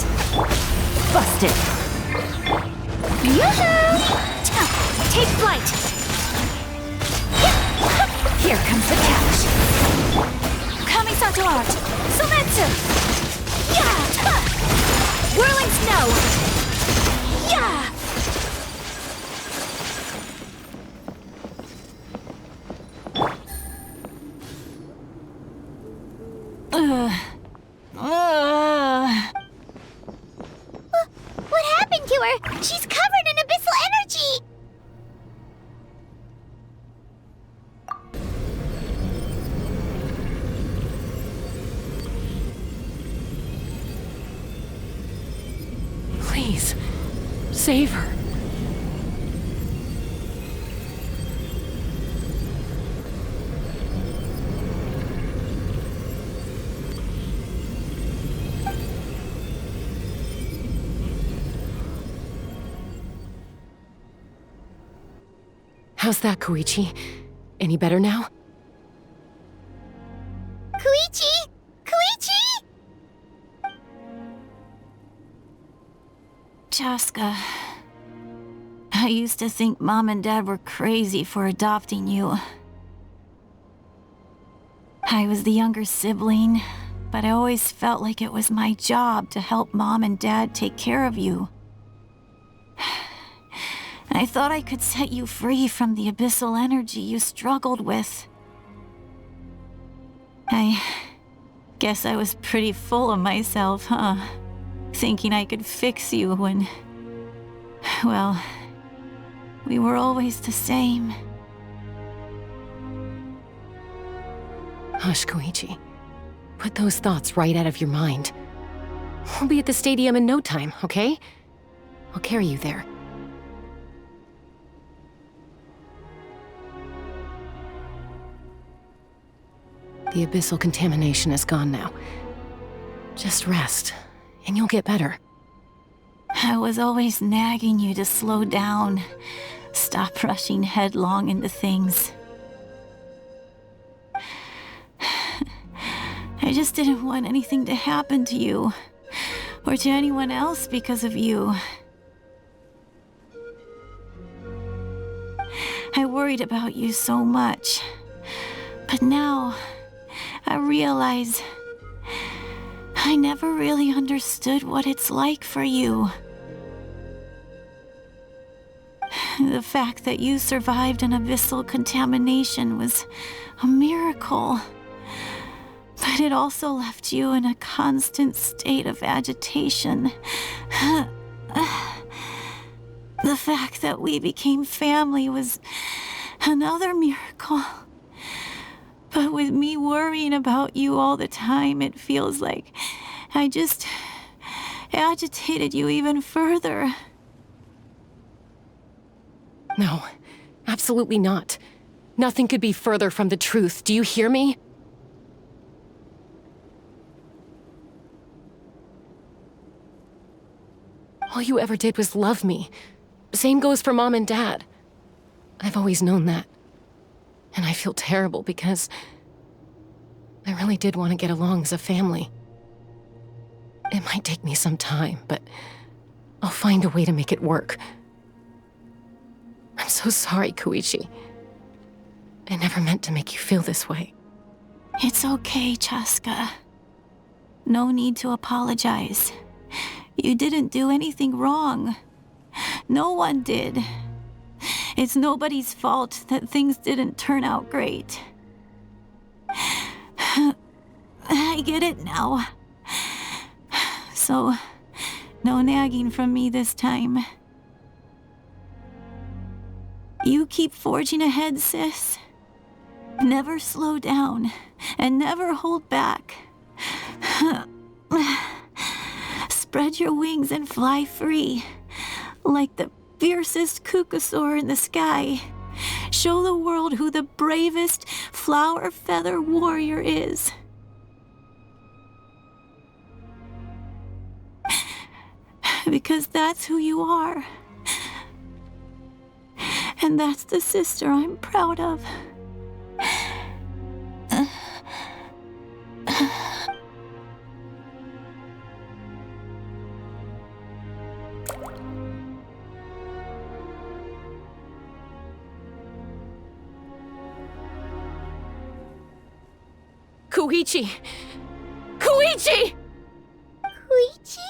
Busted! Yoo-hoo! Take flight! Here comes the catch. Kamisato Art! Sometsu! Whirling Snow! What happened to her? She's covered in abyssal energy! Please, save her. How's that, Koichi? Any better now? Koichi! Koichi! Chaska, I used to think Mom and Dad were crazy for adopting you. I was the younger sibling, but I always felt like it was my job to help Mom and Dad take care of you. I thought I could set you free from the abyssal energy you struggled with. I guess I was pretty full of myself, huh? Thinking I could fix you when... well, we were always the same. Hush, Koichi. Put those thoughts right out of your mind. We'll be at the stadium in no time, okay? I'll carry you there. The abyssal contamination is gone now. Just rest, and you'll get better. I was always nagging you to slow down. Stop rushing headlong into things. I just didn't want anything to happen to you, or to anyone else because of you. I worried about you so much, but now I realize I never really understood what it's like for you. The fact that you survived an abyssal contamination was a miracle. But it also left you in a constant state of agitation. The fact that we became family was another miracle. But with me worrying about you all the time, it feels like I just agitated you even further. No, absolutely not. Nothing could be further from the truth. Do you hear me? All you ever did was love me. Same goes for Mom and Dad. I've always known that. And I feel terrible because I really did want to get along as a family. It might take me some time, but I'll find a way to make it work. I'm so sorry, Koichi. I never meant to make you feel this way. It's okay, Chaska. No need to apologize. You didn't do anything wrong. No one did. It's nobody's fault that things didn't turn out great. I get it now. So, no nagging from me this time. You keep forging ahead, sis. Never slow down, and never hold back. Spread your wings and fly free, like the fiercest kukasaur in the sky. Show the world who the bravest flower feather warrior is. Because that's who you are. And that's the sister I'm proud of. Koichi! Koichi! Koichi?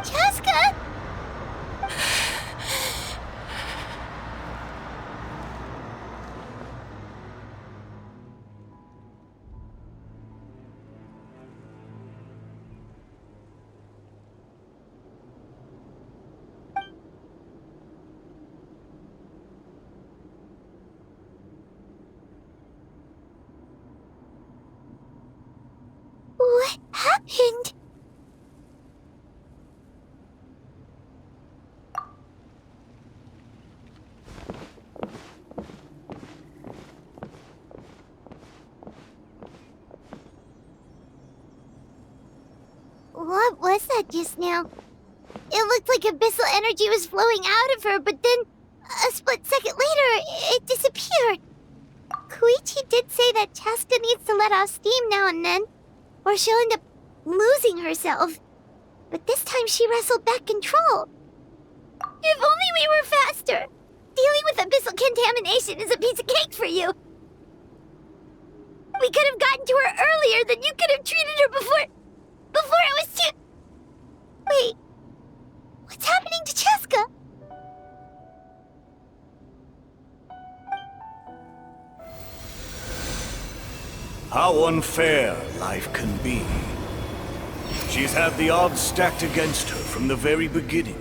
Chaska! And... What was that just now? It looked like abyssal energy was flowing out of her, but then, a split second later, it disappeared. Koichi did say that Chaska needs to let off steam now and then, or she'll end up losing herself. But this time she wrestled back control. If only we were faster! Dealing with abyssal contamination is a piece of cake for you! We could have gotten to her earlier, then you could have treated her before it was too... Wait, what's happening to Chaska? How unfair life can be. She's had the odds stacked against her from the very beginning,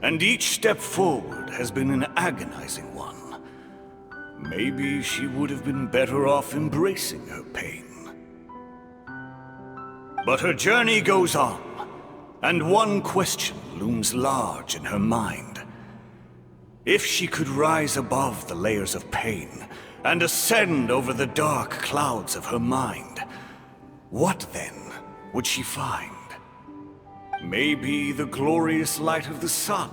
and each step forward has been an agonizing one. Maybe she would have been better off embracing her pain. But her journey goes on, and one question looms large in her mind. If she could rise above the layers of pain and ascend over the dark clouds of her mind, what then would she find? Maybe the glorious light of the sun,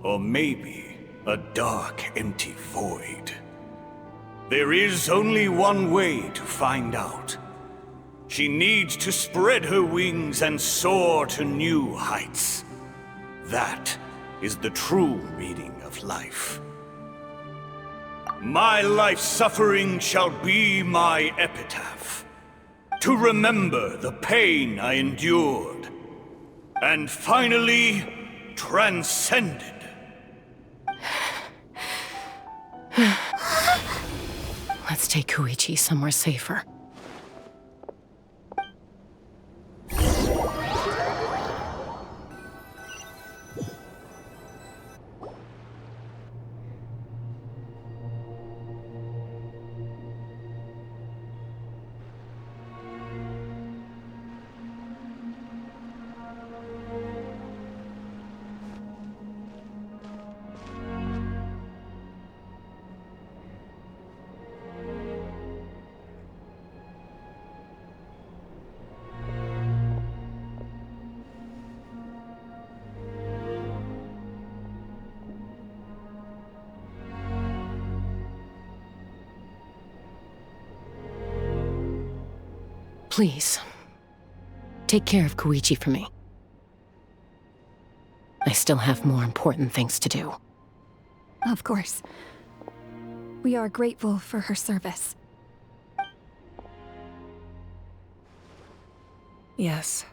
or maybe a dark, empty void. There is only one way to find out. She needs to spread her wings and soar to new heights. That is the true meaning of life. My life's suffering shall be my epitaph, to remember the pain I endured, and finally transcended. Let's take Koichi somewhere safer. Please, take care of Koichi for me. I still have more important things to do. Of course. We are grateful for her service. Yes.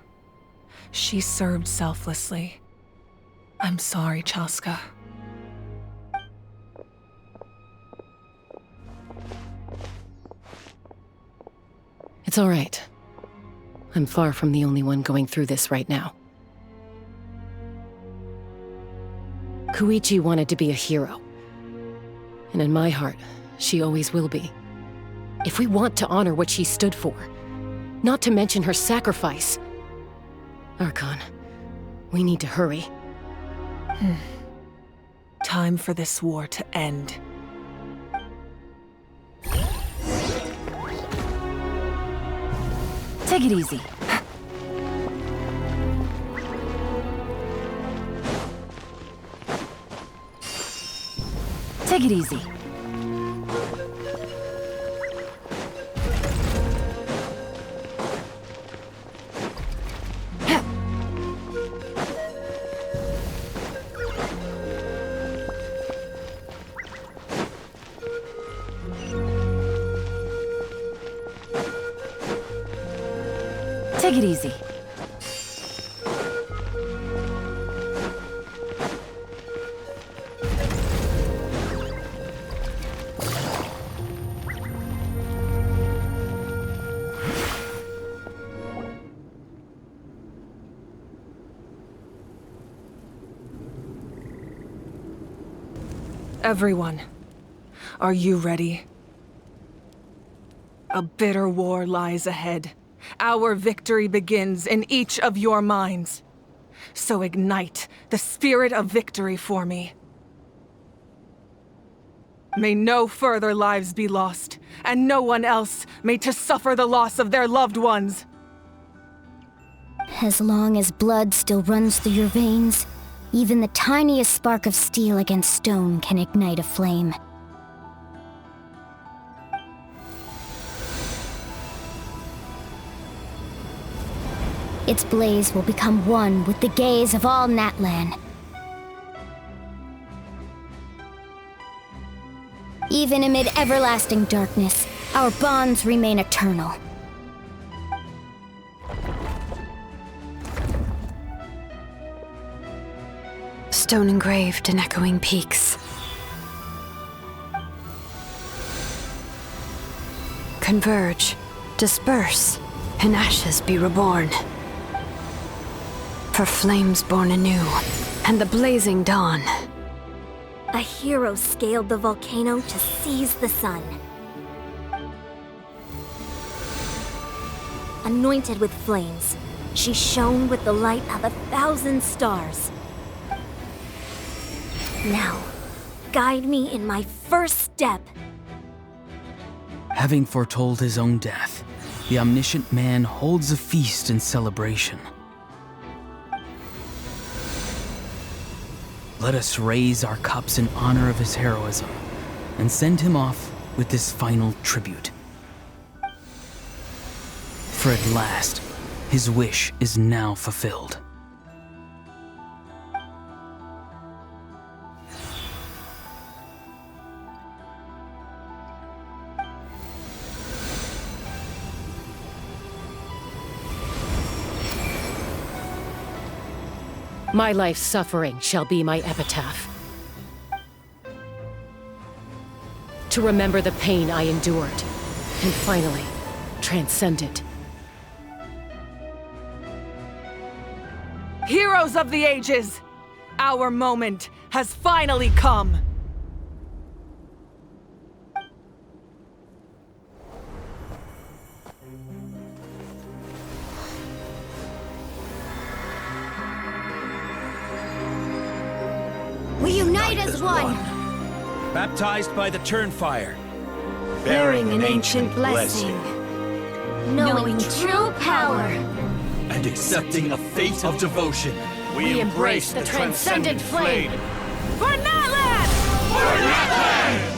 She served selflessly. I'm sorry, Chaska. It's all right. I'm far from the only one going through this right now. Koichi wanted to be a hero. And in my heart, she always will be. If we want to honor what she stood for, not to mention her sacrifice, Archon, we need to hurry. Time for this war to end. Take it easy. Take it easy. Take it easy. Everyone, are you ready? A bitter war lies ahead, Our victory begins in each of your minds. So ignite the spirit of victory for me. May no further lives be lost, and no one else made to suffer the loss of their loved ones. As long as blood still runs through your veins, even the tiniest spark of steel against stone can ignite a flame. Its blaze will become one with the gaze of all Natlan. Even amid everlasting darkness, our bonds remain eternal. Stone engraved in echoing peaks. Converge, disperse, in ashes be reborn. For flames born anew, and the blazing dawn. A hero scaled the volcano to seize the sun. Anointed with flames, she shone with the light of 1,000 stars. Now, guide me in my first step. Having foretold his own death, the omniscient man holds a feast in celebration. Let us raise our cups in honor of his heroism and send him off with this final tribute. For at last, his wish is now fulfilled. My life's suffering shall be my epitaph. To remember the pain I endured, and finally, transcend it. Heroes of the ages! Our moment has finally come! We unite as one! Baptized by the Turnfire. Bearing an ancient blessing. Knowing true power. And accepting a fate of devotion. We embrace the transcendent flame. For Natlan! For Natlan!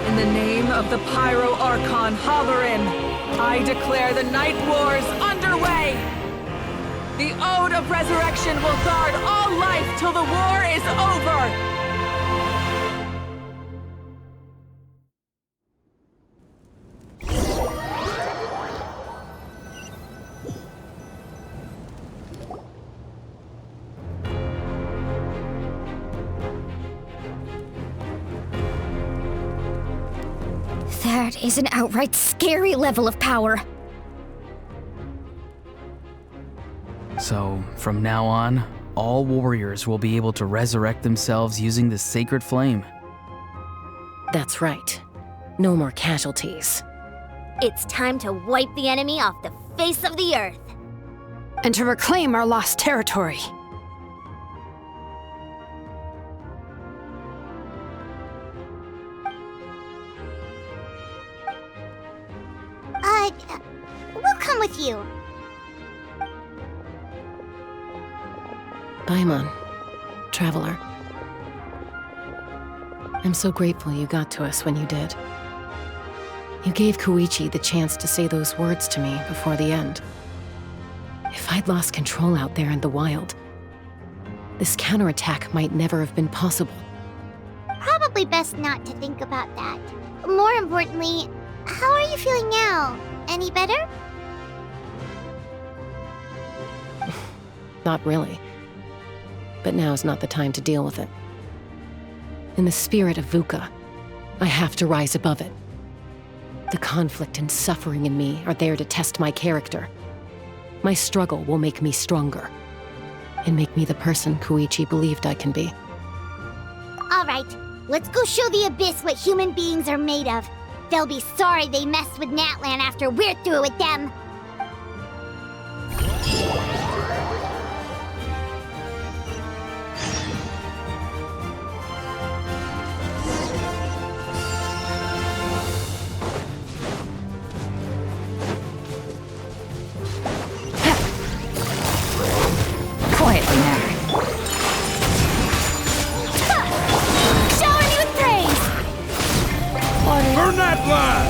In the name of the Pyro Archon Halloran, I declare the Night Wars underway! The Ode of Resurrection will guard all life till the war is over! That is an outright scary level of power. So, from now on, all warriors will be able to resurrect themselves using the sacred flame. That's right. No more casualties. It's time to wipe the enemy off the face of the earth. And to reclaim our lost territory. We'll come with you. Paimon, traveler. I'm so grateful you got to us when you did. You gave Koichi the chance to say those words to me before the end. If I'd lost control out there in the wild, this counterattack might never have been possible. Probably best not to think about that. More importantly, how are you feeling now? Any better? Not really. But now's not the time to deal with it. In the spirit of VUCA, I have to rise above it. The conflict and suffering in me are there to test my character. My struggle will make me stronger, and make me the person Koichi believed I can be. All right, let's go show the Abyss what human beings are made of. They'll be sorry they messed with Natlan after we're through with them. Quietly now. Shower me with praise! Burn that blood!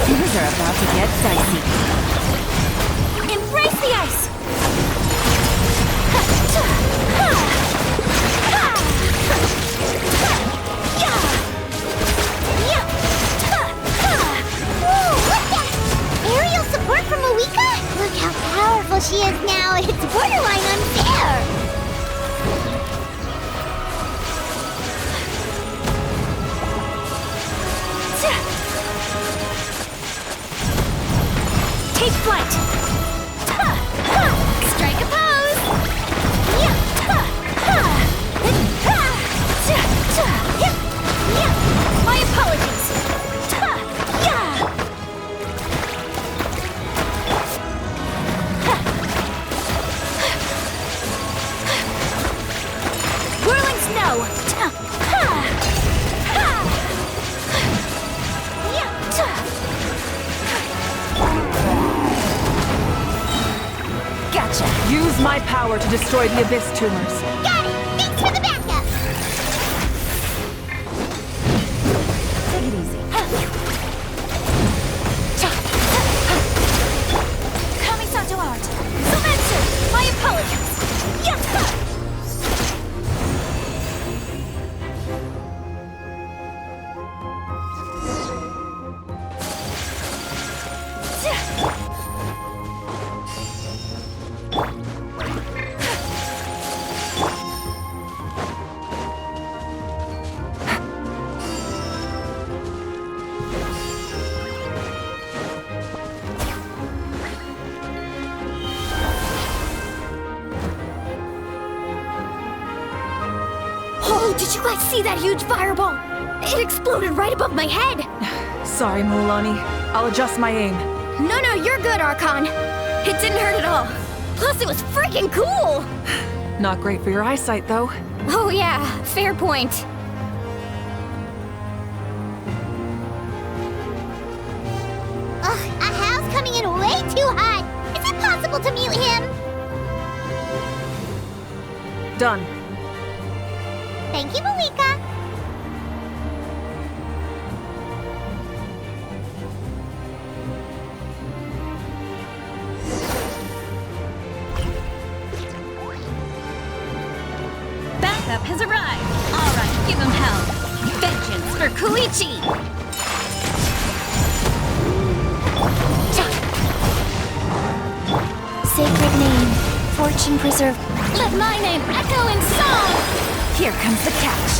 Things are about to get dicey. Embrace the ice! Aerial support from Moika? Look how powerful she is now. It's borderline unfair. Take flight! Strike a pose! My apologies! Whirling snow! Gotcha! Use my power to destroy the Abyss tumors. Got it! Thanks for the backup! Take it easy. Kamisato art! Sumetsu! My apologies! Oh, did you guys see that huge fireball? It exploded right above my head! Sorry, Mulani. I'll adjust my aim. No, you're good, Archon. It didn't hurt at all. Plus, it was freaking cool! Not great for your eyesight, though. Oh yeah, fair point. Ugh, Ahal's coming in way too hot. Is it possible to mute him? Done. Thank you, Malika. Backup has arrived. All right, give him hell. Vengeance for Koichi. Sacred name, fortune preserve. Let my name echo in song. Here comes the catch.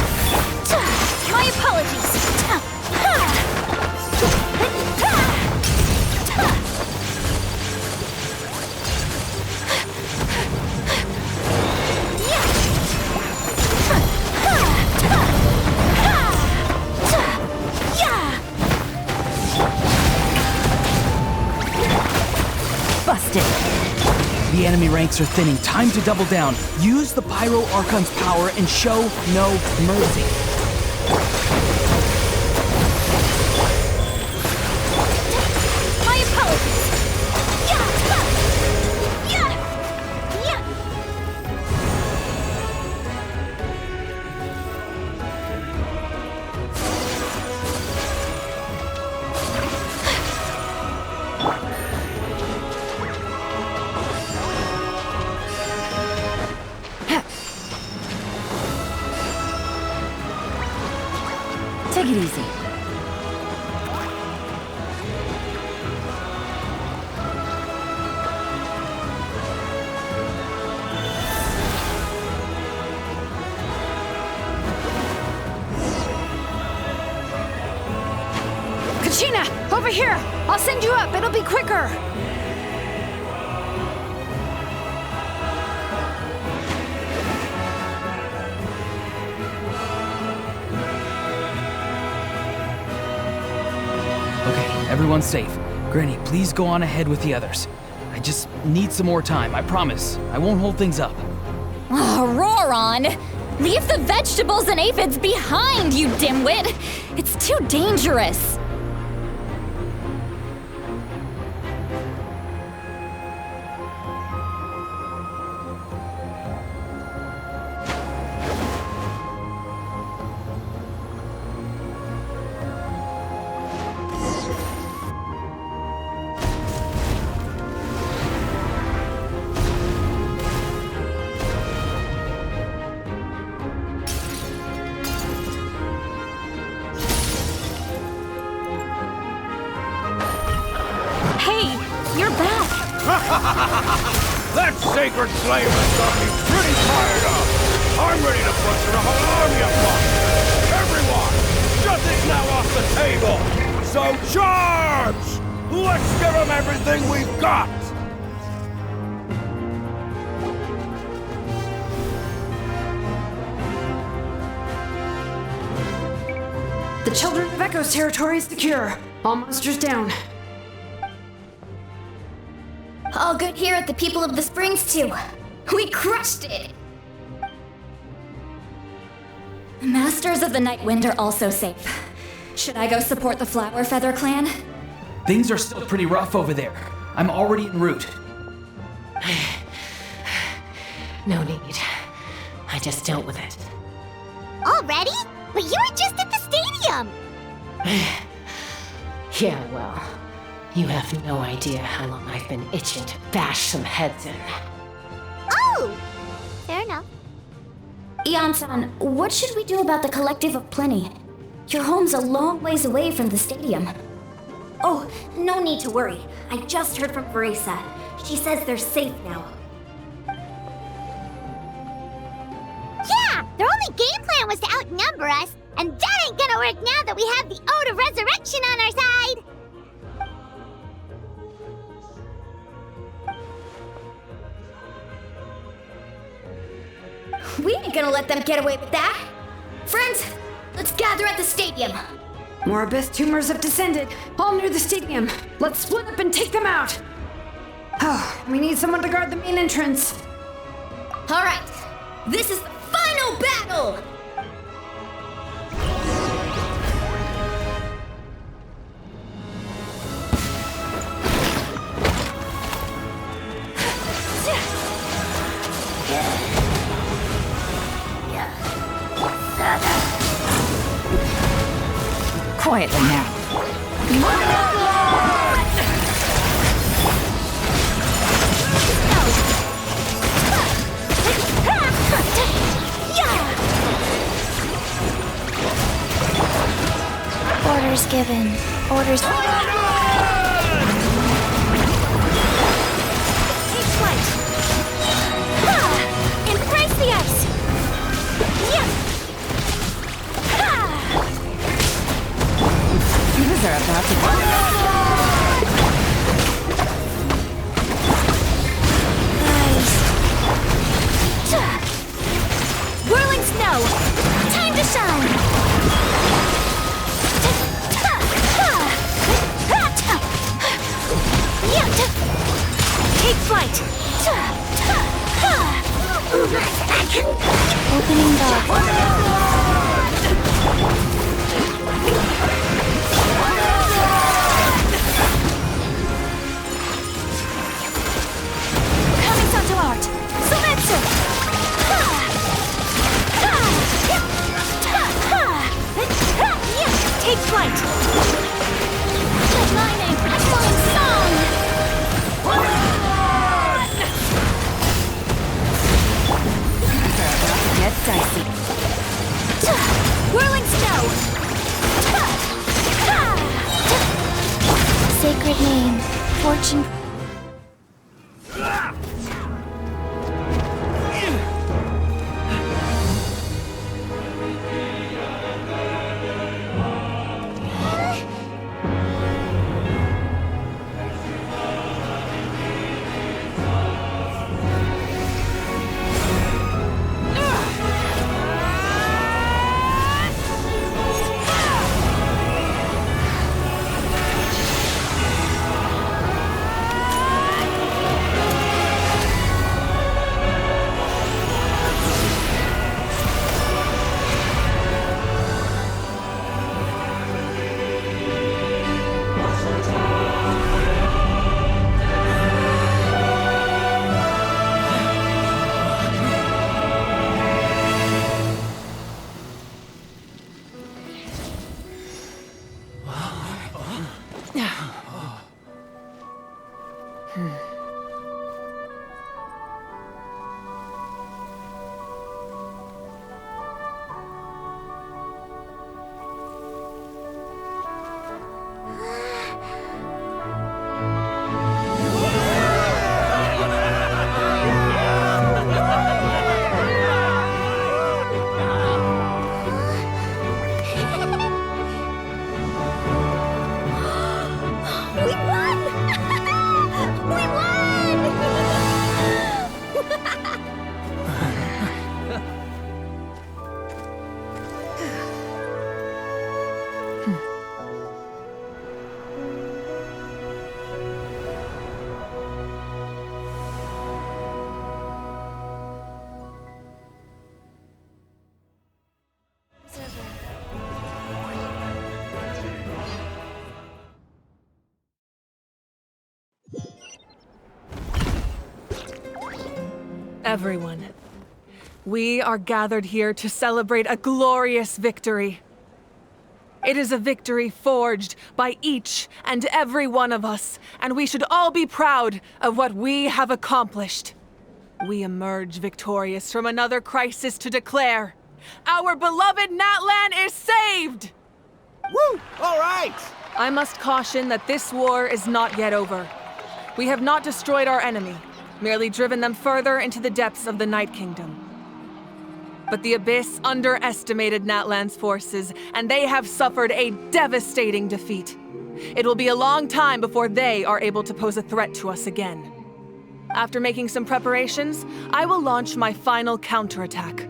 My apologies. Busted. The enemy ranks are thinning. Time to double down. Use the Pyro Archon's power and show no mercy. My apologies. I'll send you up. It'll be quicker. Okay, everyone's safe. Granny, please go on ahead with the others. I just need some more time, I promise. I won't hold things up. Oh, Roron! Leave the vegetables and aphids behind, you dimwit! It's too dangerous! That sacred flame has got me pretty fired up! I'm ready to butcher a whole army of monsters! Everyone! Nothing's now off the table! So charge! Let's give them everything we've got! The Children of Echo's territory is secure. All monsters down. All good here at the People of the Springs, too. We crushed it! The Masters of the Night Wind are also safe. Should I go support the Flower Feather clan? Things are still pretty rough over there. I'm already en route. No need. I just dealt with it. Already? But you were just at the stadium! Yeah, well, you have no idea how long I've been itching to bash some heads in. Oh! Fair enough. Ian-san, what should we do about the Collective of Plenty? Your home's a long ways away from the stadium. Oh, no need to worry. I just heard from Veresa. She says they're safe now. Yeah! Their only game plan was to outnumber us, and that ain't gonna work now that we have the Ode of Resurrection on our side! We ain't gonna let them get away with that! Friends, let's gather at the stadium! More abyss tumors have descended, all near the stadium. Let's split up and take them out! Oh, we need someone to guard the main entrance. Alright, this is the final battle! Quietly now. Orders given. Orders. Take flight! Embrace the ice! These are about to go. Whirling snow! Time to shine! Take flight! Opening door. Kamisato art! Sometsu! Take flight! Lightning! Flying song! Get dicey. Whirling snow! Sacred name. Fortune. Everyone, we are gathered here to celebrate a glorious victory. It is a victory forged by each and every one of us, and we should all be proud of what we have accomplished. We emerge victorious from another crisis to declare, our beloved Natlan is saved! Woo! All right! I must caution that this war is not yet over. We have not destroyed our enemy, merely driven them further into the depths of the Night Kingdom. But the Abyss underestimated Natlan's forces, and they have suffered a devastating defeat. It will be a long time before they are able to pose a threat to us again. After making some preparations, I will launch my final counterattack.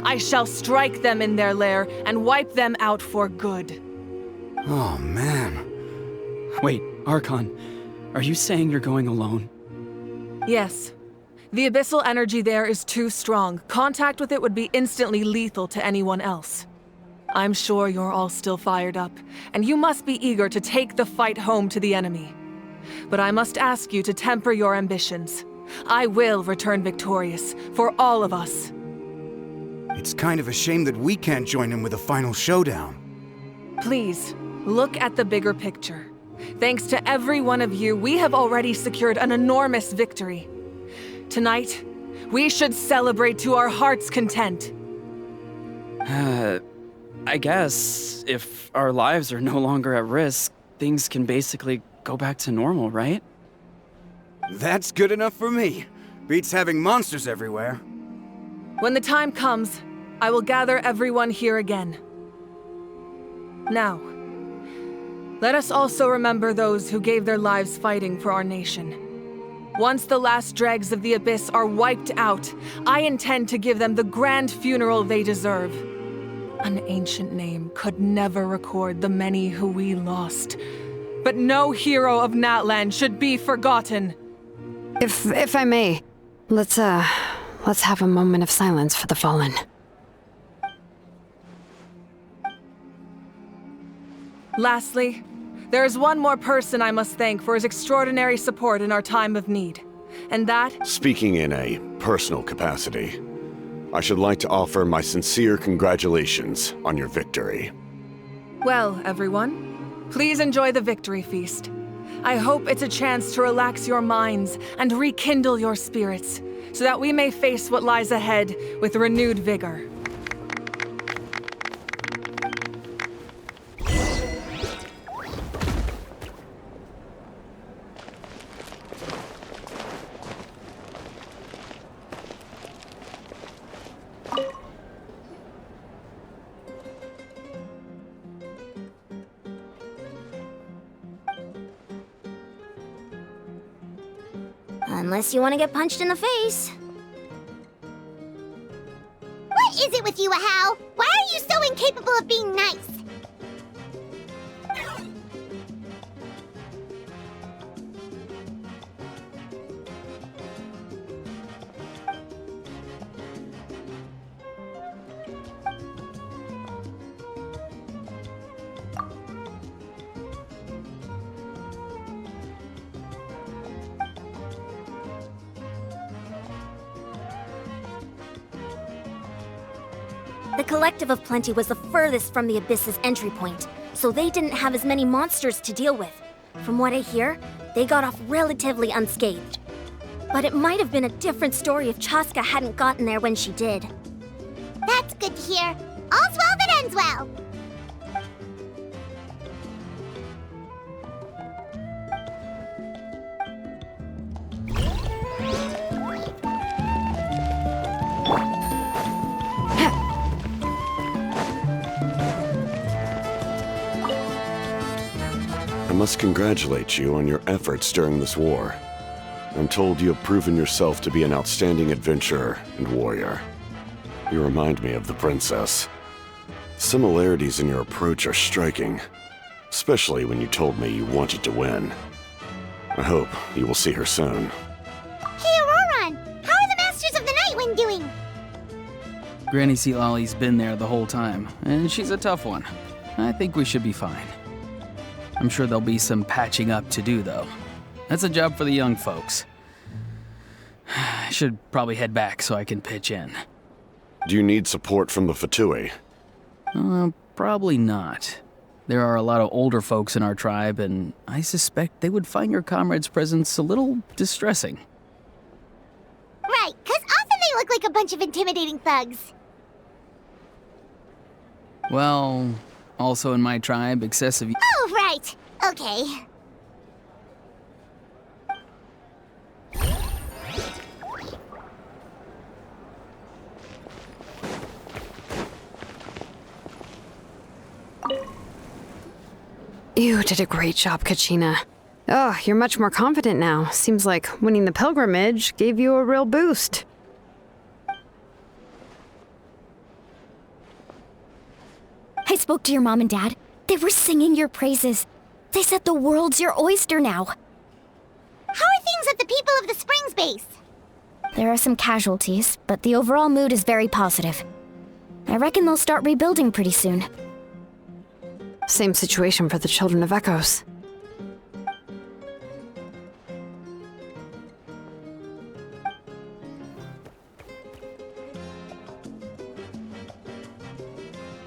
I shall strike them in their lair and wipe them out for good. Oh, man. Wait, Archon, are you saying you're going alone? Yes. The abyssal energy there is too strong. Contact with it would be instantly lethal to anyone else. I'm sure you're all still fired up, and you must be eager to take the fight home to the enemy. But I must ask you to temper your ambitions. I will return victorious, for all of us. It's kind of a shame that we can't join him with a final showdown. Please, look at the bigger picture. Thanks to every one of you, we have already secured an enormous victory. Tonight, we should celebrate to our heart's content. I guess if our lives are no longer at risk, things can basically go back to normal, right? That's good enough for me. Beats having monsters everywhere. When the time comes, I will gather everyone here again. Now, let us also remember those who gave their lives fighting for our nation. Once the last dregs of the Abyss are wiped out, I intend to give them the grand funeral they deserve. An ancient name could never record the many who we lost. But no hero of Natlan should be forgotten. If I may, let's have a moment of silence for the fallen. Lastly, there is one more person I must thank for his extraordinary support in our time of need. And that... Speaking in a personal capacity, I should like to offer my sincere congratulations on your victory. Well, everyone, please enjoy the victory feast. I hope it's a chance to relax your minds and rekindle your spirits, so that we may face what lies ahead with renewed vigor. Unless you want to get punched in the face. What is it with you, Ahau? Why are you so incapable of being nice? The Collective of Plenty was the furthest from the Abyss's entry point, so they didn't have as many monsters to deal with. From what I hear, they got off relatively unscathed. But it might have been a different story if Chaska hadn't gotten there when she did. That's good to hear. All's well that ends well. I must congratulate you on your efforts during this war. I'm told you have proven yourself to be an outstanding adventurer and warrior. You remind me of the princess. Similarities in your approach are striking, especially when you told me you wanted to win. I hope you will see her soon. Hey, Auroron! How are the Masters of the Night Wind doing? Granny Sealolly's been there the whole time, and she's a tough one. I think we should be fine. I'm sure there'll be some patching up to do, though. That's a job for the young folks. I should probably head back so I can pitch in. Do you need support from the Fatui? Probably not. There are a lot of older folks in our tribe, and I suspect they would find your comrade's presence a little distressing. Right, 'cause often they look like a bunch of intimidating thugs. Well, also in my tribe, excessive... Oh, right. Okay. You did a great job, Kachina. Oh, you're much more confident now. Seems like winning the pilgrimage gave you a real boost. I spoke to your mom and dad. They were singing your praises. They said the world's your oyster now. How are things at the People of the Springs base? There are some casualties, but the overall mood is very positive. I reckon they'll start rebuilding pretty soon. Same situation for the Children of Echoes.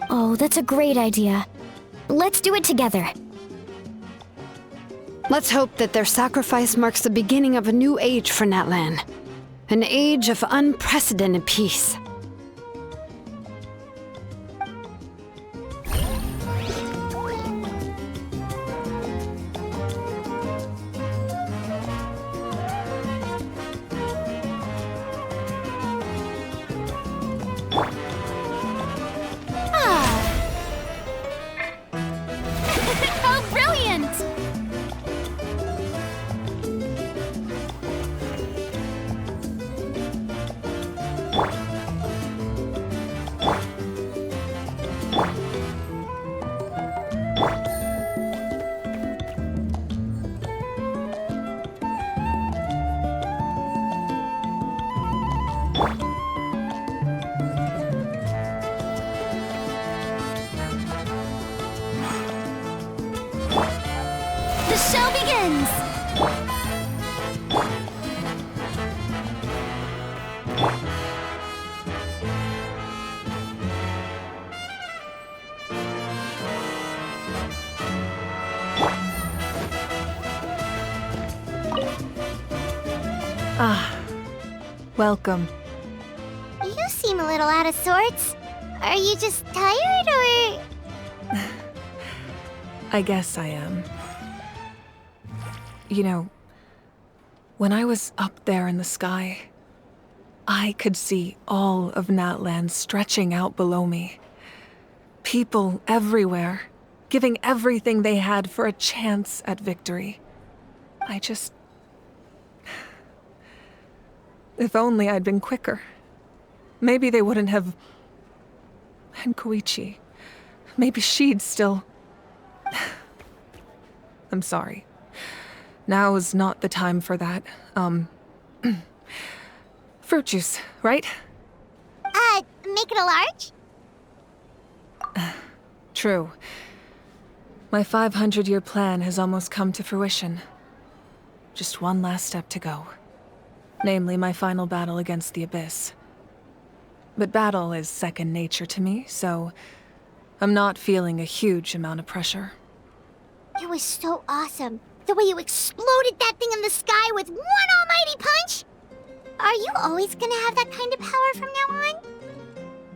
Oh, that's a great idea. Let's do it together. Let's hope that their sacrifice marks the beginning of a new age for Natlan. An age of unprecedented peace. How brilliant! The show begins! Ah, welcome. You seem a little out of sorts. Are you just tired, or...? I guess I am. You know, when I was up there in the sky, I could see all of Natlan stretching out below me. People everywhere, giving everything they had for a chance at victory. If only I'd been quicker. Maybe they wouldn't have... And Koichi. Maybe she'd still... I'm sorry. Now is not the time for that. Fruit juice, right? Make it a large? True. My 500-year plan has almost come to fruition. Just one last step to go. Namely, my final battle against the Abyss. But battle is second nature to me, so I'm not feeling a huge amount of pressure. It was so awesome. The way you exploded that thing in the sky with one almighty punch? Are you always gonna have that kind of power from now on?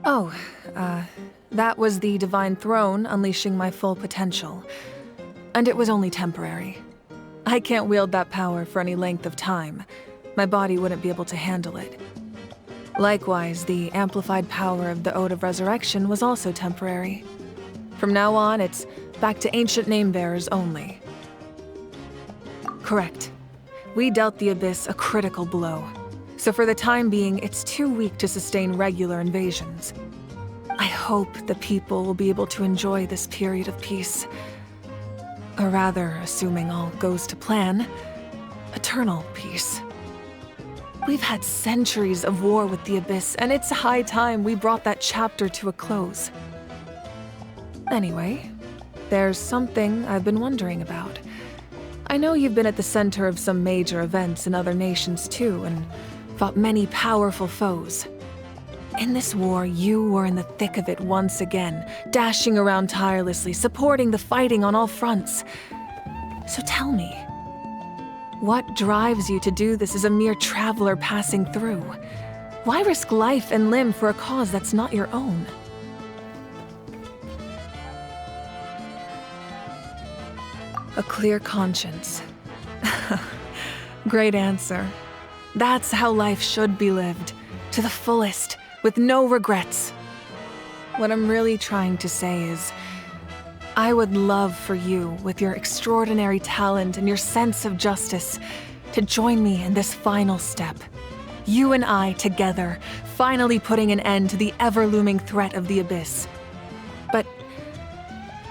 Oh, that was the Divine Throne unleashing my full potential. And it was only temporary. I can't wield that power for any length of time. My body wouldn't be able to handle it. Likewise, the amplified power of the Ode of Resurrection was also temporary. From now on, it's back to ancient name-bearers only. Correct. We dealt the Abyss a critical blow. So for the time being, it's too weak to sustain regular invasions. I hope the people will be able to enjoy this period of peace. Or rather, assuming all goes to plan, eternal peace. We've had centuries of war with the Abyss, and it's high time we brought that chapter to a close. Anyway, there's something I've been wondering about. I know you've been at the center of some major events in other nations too, and fought many powerful foes. In this war, you were in the thick of it once again, dashing around tirelessly, supporting the fighting on all fronts. So tell me, what drives you to do this as a mere traveler passing through? Why risk life and limb for a cause that's not your own? A clear conscience. Great answer. That's how life should be lived, to the fullest, with no regrets. What I'm really trying to say is, I would love for you, with your extraordinary talent and your sense of justice, to join me in this final step. You and I together, finally putting an end to the ever-looming threat of the Abyss. But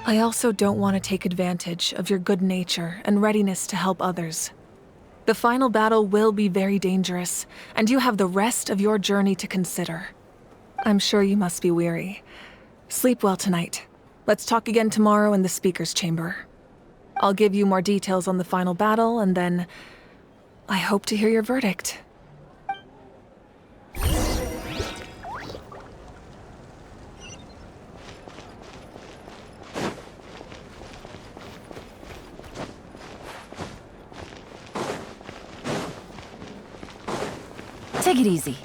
I also don't want to take advantage of your good nature and readiness to help others. The final battle will be very dangerous, and you have the rest of your journey to consider. I'm sure you must be weary. Sleep well tonight. Let's talk again tomorrow in the Speaker's Chamber. I'll give you more details on the final battle, and then I hope to hear your verdict. Take it easy.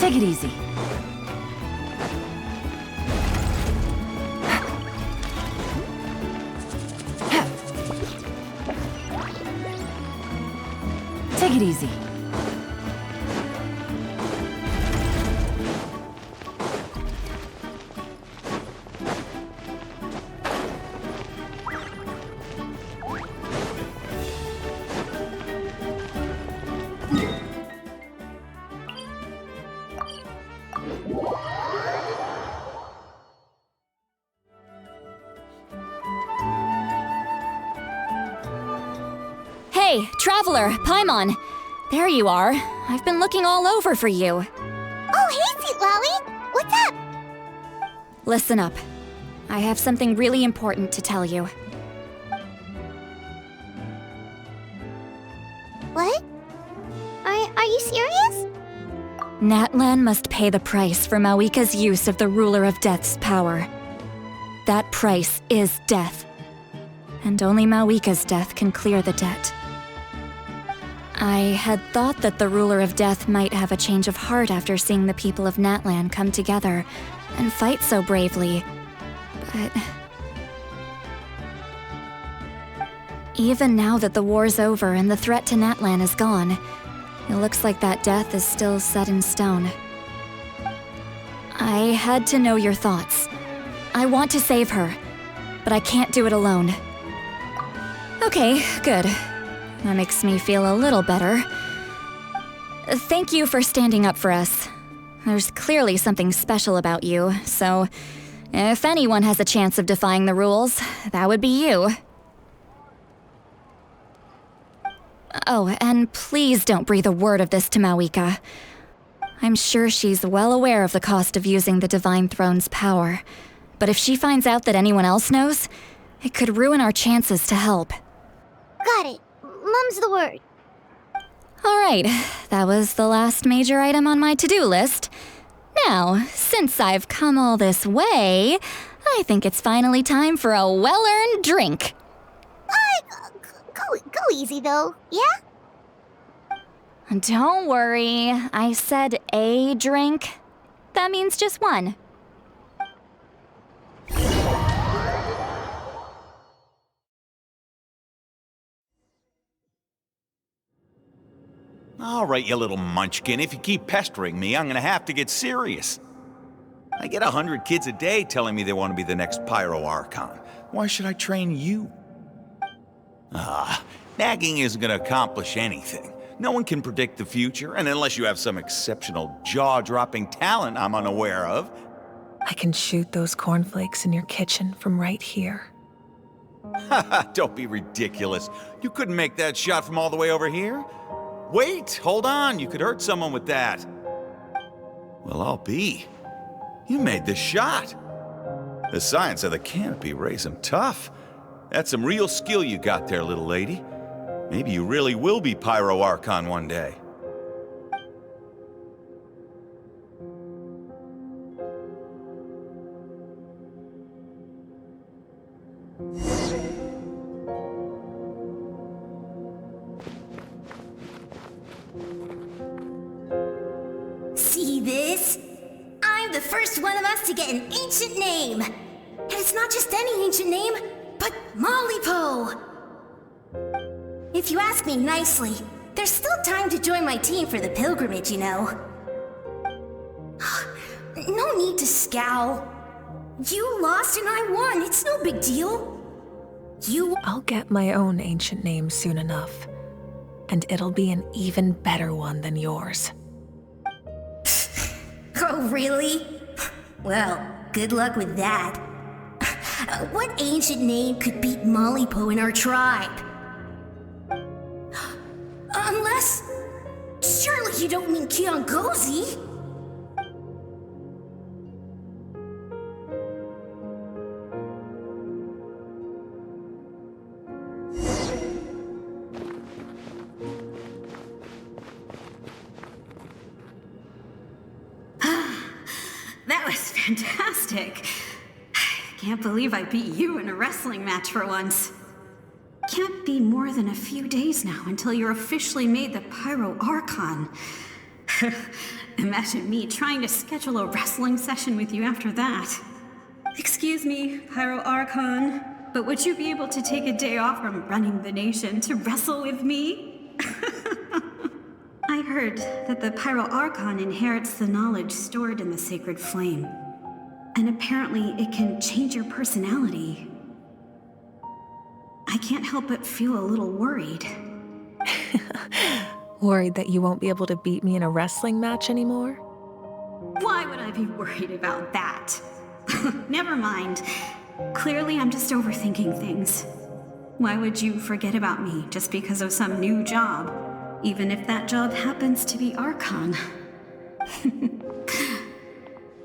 Take it easy. Take it easy. Hey, Traveler, Paimon. There you are. I've been looking all over for you. Oh, hey, Sweet Lolly! What's up? Listen up. I have something really important to tell you. What? Are you serious? Natlan must pay the price for Mawika's use of the Ruler of Death's power. That price is death. and only Mawika's death can clear the debt. I had thought that the Ruler of Death might have a change of heart after seeing the people of Natlan come together and fight so bravely, but... Even now that the war's over and the threat to Natlan is gone, it looks like that death is still set in stone. I had to know your thoughts. I want to save her, but I can't do it alone. Okay, good. That makes me feel a little better. Thank you for standing up for us. There's clearly something special about you, so if anyone has a chance of defying the rules, that would be you. Oh, and please don't breathe a word of this to Mawika. I'm sure she's well aware of the cost of using the Divine Throne's power, but if she finds out that anyone else knows, it could ruin our chances to help. Got it. Mum's the word. Alright, that was the last major item on my to-do list. Now, since I've come all this way, I think it's finally time for a well-earned drink. Go easy, though, yeah? Don't worry, I said a drink. That means just one. All right, you little munchkin. If you keep pestering me, I'm gonna have to get serious. I get 100 kids a day telling me they want to be the next Pyro Archon. Why should I train you? Nagging isn't gonna accomplish anything. No one can predict the future, and unless you have some exceptional jaw-dropping talent I'm unaware of. I can shoot those cornflakes in your kitchen from right here. Don't be ridiculous. You couldn't make that shot from all the way over here? Wait, hold on, you could hurt someone with that. Well, I'll be. You made the shot. The science of the canopy raised him tough. That's some real skill you got there, little lady. Maybe you really will be Pyro Archon one day. See this? I'm the first one of us to get an ancient name. And it's not just any ancient name, but Malipo. If you ask me nicely, there's still time to join my team for the pilgrimage, you know. No need to scowl. You lost and I won, it's no big deal. I'll get my own ancient name soon enough. And it'll be an even better one than yours. Oh, really? Well, good luck with that. What ancient name could beat Malipo in our tribe? Unless... surely you don't mean Kiangozi? That was fantastic. Can't believe I beat you in a wrestling match for once. Can't be more than a few days now until you're officially made the Pyro Archon. Imagine me trying to schedule a wrestling session with you after that. Excuse me, Pyro Archon, but would you be able to take a day off from running the nation to wrestle with me? I heard that the Pyro Archon inherits the knowledge stored in the sacred flame. And apparently it can change your personality. I can't help but feel a little worried. Worried that you won't be able to beat me in a wrestling match anymore? Why would I be worried about that? Never mind. Clearly I'm just overthinking things. Why would you forget about me just because of some new job? Even if that job happens to be Archon.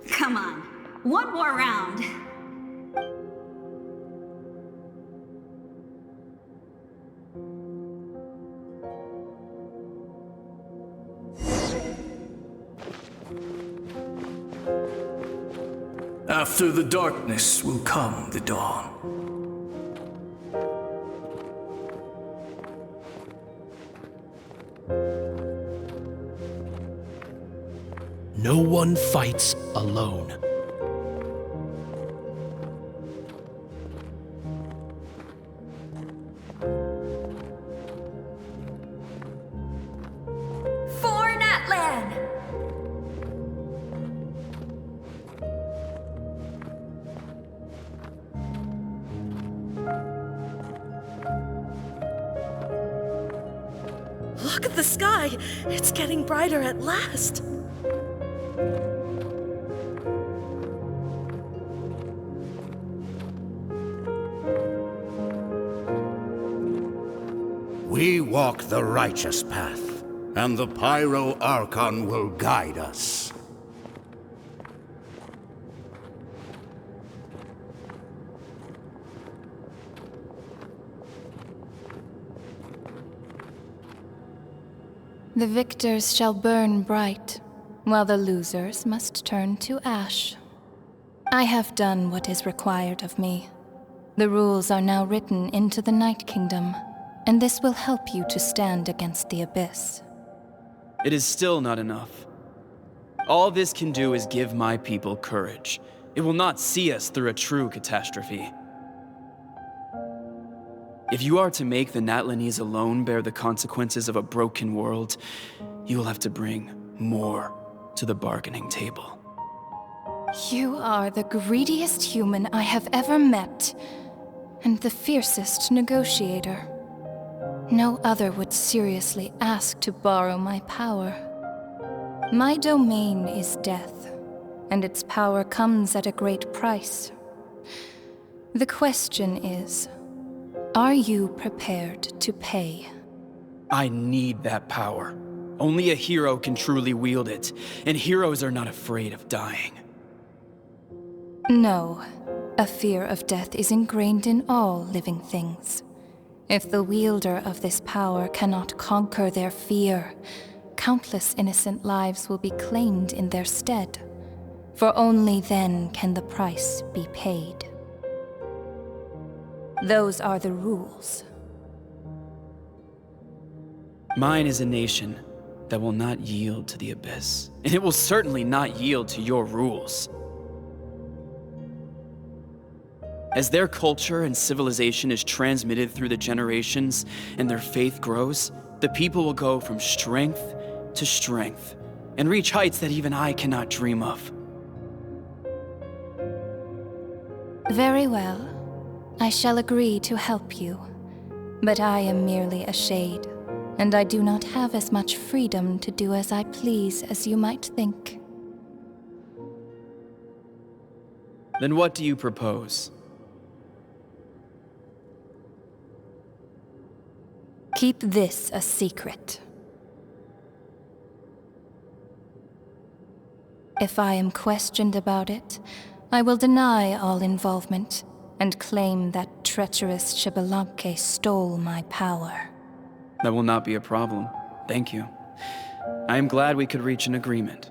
Come on, one more round. After the darkness will come the dawn. No one fights alone. For Natlan! Look at the sky! It's getting brighter at last! We walk the righteous path, and the Pyro Archon will guide us. The victors shall burn bright, while the losers must turn to ash. I have done what is required of me. The rules are now written into the Night Kingdom, and this will help you to stand against the Abyss. It is still not enough. All this can do is give my people courage. It will not see us through a true catastrophe. If you are to make the Natlanese alone bear the consequences of a broken world, you will have to bring more to the bargaining table. You are the greediest human I have ever met, and the fiercest negotiator. No other would seriously ask to borrow my power. My domain is death, and its power comes at a great price. The question is, are you prepared to pay? I need that power. Only a hero can truly wield it, and heroes are not afraid of dying. No, a fear of death is ingrained in all living things. If the wielder of this power cannot conquer their fear, countless innocent lives will be claimed in their stead, for only then can the price be paid. Those are the rules. Mine is a nation that will not yield to the Abyss, and it will certainly not yield to your rules. As their culture and civilization is transmitted through the generations and their faith grows, the people will go from strength to strength and reach heights that even I cannot dream of. Very well. I shall agree to help you. But I am merely a shade, and I do not have as much freedom to do as I please as you might think. Then what do you propose? Keep this a secret. If I am questioned about it, I will deny all involvement and claim that treacherous Xbalanque stole my power. That will not be a problem. Thank you. I am glad we could reach an agreement.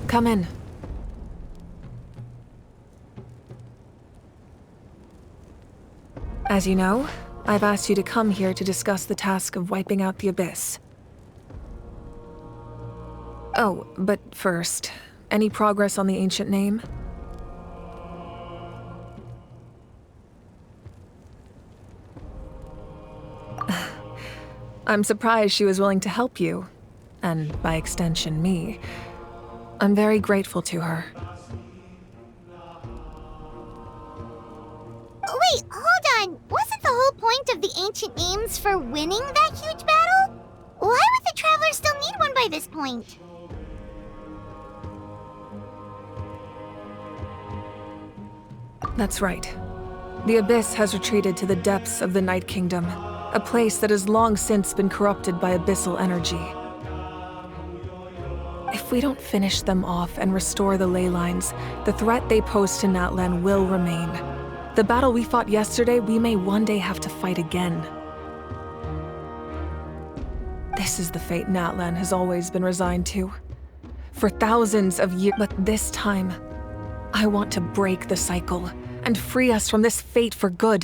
Come in. As you know, I've asked you to come here to discuss the task of wiping out the Abyss. Oh, but first, any progress on the ancient name? I'm surprised she was willing to help you, and by extension, me. I'm very grateful to her. Wait, hold on. Wasn't the whole point of the ancient names for winning that huge battle? Why would the Travelers still need one by this point? That's right. The Abyss has retreated to the depths of the Night Kingdom, a place that has long since been corrupted by abyssal energy. If we don't finish them off and restore the ley lines, the threat they pose to Natlan will remain. The battle we fought yesterday, we may one day have to fight again. This is the fate Natlan has always been resigned to. For thousands of years, but this time, I want to break the cycle and free us from this fate for good.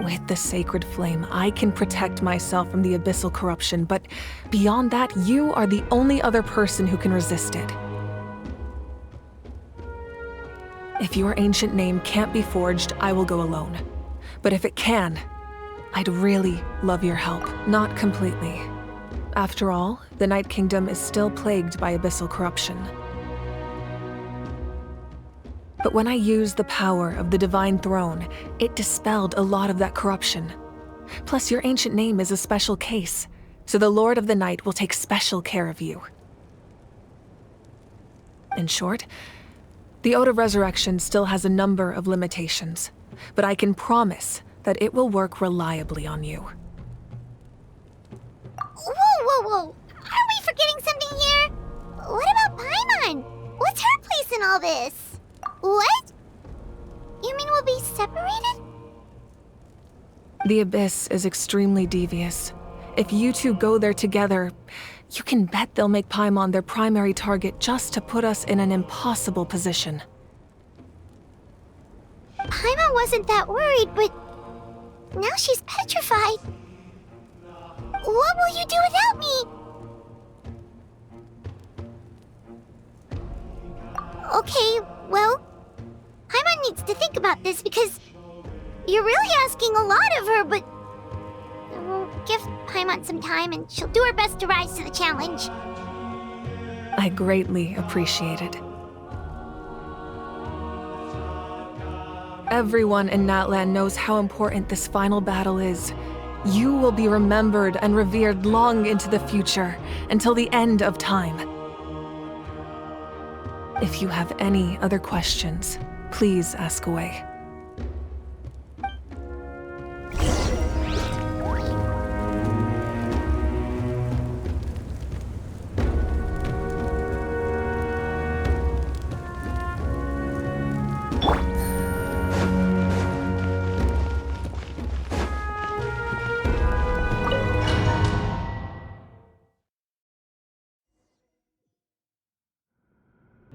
With the sacred flame, I can protect myself from the abyssal corruption, but beyond that, you are the only other person who can resist it. If your ancient name can't be forged, I will go alone. But if it can, I'd really love your help. Not completely. After all, the Night Kingdom is still plagued by abyssal corruption. But when I used the power of the Divine Throne, it dispelled a lot of that corruption. Plus, your ancient name is a special case, so the Lord of the Night will take special care of you. In short, the Ode of Resurrection still has a number of limitations, but I can promise that it will work reliably on you. Whoa! Are we forgetting something here? What about Paimon? What's her place in all this? What? You mean we'll be separated? The Abyss is extremely devious. If you two go there together, you can bet they'll make Paimon their primary target just to put us in an impossible position. Paimon wasn't that worried, but now she's petrified. What will you do without me? Okay, well, Paimon needs to think about this because you're really asking a lot of her, but we'll give Paimon some time and she'll do her best to rise to the challenge. I greatly appreciate it. Everyone in Natlan knows how important this final battle is. You will be remembered and revered long into the future, until the end of time. If you have any other questions, please ask away.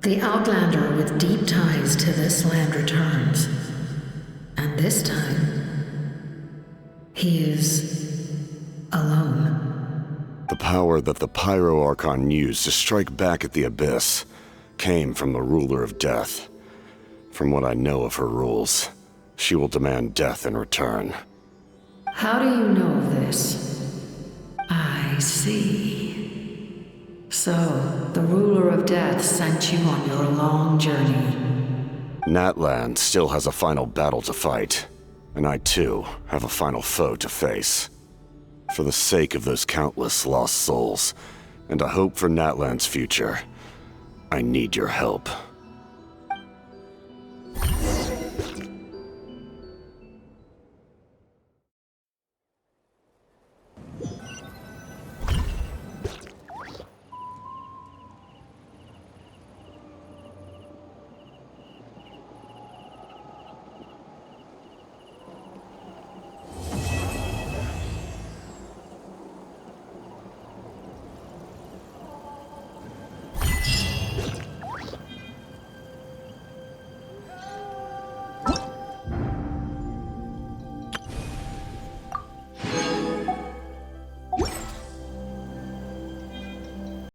The Outlander with deep ties to this land returns. And this time, he is alone. The power that the Pyro Archon used to strike back at the Abyss came from the Ruler of Death. From what I know of her rules, she will demand death in return. How do you know this? I see. So, the Ruler of Death sent you on your long journey. Natlan still has a final battle to fight, and I too have a final foe to face. For the sake of those countless lost souls, and a hope for Natlan's future, I need your help.